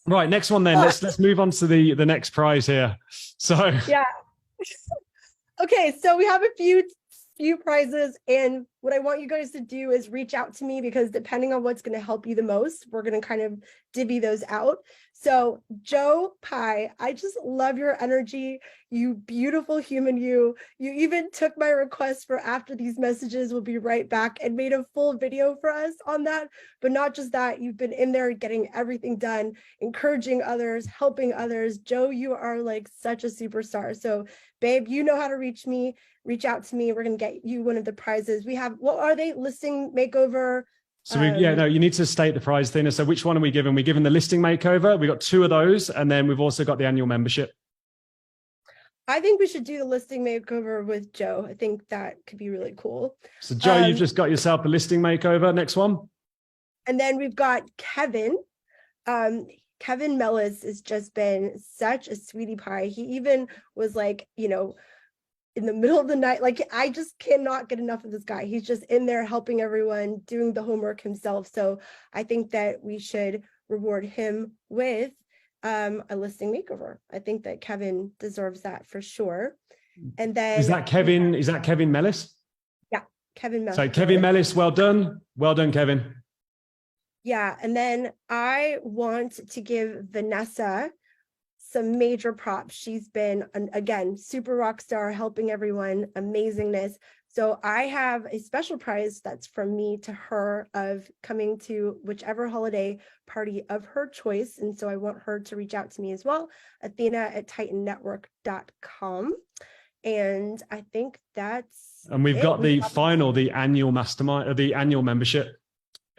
Right, next one then. Let's move on to the next prize here. So yeah. Okay, so we have a few few prizes. And what I want you guys to do is reach out to me, because depending on what's going to help you the most, we're going to kind of divvy those out. So Joe Pye, I just love your energy. You beautiful human, you even took my request for after these messages will be right back and made a full video for us on that. But not just that, you've been in there getting everything done, encouraging others, helping others. Joe, you are like such a superstar. So babe, you know how to reach me. Reach out to me. We're going to get you one of the prizes. We have, what are they? Listing makeover. So you need to state the prize, Athena. So which one are we giving? We're giving the listing makeover. We got 2 of those. And then we've also got the annual membership. I think we should do the listing makeover with Joe. I think that could be really cool. So Joe, you've just got yourself the listing makeover. Next one. And then we've got Kevin. Kevin Mellis has just been such a sweetie pie. He even was like, in the middle of the night, like I just cannot get enough of this guy. He's just in there helping everyone, doing the homework himself. So I think that we should reward him with a listing makeover. I think that Kevin deserves that for sure. And then is that Kevin Mellis? Yeah, Kevin Mellis. So Kevin Mellis, well done. Well done, Kevin. Yeah, and then I want to give Vanessa some major props. She's been, again, super rock star, helping everyone, amazingness. So I have a special prize that's from me to her of coming to whichever holiday party of her choice. And so I want her to reach out to me as well, Athena@titannetwork.com. And I think that's And we've got the annual mastermind, the annual membership.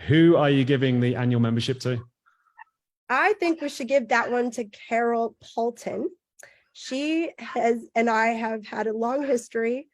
Who are you giving the annual membership to? I think we should give that one to Carol Paulton. She and I have had a long history.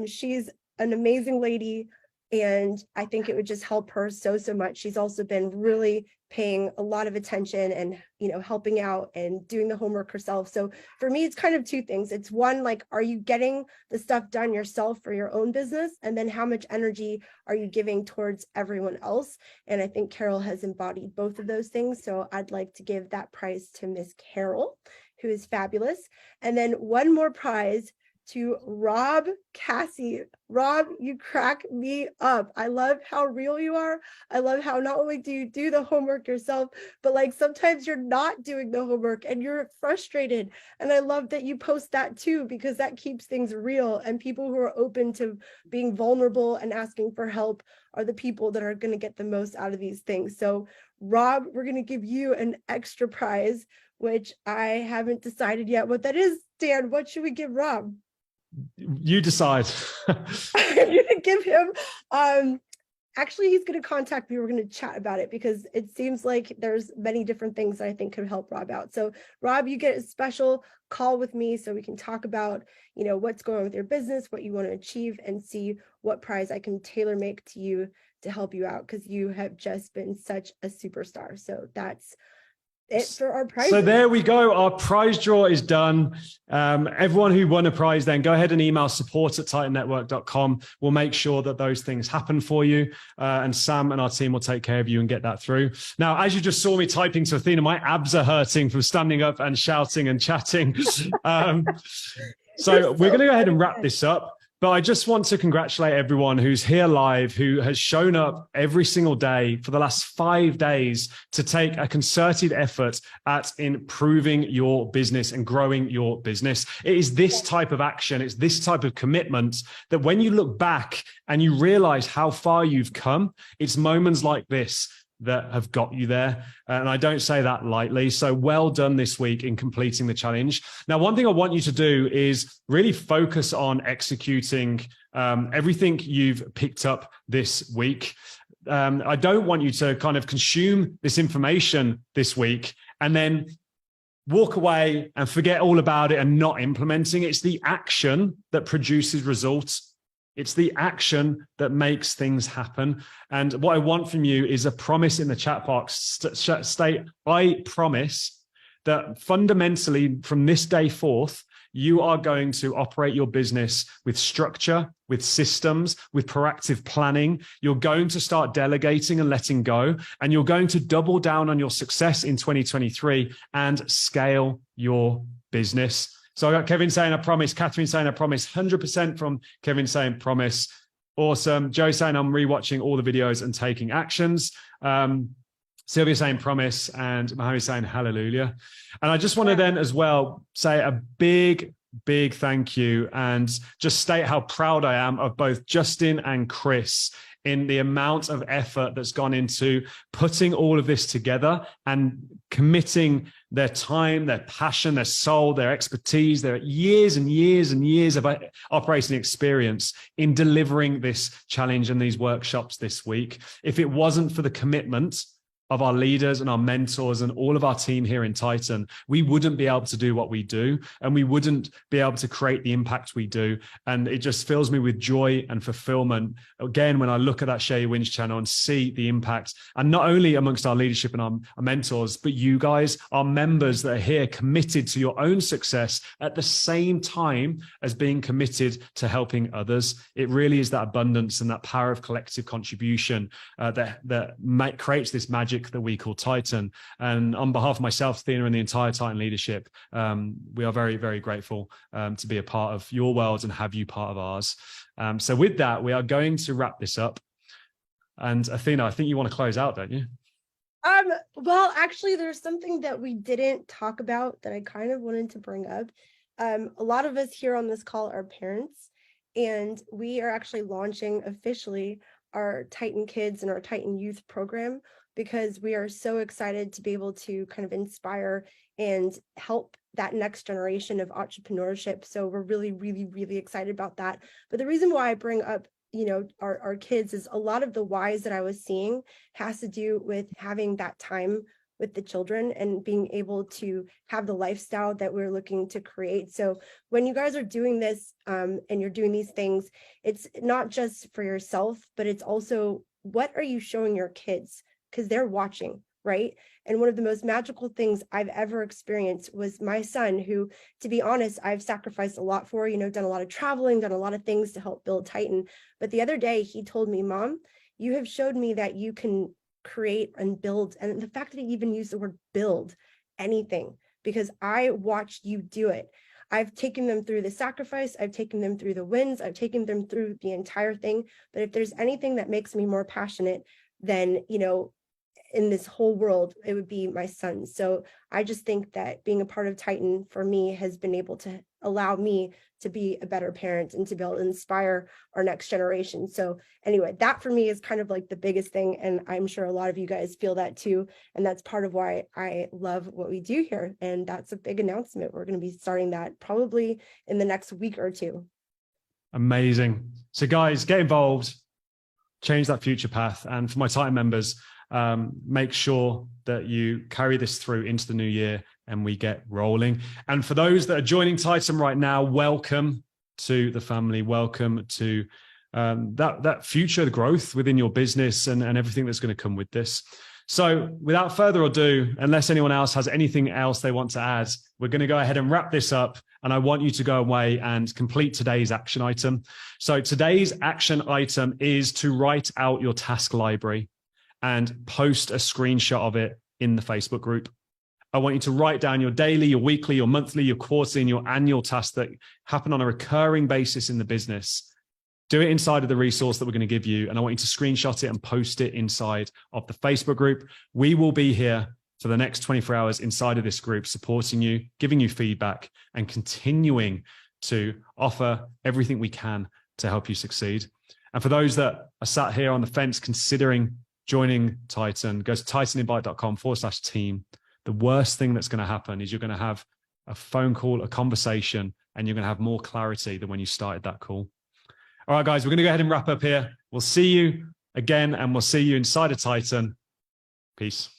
She's an amazing lady, and I think it would just help her so much. She's also been really paying a lot of attention and, helping out and doing the homework herself. So for me, it's kind of 2 things. It's one, like, are you getting the stuff done yourself for your own business? And then how much energy are you giving towards everyone else? And I think Carol has embodied both of those things. So I'd like to give that prize to Miss Carol, who is fabulous. And then one more prize to Rob Cassie. Rob, you crack me up. I love how real you are. I love how not only do you do the homework yourself, but like sometimes you're not doing the homework and you're frustrated. And I love that you post that too, because that keeps things real, and people who are open to being vulnerable and asking for help are the people that are going to get the most out of these things. So Rob, we're going to give you an extra prize, which I haven't decided yet what that is. Dan, what should we give Rob? You decide. You can give him. Actually, he's going to contact me. We're going to chat about it, because it seems like there's many different things that I think could help Rob out. So Rob, you get a special call with me so we can talk about, what's going on with your business, what you want to achieve, and see what prize I can tailor make to you to help you out, because you have just been such a superstar. So that's it for our prize. So there we go. Our prize draw is done. Everyone who won a prize, then go ahead and email support@titannetwork.com. We'll make sure that those things happen for you. And Sam and our team will take care of you and get that through. Now, as you just saw me typing to Athena, my abs are hurting from standing up and shouting and chatting. So we're going to go ahead and wrap this up. But I just want to congratulate everyone who's here live, who has shown up every single day for the last 5 days to take a concerted effort at improving your business and growing your business. It is this type of action, it's this type of commitment that when you look back and you realize how far you've come, it's moments like this that have got you there. And I don't say that lightly. So well done this week in completing the challenge. Now, one thing I want you to do is really focus on executing everything you've picked up this week. I don't want you to kind of consume this information this week and then walk away and forget all about it and not implementing it. It's the action that produces results. It's the action that makes things happen. And what I want from you is a promise in the chat box. State, I promise that fundamentally from this day forth, you are going to operate your business with structure, with systems, with proactive planning. You're going to start delegating and letting go, and you're going to double down on your success in 2023 and scale your business. So I got Kevin saying, I promise. Catherine saying, I promise. 100% from Kevin saying, promise. Awesome. Joe saying, I'm rewatching all the videos and taking actions. Sylvia saying, promise. And Mohammed saying, hallelujah. And I just want to then as well say a big thank you and just state how proud I am of both Justin and Chris in the amount of effort that's gone into putting all of this together and committing their time, their passion, their soul, their expertise, their years and years and years of operating experience in delivering this challenge and these workshops this week. If it wasn't for the commitment of our leaders and our mentors and all of our team here in Titan, we wouldn't be able to do what we do, and we wouldn't be able to create the impact we do. And it just fills me with joy and fulfillment, again, when I look at that Share Your Wins channel and see the impact, and not only amongst our leadership and our mentors, but you guys, our members that are here committed to your own success at the same time as being committed to helping others. It really is that abundance and that power of collective contribution that creates this magic that we call Titan. And on behalf of myself, Athena, and the entire Titan leadership, we are very, very grateful to be a part of your world and have you part of ours. So with that, we are going to wrap this up. And Athena, I think you want to close out, don't you? Well, actually, there's something that we didn't talk about that I kind of wanted to bring up. A lot of us here on this call are parents, and we are actually launching officially our Titan Kids and our Titan Youth program, because we are so excited to be able to kind of inspire and help that next generation of entrepreneurship. So we're really, really, really excited about that. But the reason why I bring up, our kids is a lot of the whys that I was seeing has to do with having that time with the children and being able to have the lifestyle that we're looking to create. So when you guys are doing this and you're doing these things, it's not just for yourself, but it's also, what are you showing your kids? Because they're watching, right? And one of the most magical things I've ever experienced was my son, who, to be honest, I've sacrificed a lot for, done a lot of traveling, done a lot of things to help build Titan. But the other day he told me, Mom, you have showed me that you can create and build. And the fact that he even used the word build anything, because I watched you do it. I've taken them through the sacrifice. I've taken them through the wins. I've taken them through the entire thing. But if there's anything that makes me more passionate than, in this whole world, it would be my son. So I just think that being a part of Titan for me has been able to allow me to be a better parent and to be able to inspire our next generation. So anyway, that for me is kind of like the biggest thing. And I'm sure a lot of you guys feel that too. And that's part of why I love what we do here. And that's a big announcement. We're going to be starting that probably in the next week or two. Amazing. So guys, get involved, change that future path. And for my Titan members, make sure that you carry this through into the new year and we get rolling. And for those that are joining Titan right now, welcome to the family. Welcome to that future growth within your business and everything that's going to come with this. So without further ado, unless anyone else has anything else they want to add, we're going to go ahead and wrap this up. And I want you to go away and complete today's action item. So today's action item is to write out your task library and post a screenshot of it in the Facebook group. I want you to write down your daily, your weekly, your monthly, your quarterly, and your annual tasks that happen on a recurring basis in the business. Do it inside of the resource that we're going to give you. And I want you to screenshot it and post it inside of the Facebook group. We will be here for the next 24 hours inside of this group, supporting you, giving you feedback, and continuing to offer everything we can to help you succeed. And for those that are sat here on the fence considering joining Titan, go to titaninvite.com/team. The worst thing that's going to happen is you're going to have a phone call, a conversation, and you're going to have more clarity than when you started that call. All right, guys, we're going to go ahead and wrap up here. We'll see you again, and we'll see you inside of Titan. Peace.